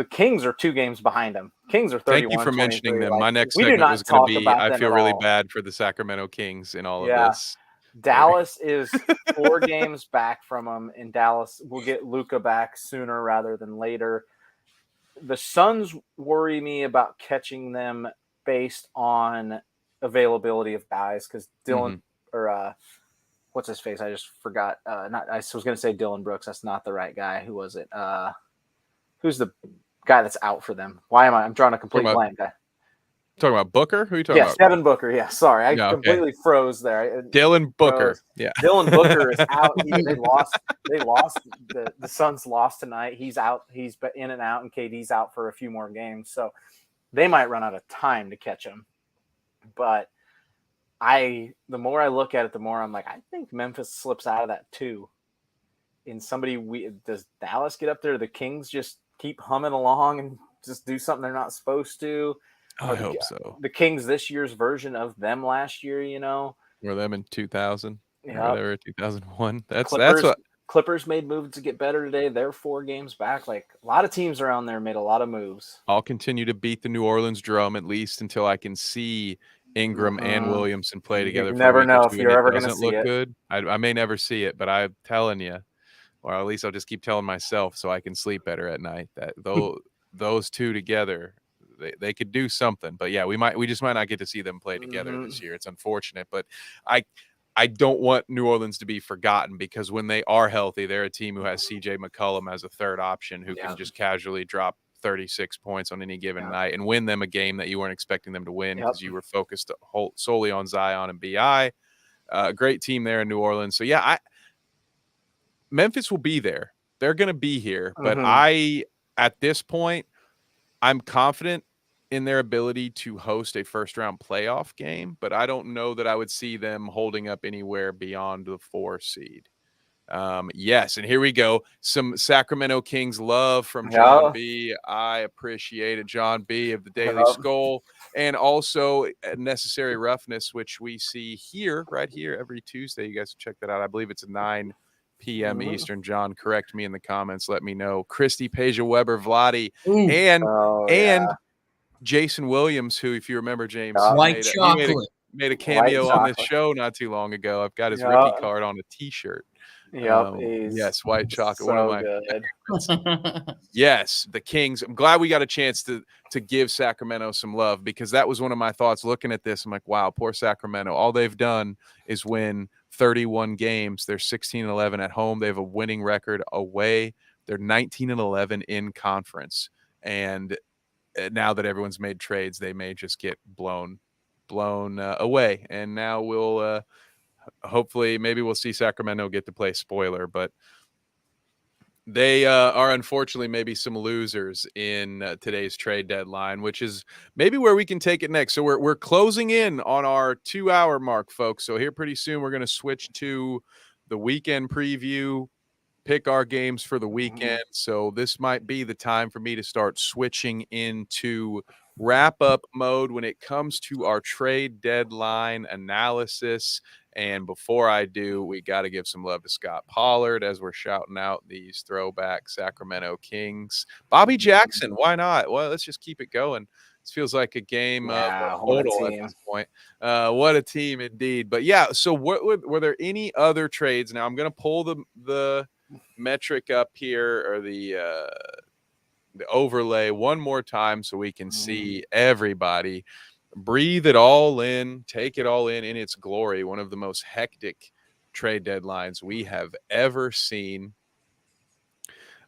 Kings are 2 games behind them. Kings are 31. Thank you for mentioning them. My next we segment do not was going to talk be, about I them feel at really all. bad for the Sacramento Kings in all of this. Dallas is 4 games back from them, and Dallas will get Luka back sooner rather than later. The Suns worry me about catching them based on availability of guys because Dylan or what's his face? I just forgot. I was going to say Dylan Brooks. That's not the right guy. Who was it? Who's the guy that's out for them? Why am I'm drawing a complete blank? Talking about Booker? Who are you talking about? Yes, Devin Booker. Yeah, sorry, I completely froze there. Dylan Booker. Yeah, Dylan Booker is out. They lost. The Suns lost tonight. He's out. He's in and out, and KD's out for a few more games. So they might run out of time to catch him. But the more I look at it, the more I'm like, I think Memphis slips out of that too. Does Dallas get up there? The Kings just keep humming along and just do something they're not supposed to? I hope so. The Kings this year's version of them last year, Or them in 2000 or Yeah. whatever, 2001. That's Clippers, what Clippers made moves to get better today. They're 4 games back. Like, a lot of teams around there made a lot of moves. I'll continue to beat the New Orleans drum at least until I can see Ingram and Williamson play together You for a never week or know two, if and you're it ever going to doesn't see look it. good. I may never see it, but I'm telling you, or at least I'll just keep telling myself so I can sleep better at night, that those two together, they could do something. But yeah, we just might not get to see them play together this year. It's unfortunate, but I don't want New Orleans to be forgotten, because when they are healthy, they're a team who has CJ McCollum as a third option who can just casually drop 36 points on any given night and win them a game that you weren't expecting them to win because you were focused solely on Zion and BI. Great team there in New Orleans. So yeah, Memphis will be there. They're going to be here, but at this point, I'm confident in their ability to host a first round playoff game, but I don't know that I would see them holding up anywhere beyond the 4 seed. Yes, and here we go. Some Sacramento Kings love from John B. I appreciate it, John B. of the Daily Skull, and also Necessary Roughness, which we see right here every Tuesday. You guys check that out. I believe it's 9 p.m. Eastern. John, correct me in the comments. Let me know. Christy, Peja, Weber, Vladi, and Jason Williams, who, if you remember, James, made a cameo on this show not too long ago. I've got his rookie card on a T-shirt. Yes, white chocolate. So one of my good. Yes, the Kings. I'm glad we got a chance to give Sacramento some love, because that was one of my thoughts looking at this. I'm like, wow, poor Sacramento. All they've done is win 31 games. They're 16-11 at home. They have a winning record away. They're 19-11 in conference. And now that everyone's made trades, they may just get blown away. And now we'll hopefully maybe we'll see Sacramento get to play spoiler, but they are unfortunately maybe some losers in today's trade deadline, which is maybe where we can take it next. So we're closing in on our 2-hour mark, folks. So here pretty soon we're going to switch to the weekend preview, pick our games for the weekend. So this might be the time for me to start switching into wrap up mode when it comes to our trade deadline analysis. And before I do, we got to give some love to Scott Pollard as we're shouting out these throwback Sacramento Kings. Bobby Jackson, why not? Well, let's just keep it going. This feels like a game total at this point. What a team indeed. But yeah, so were there any other trades? Now I'm going to pull the metric up here, or the overlay one more time so we can see everybody. Breathe it all in, take it all in its glory. One of the most hectic trade deadlines we have ever seen.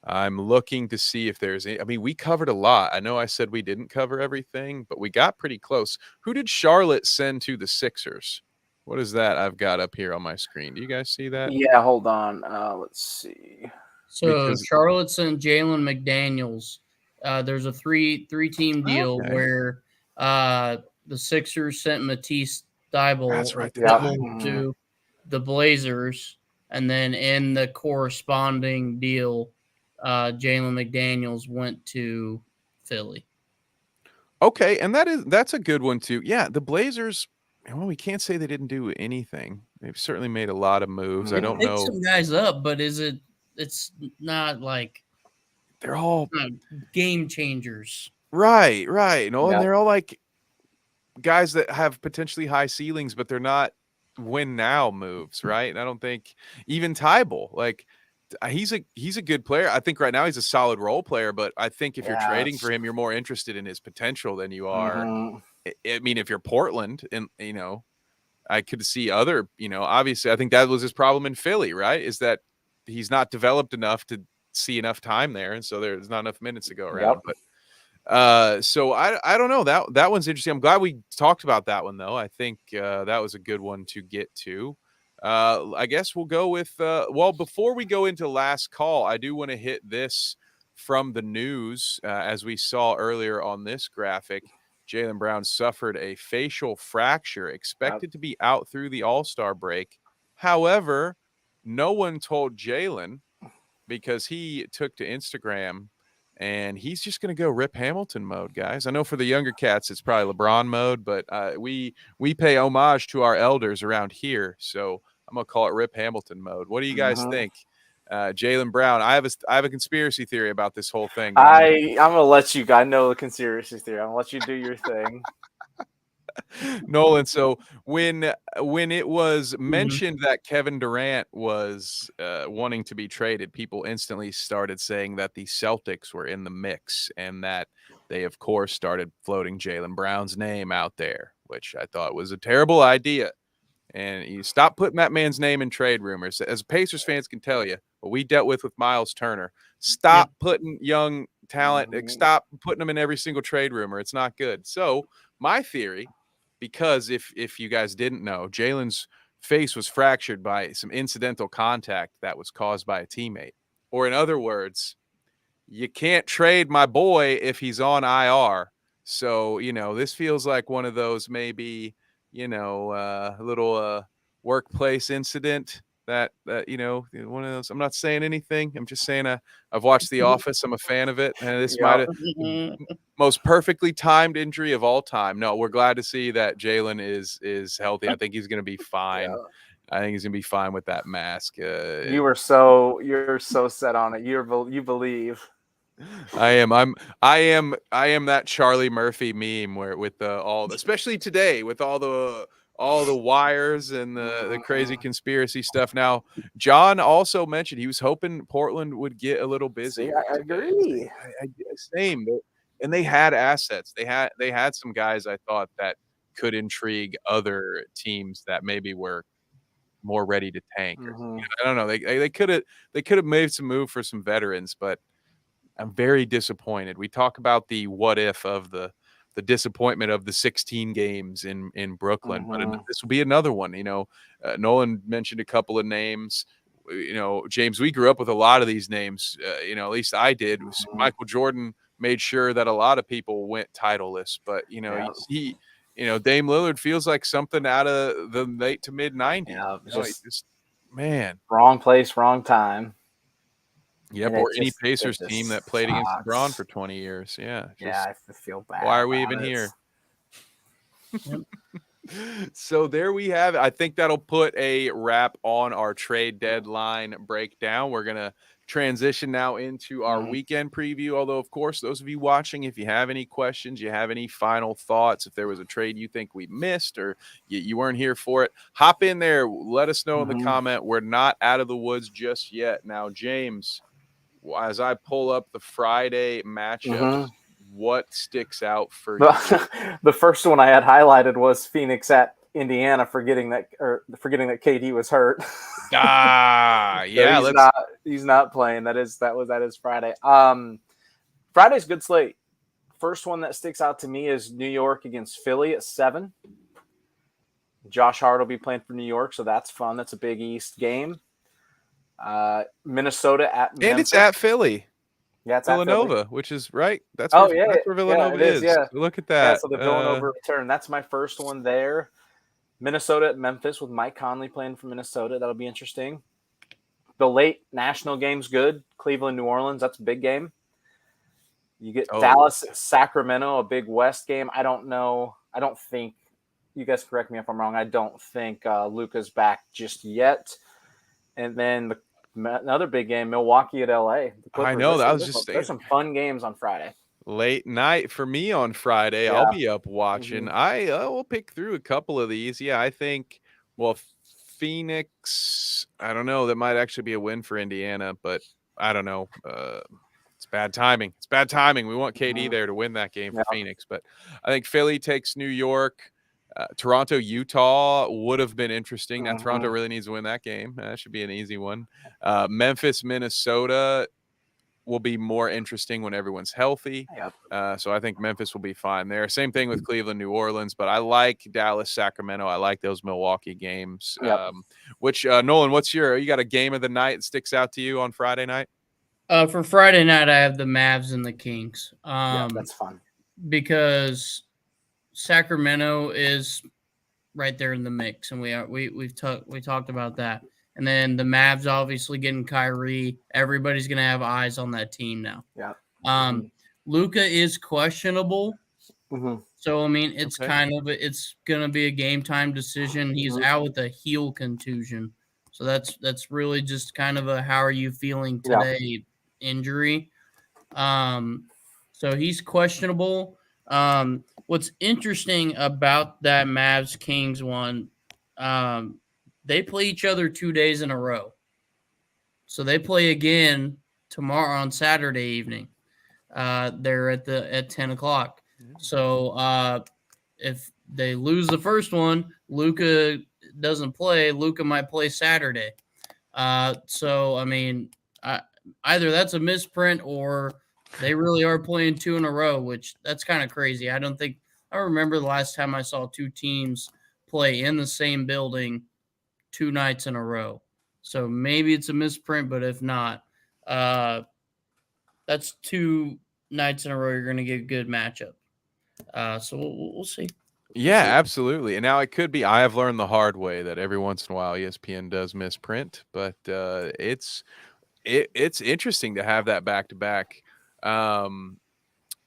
I'm looking to see if there's any. I mean, we covered a lot. I know I said we didn't cover everything, but we got pretty close. Who did Charlotte send to the Sixers? What is that I've got up here on my screen? Do you guys see that? Yeah, hold on. Let's see. So Charlotte sent Jalen McDaniels. There's a three-team deal where the Sixers sent Matisse Thybulle to the Blazers, and then in the corresponding deal, Jalen McDaniels went to Philly. Okay, and that's a good one too. Yeah, the Blazers. Well, we can't say they didn't do anything. They've certainly made a lot of moves. I don't know. Some guys up, but it's not like they're all game changers. Right. No, and they're all like guys that have potentially high ceilings, but they're not win now moves, right? And I don't think even Thybulle, like he's a good player. I think right now he's a solid role player, but I think if you're trading for him, you're more interested in his potential than you are. I mean, if you're Portland, and I could see other, obviously I think that was his problem in Philly, right? Is that he's not developed enough to see enough time there, and so there's not enough minutes to go around. But so I don't know, that one's interesting. I'm glad we talked about that one though. I think that was a good one to get to. I guess we'll go with before we go into last call, I do want to hit this from the news as we saw earlier on this graphic. Jaylen Brown suffered a facial fracture, expected to be out through the All-Star break. However, no one told Jaylen because he took to Instagram and he's just going to go Rip Hamilton mode, guys. I know for the younger cats, it's probably LeBron mode, but we pay homage to our elders around here. So I'm going to call it Rip Hamilton mode. What do you guys think? Jaylen Brown, I have a conspiracy theory about this whole thing. I'm going to let you guys know the conspiracy theory. I'm going to let you do your thing. Nolan, so when it was mentioned that Kevin Durant was wanting to be traded, people instantly started saying that the Celtics were in the mix and that they, of course, started floating Jaylen Brown's name out there, which I thought was a terrible idea. And you stop putting that man's name in trade rumors. As Pacers fans can tell you, what we dealt with Miles Turner, stop putting young talent, stop putting them in every single trade rumor. It's not good. So my theory, because if you guys didn't know, Jaylen's face was fractured by some incidental contact that was caused by a teammate. Or in other words, you can't trade my boy if he's on IR. So, this feels like one of those maybe, a little workplace incident that one of those. I'm not saying anything. I'm just saying I've watched The Office. I'm a fan of it. And this might have most perfectly timed injury of all time. No, we're glad to see that Jaylen is healthy. I think he's going to be fine. Yeah. I think he's going to be fine with that mask. You're so set on it. You believe. I am that Charlie Murphy meme where with especially today with all the wires and the crazy conspiracy stuff. Now, John also mentioned he was hoping Portland would get a little busy. I agree. Same. And they had assets. They had some guys I thought that could intrigue other teams that maybe were more ready to tank. I don't know. They could have made some move for some veterans, but I'm very disappointed. We talk about the what if of the disappointment of the 16 games in Brooklyn, but this will be another one. Nolan mentioned a couple of names. James, we grew up with a lot of these names. At least I did. Michael Jordan made sure that a lot of people went titleless, but you see, Dame Lillard feels like something out of the late to mid 90s. Yeah, just man, wrong place, wrong time. Yep, or any Pacers team that played against LeBron for 20 years. Yeah. I feel bad. Why are we even here? So there we have it. I think that'll put a wrap on our trade deadline breakdown. We're going to transition now into our weekend preview. Although, of course, those of you watching, if you have any questions, you have any final thoughts, if there was a trade you think we missed or you weren't here for it, hop in there. Let us know in the comment. We're not out of the woods just yet. Now, James, as I pull up the Friday matchups, what sticks out for you? The first one I had highlighted was Phoenix at Indiana, forgetting that KD was hurt. Yeah, so he's not playing. That is Friday. Friday's good slate. First one that sticks out to me is New York against Philly at 7. Josh Hart will be playing for New York, so that's fun. That's a Big East game. Minnesota at Memphis. And it's at Philly. Yeah, it's Villanova, at Philly. Which is right. That's where Villanova is. Yeah. Look at that. Yeah, so the Villanova return. That's my first one there. Minnesota at Memphis with Mike Conley playing for Minnesota. That'll be interesting. The late national game's good. Cleveland, New Orleans. That's a big game. You get Dallas, Sacramento, a big West game. I don't know. I don't think. You guys correct me if I'm wrong. I don't think Luka's back just yet. And then another big game, Milwaukee at LA. I know. That was just there's some fun games on Friday. Late night for me on Friday. Yeah. I'll be up watching. I will pick through a couple of these. Yeah, I think. Well, Phoenix. I don't know. That might actually be a win for Indiana, but I don't know. It's bad timing. We want KD there to win that game for Phoenix, but I think Philly takes New York. Toronto, Utah would have been interesting. Now, Toronto really needs to win that game. That should be an easy one. Memphis, Minnesota will be more interesting when everyone's healthy. So I think Memphis will be fine there. Same thing with Cleveland, New Orleans, but I like Dallas, Sacramento. I like those Milwaukee games. Which Nolan, you got a game of the night that sticks out to you on Friday night? For Friday night, I have the Mavs and the Kings. That's fun. Because Sacramento is right there in the mix, and we talked about that. And then the Mavs obviously getting Kyrie. Everybody's gonna have eyes on that team now. Yeah. Luka is questionable. So I mean, it's it's gonna be a game time decision. He's out with a heel contusion, so that's really just kind of a how are you feeling today injury. So he's questionable. What's interesting about that Mavs Kings one, they play each other 2 days in a row. So they play again tomorrow on Saturday evening. They're at 10 o'clock. So if they lose the first one, Luka doesn't play. Luka might play Saturday. So I mean, either that's a misprint or they really are playing 2 in a row, which that's kind of crazy. I remember the last time I saw 2 teams play in the same building 2 nights in a row. So maybe it's a misprint, but if not, that's 2 nights in a row you're going to get a good matchup. So we'll see. Yeah, absolutely. And now it could be, I have learned the hard way that every once in a while ESPN does misprint, but it's interesting to have that back to back.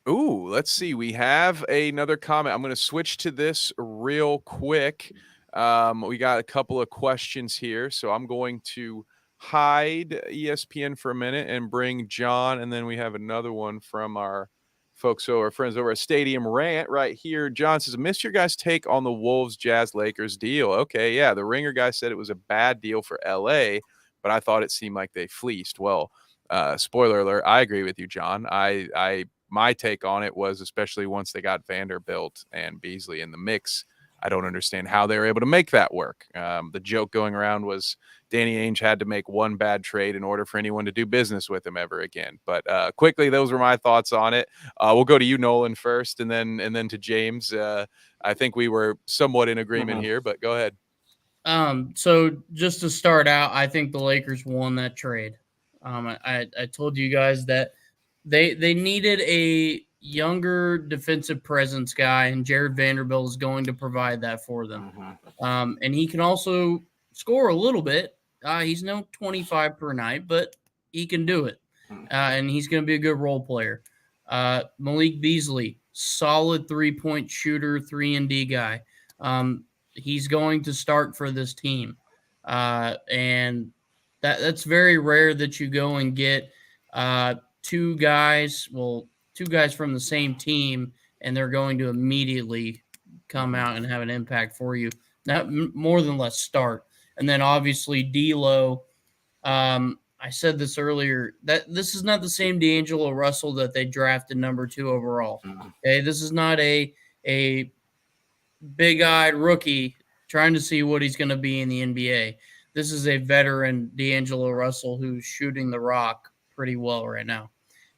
Let's see. We have another comment. I'm going to switch to this real quick. We got a couple of questions here, so I'm going to hide ESPN for a minute and bring John, and then we have another one from our folks over, friends over at Stadium Rant right here. John says, I missed your guys' take on the Wolves, Jazz, Lakers deal. Okay, yeah, the Ringer guy said it was a bad deal for LA, but I thought it seemed like they fleeced. Well, spoiler alert, I agree with you, John. My take on it was, especially once they got Vanderbilt and Beasley in the mix, I don't understand how they were able to make that work. The joke going around was Danny Ainge had to make one bad trade in order for anyone to do business with him ever again. But quickly, those were my thoughts on it. We'll go to you, Nolan, first, and then to James. I think we were somewhat in agreement here, but go ahead. So just to start out, I think the Lakers won that trade. I told you guys that they needed a younger defensive presence guy, and Jared Vanderbilt is going to provide that for them. And he can also score a little bit. He's no 25 per night, but he can do it. And he's going to be a good role player. Malik Beasley, solid 3-point shooter, 3-and-D guy. He's going to start for this team. And that's very rare that you go and get two guys from the same team, and they're going to immediately come out and have an impact for you. Not more than less start. And then obviously D'Lo, I said this earlier, that this is not the same D'Angelo Russell that they drafted number 2 overall. Okay, this is not a big-eyed rookie trying to see what he's going to be in the NBA. This is a veteran D'Angelo Russell who's shooting the rock pretty well right now.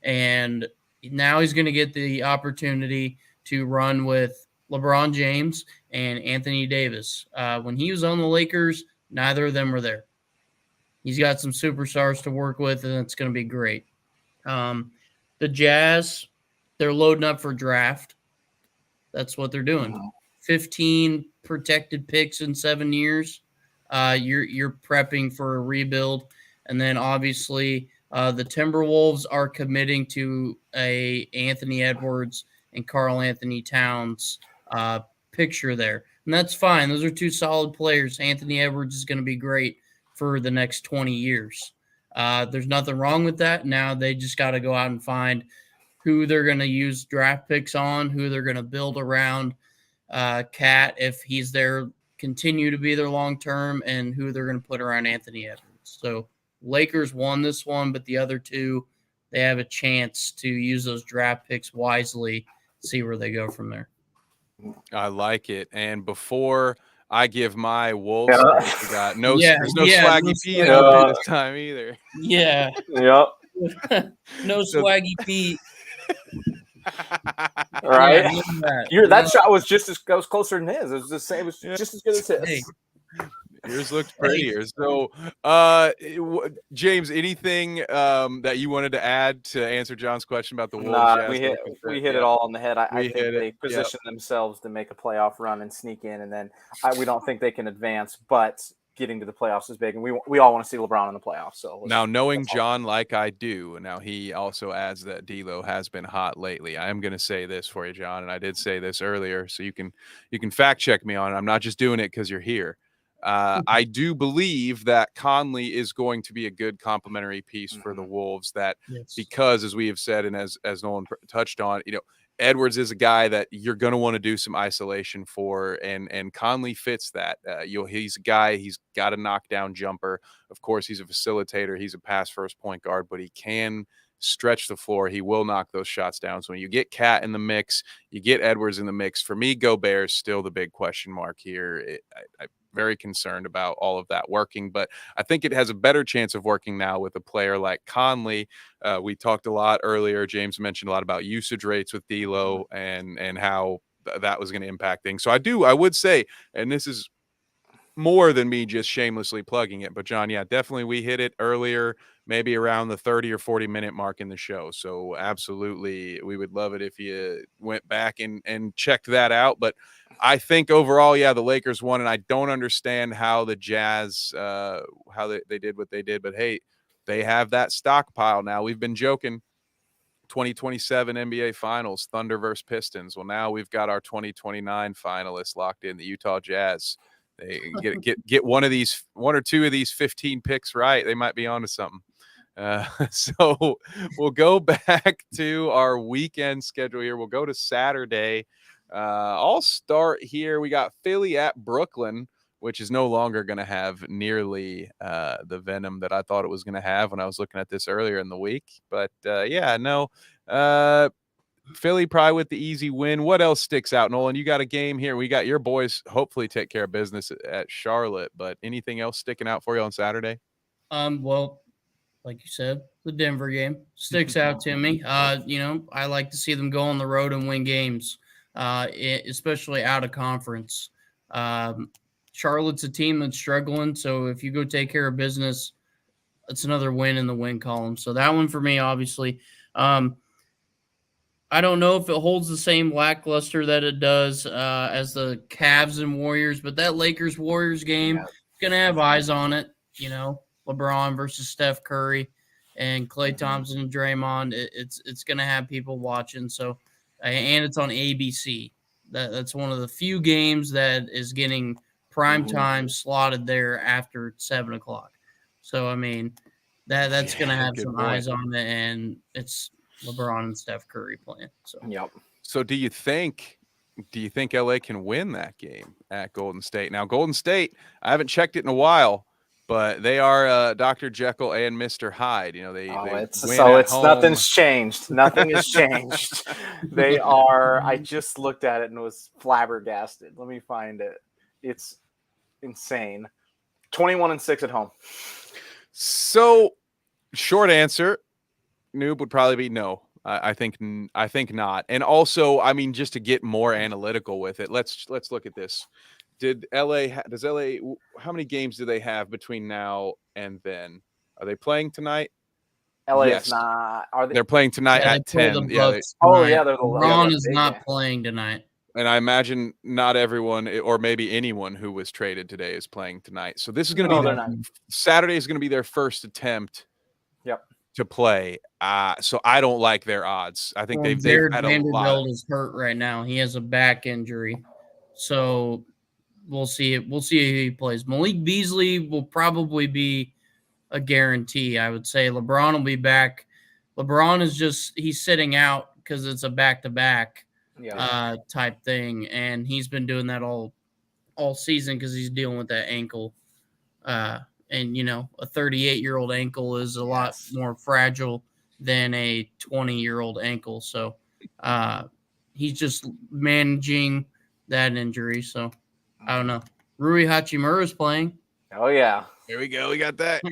And now he's going to get the opportunity to run with LeBron James and Anthony Davis. When he was on the Lakers, neither of them were there. He's got some superstars to work with, and it's going to be great. The Jazz, they're loading up for draft. That's what they're doing. 15 protected picks in 7 years. You're prepping for a rebuild. And then obviously the Timberwolves are committing to a Anthony Edwards and Karl Anthony Towns picture there. And that's fine. Those are 2 solid players. Anthony Edwards is going to be great for the next 20 years. There's nothing wrong with that. Now they just got to go out and find who they're going to use draft picks on, who they're going to build around Cat if he's there, continue to be there long term, and who they're going to put around Anthony Edwards. So Lakers won this one, but the other 2, they have a chance to use those draft picks wisely, see where they go from there. I like it. And before I give my Wolves, we got there's no Swaggy P this time either. Yeah. Yep. No Swaggy P. Right. Yeah, that shot was just as closer than his. It was the same. It was just as good as his. Yours looked prettier. So, James, anything that you wanted to add to answer John's question about the Wolves? Nah, Jazz, we hit it all on the head. I We think hit it. they position themselves to make a playoff run and sneak in, and then we don't think they can advance. But getting to the playoffs is big, and we all want to see LeBron in the playoffs. So Now, knowing John like I do, now he also adds that D'Lo has been hot lately. I am going to say this for you, John, and I did say this earlier, so you can fact check me on it. I'm not just doing it because you're here. I do believe that Conley is going to be a good complementary piece for the Wolves. That because, as we have said, and as Nolan touched on, Edwards is a guy that you're going to want to do some isolation for, and Conley fits that. He's a guy, he's got a knockdown jumper. Of course, he's a facilitator. He's a pass first point guard, but he can stretch the floor. He will knock those shots down. So when you get Cat in the mix, you get Edwards in the mix. For me, Gobert's still the big question mark here. I'm very concerned about all of that working, but I think it has a better chance of working now with a player like Conley. We talked a lot earlier. James mentioned a lot about usage rates with D'Lo and how that was going to impact things. So I would say, and this is more than me just shamelessly plugging it, but John, yeah, definitely we hit it earlier, maybe around the 30 or 40-minute mark in the show. So absolutely, we would love it if you went back and checked that out. But I think overall, yeah, the Lakers won, and I don't understand how the Jazz, how they did what they did. But hey, they have that stockpile now. We've been joking 2027 NBA Finals, Thunder versus Pistons. Well, now we've got our 2029 finalists locked in, the Utah Jazz. They get one or two of these 15 picks right, they might be onto something. So we'll go back to our weekend schedule here. We'll go to Saturday. I'll start here. We got Philly at Brooklyn, which is no longer going to have nearly the venom that I thought it was going to have when I was looking at this earlier in the week. But Philly probably with the easy win. What else sticks out, Nolan? You got a game here. We got your boys hopefully take care of business at Charlotte, but anything else sticking out for you on Saturday? Well, like you said, the Denver game sticks out to me. I like to see them go on the road and win games, especially out of conference. Charlotte's a team that's struggling, so if you go take care of business, it's another win in the win column. So that one for me, obviously. I don't know if it holds the same lackluster that it does as the Cavs and Warriors, but that Lakers-Warriors game is going to have eyes on it. LeBron versus Steph Curry and Klay Thompson and Draymond. It's going to have people watching. So, and it's on ABC. That's one of the few games that is getting prime time slotted there after 7 o'clock. So, I mean, that's going to have some eyes on it, and it's LeBron and Steph Curry playing. So do you think LA can win that game at Golden State? Now, Golden State, I haven't checked it in a while, but they are Dr. Jekyll and Mr. Hyde. Nothing's changed. Nothing has changed. They are. I just looked at it and was flabbergasted. Let me find it. It's insane. 21-6 at home. So, short answer. Noob would probably be no. I think not. And also, I mean, just to get more analytical with it, let's look at this. Does LA, how many games do they have between now and then? Are they playing tonight? LA is not. They're playing tonight at 10. They're LeBron is not playing tonight. And I imagine not everyone, or maybe anyone who was traded today, is playing tonight. So this is going to be Saturday is going to be their first attempt. To play. So I don't like their odds. I think they've had a lot. Vanderbilt is hurt right now. He has a back injury. So we'll see. We'll see who he plays. Malik Beasley will probably be a guarantee. I would say LeBron will be back. LeBron is he's sitting out because it's a back-to-back type thing. And he's been doing that all season because he's dealing with that ankle. And, a 38-year-old ankle is a lot more fragile than a 20-year-old ankle. So he's just managing that injury. So I don't know. Rui Hachimura is playing. Oh, yeah. Here we go. We got that.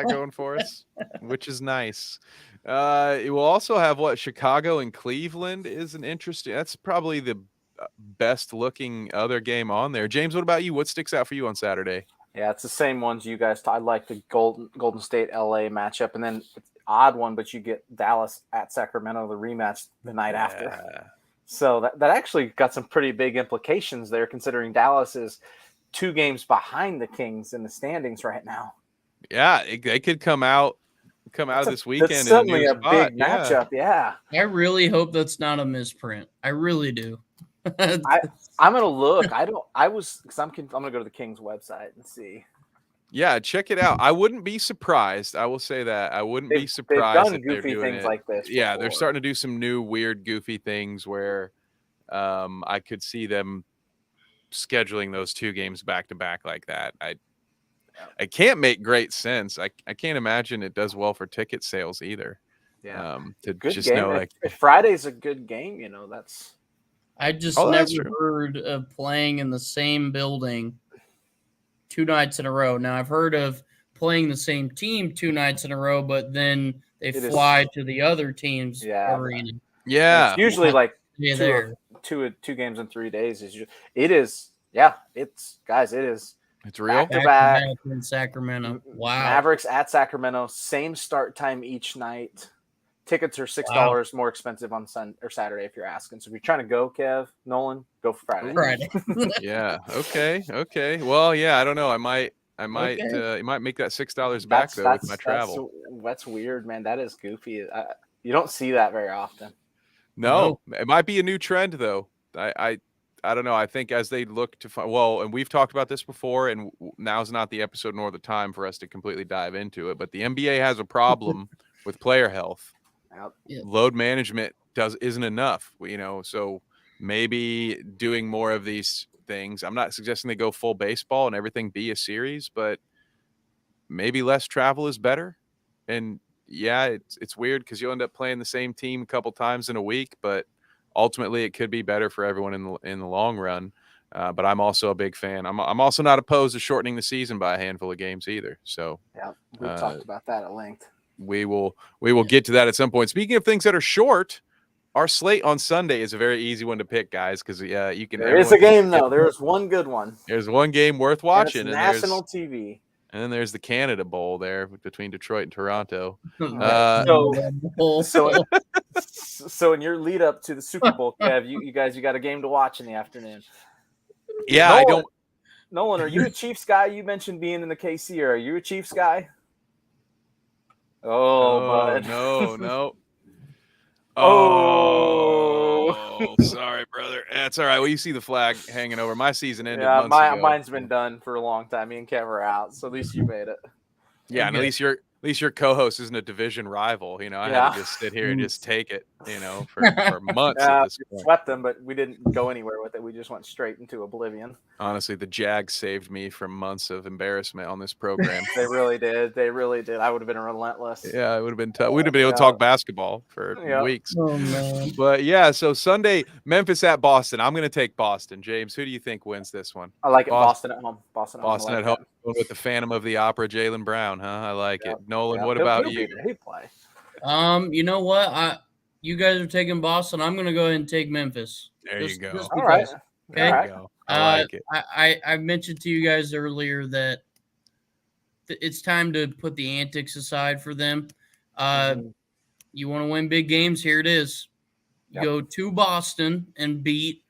Going for us, which is nice. It will also have Chicago and Cleveland is an interesting. That's probably the best looking other game on there. James, what about you? What sticks out for you on Saturday? Yeah, it's the same ones you guys. I like the Golden State LA matchup, and then it's an odd one, but you get Dallas at Sacramento, the rematch the night after. So that actually got some pretty big implications there, considering Dallas is 2 games behind the Kings in the standings right now. Yeah, they could come out this weekend That's in a certainly new a spot. big matchup. Yeah. I really hope that's not a misprint. I really do. I'm gonna look. Because I'm gonna go to the Kings website and see. Yeah, check it out. I wouldn't be surprised. I will say that. I wouldn't be They've surprised done if they're goofy doing things it. like this. Yeah, they're before. starting to do some new weird goofy things where I could see them scheduling those 2 games back to back like that. I can't make great sense. I can't imagine it does well for ticket sales either. Yeah. To Good just game. know like If Friday's a good game, that's. I just Oh, never that's true. heard of playing in the same building 2 nights in a row. Now I've heard of playing the same team 2 nights in a row, but then they fly to the other team's arena. Yeah. It's usually like there. two games in 3 days. It is. Yeah, it's guys. It is. It's real. Back in Sacramento. Wow. Mavericks at Sacramento. Same start time each night. Tickets are $6 more expensive on Sunday or Saturday if you're asking. So if you're trying to go, Kev, Nolan, go for Friday. Yeah. Okay. Well, yeah. I don't know. I might. You might make that $6 back though with my travel. That's weird, man. That is goofy. You don't see that very often. No, it might be a new trend though. I don't know. I think as they look to find, and we've talked about this before, and now's not the episode nor the time for us to completely dive into it. But the NBA has a problem with player health. Yep. Load management isn't enough. So maybe doing more of these things. I'm not suggesting they go full baseball and everything be a series, but maybe less travel is better. And yeah, it's weird because you'll end up playing the same team a couple times in a week, but ultimately it could be better for everyone in the long run. But I'm also a big fan. I'm also not opposed to shortening the season by a handful of games either. So yeah, we've talked about that at length. We will get to that at some point. Speaking of things that are short, our slate on Sunday is a very easy one to pick, guys, because you can. There is a game though. There's one good one. There's one game worth watching. And national TV. And then there's the Canada Bowl there between Detroit and Toronto. So in your lead up to the Super Bowl, Kev, you guys got a game to watch in the afternoon. Yeah, Nolan, are you a Chiefs guy? You mentioned being in the KC. Are you a Chiefs guy? Bud. No. Oh, sorry, brother. That's all right. Well, you see the flag hanging over. My season ended. Yeah, months ago. mine's been done for a long time. Me and Kev are out, so at least you made it. Yeah, and at least your co-host isn't a division rival. I had to just sit here and just take it. For months. At this point. Swept them, but we didn't go anywhere with it. We just went straight into oblivion. Honestly, the Jags saved me from months of embarrassment on this program. They really did. I would have been relentless. Yeah, it would have been tough. We'd have been able to talk basketball for weeks. Oh, man. But yeah, so Sunday, Memphis at Boston. I'm going to take Boston. James, who do you think wins this one? I like it. Boston at home. Boston at home with the Phantom of the Opera, Jaylen Brown. Huh? I like it. Nolan, what about you? He play. You know what? You guys are taking Boston. I'm going to go ahead and take Memphis. There you go. All right. Okay. There you go. I like it. I mentioned to you guys earlier that it's time to put the antics aside for them. You want to win big games? Here it is. You go to Boston and beat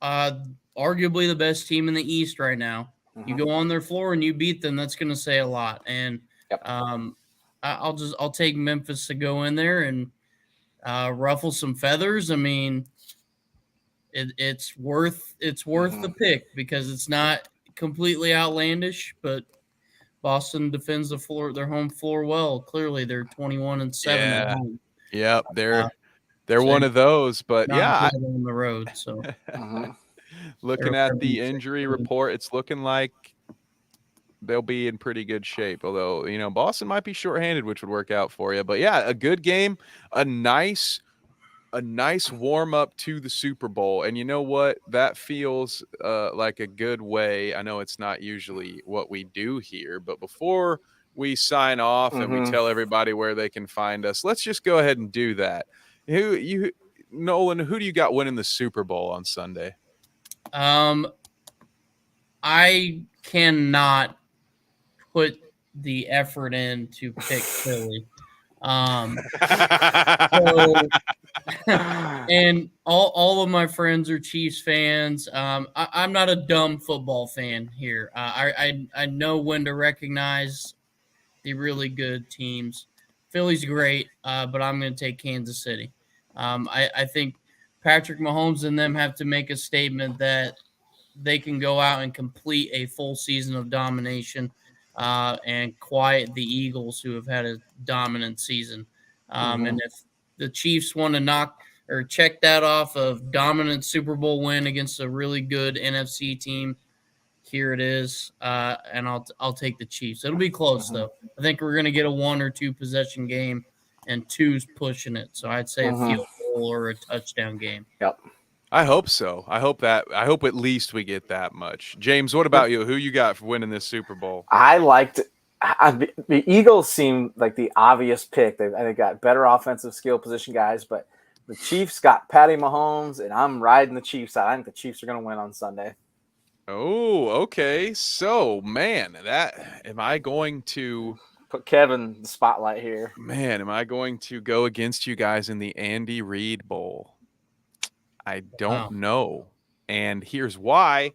arguably the best team in the East right now. You go on their floor and you beat them. That's going to say a lot. And I'll take Memphis to go in there and ruffle some feathers. I mean, it's worth the pick because it's not completely outlandish, but Boston defends their home floor well. Clearly, they're 21-7 at home. Yep, they're one of those. But on the road. So, looking at the injury report, it's looking like they'll be in pretty good shape. Although Boston might be shorthanded, which would work out for you. But yeah, a good game, a nice warm up to the Super Bowl. And you know what? That feels like a good way. I know it's not usually what we do here, but before we sign off and we tell everybody where they can find us, let's just go ahead and do that. Nolan, who do you got winning the Super Bowl on Sunday? I cannot put the effort in to pick Philly. So, and all of my friends are Chiefs fans. I'm not a dumb football fan here. I know when to recognize the really good teams. Philly's great, but I'm going to take Kansas City. I think Patrick Mahomes and them have to make a statement that they can go out and complete a full season of domination and quiet the Eagles, who have had a dominant season. And if the Chiefs want to knock or check that off of dominant Super Bowl win against a really good NFC team, here it is, and I'll take the Chiefs. It'll be close though. I think we're gonna get a 1 or 2 possession game, and 2's pushing it. So I'd say a field goal or a touchdown game. Yep. I hope so. I hope at least we get that much. James, what about you? Who you got for winning this Super Bowl? I liked the Eagles seem like the obvious pick. They got better offensive skill position guys, but the Chiefs got Patty Mahomes, and I'm riding the Chiefs side. I think the Chiefs are going to win on Sunday. Oh, okay. So, man, am I going to put Kevin in the spotlight here? Man, am I going to go against you guys in the Andy Reid Bowl? I don't know. And here's why.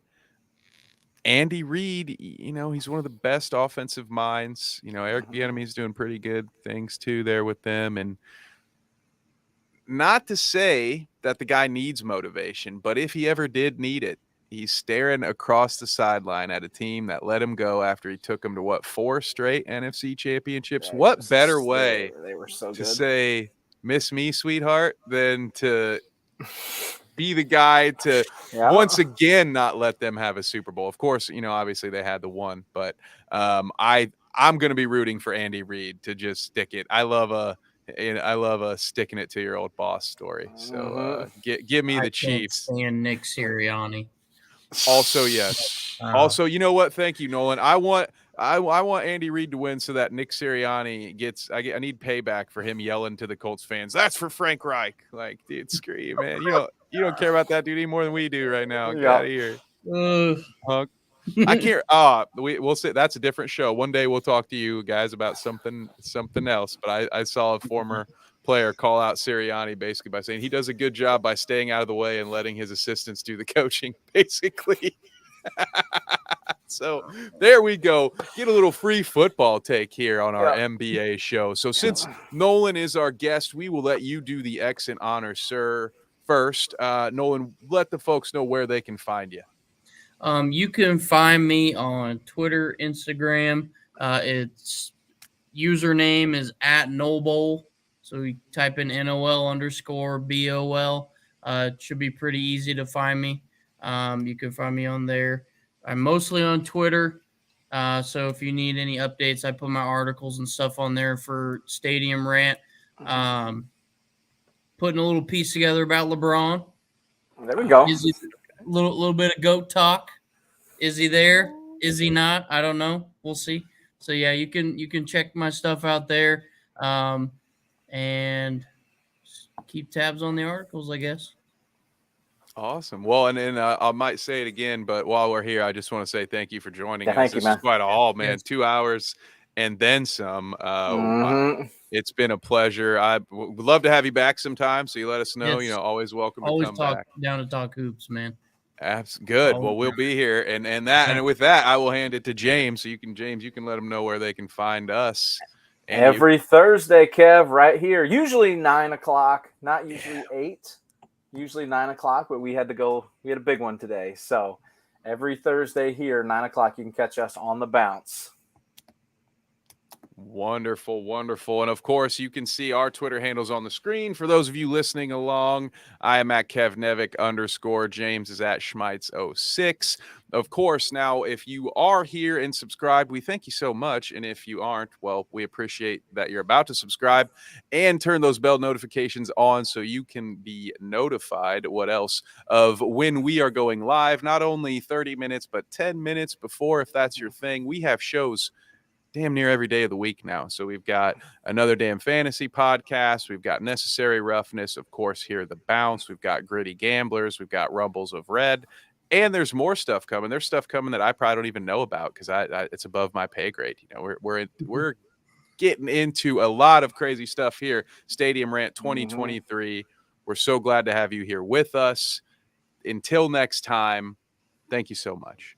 Andy Reid, he's one of the best offensive minds. Eric Bieniemy's doing pretty good things too there with them. And not to say that the guy needs motivation, but if he ever did need it, he's staring across the sideline at a team that let him go after he took him to 4 straight NFC championships. Yeah, what better way they were so to good. say, miss me, sweetheart, than to be the guy to once again not let them have a Super Bowl. Of course, obviously they had the one, but I'm going to be rooting for Andy Reid to just stick it. I love a sticking it to your old boss story. So give me the Chiefs. And Nick Sirianni. Also, yes. Also, you know what? Thank you, Nolan. I want Andy Reid to win so that Nick Sirianni gets. I need payback for him yelling to the Colts fans. That's for Frank Reich. Like, dude, screw you, man. You don't care about that dude any more than we do right now. Get out of here, punk. I can't. We'll say that's a different show. One day we'll talk to you guys about something else. But I saw a former player call out Sirianni basically by saying he does a good job by staying out of the way and letting his assistants do the coaching, basically. So there we go. Get a little free football take here on our NBA show. So since Nolan is our guest, we will let you do the X and honor, sir. First, Nolan, let the folks know where they can find you. You can find me on Twitter, Instagram. Its username is @Noble. So you type in NOL_BOL. It should be pretty easy to find me. You can find me on there. I'm mostly on Twitter. So if you need any updates, I put my articles and stuff on there for Stadium Rant. Putting a little piece together about LeBron. There we go. Is he little bit of GOAT talk? Is he there? Is he not? I don't know. We'll see. So yeah, you can check my stuff out there. And keep tabs on the articles, I guess. Awesome. Well, and then I might say it again, but while we're here, I just want to say thank you for joining us. This is quite a haul, man. Yes. 2 hours and then some. It's been a pleasure. I would love to have you back sometime. So you let us know. Yes. Always welcome to come back. Down to talk hoops, man. Good. Well, we'll be here, and with that, I will hand it to James. So you can let them know where they can find us. Every Thursday, Kev, right here. Usually 9 o'clock, not usually 8. Usually 9 o'clock, but we had a big one today. So every Thursday here, 9 o'clock, you can catch us on the bounce. Wonderful, wonderful. And of course, you can see our Twitter handles on the screen. For those of you listening along, I am at KevNevic _ James is at Schmeitz06. Of course, now, if you are here and subscribed, we thank you so much. And if you aren't, well, we appreciate that you're about to subscribe and turn those bell notifications on so you can be notified, of when we are going live, not only 30 minutes, but 10 minutes before, if that's your thing. We have shows damn near every day of the week now. So we've got another damn fantasy podcast. We've got Necessary Roughness, of course, here The Bounce. We've got Gritty Gamblers. We've got Rumbles of Red. And there's more stuff coming. There's stuff coming that I probably don't even know about because I it's above my pay grade. You know, we're getting into a lot of crazy stuff here. Stadium Rant 2023. We're so glad to have you here with us. Until next time, thank you so much.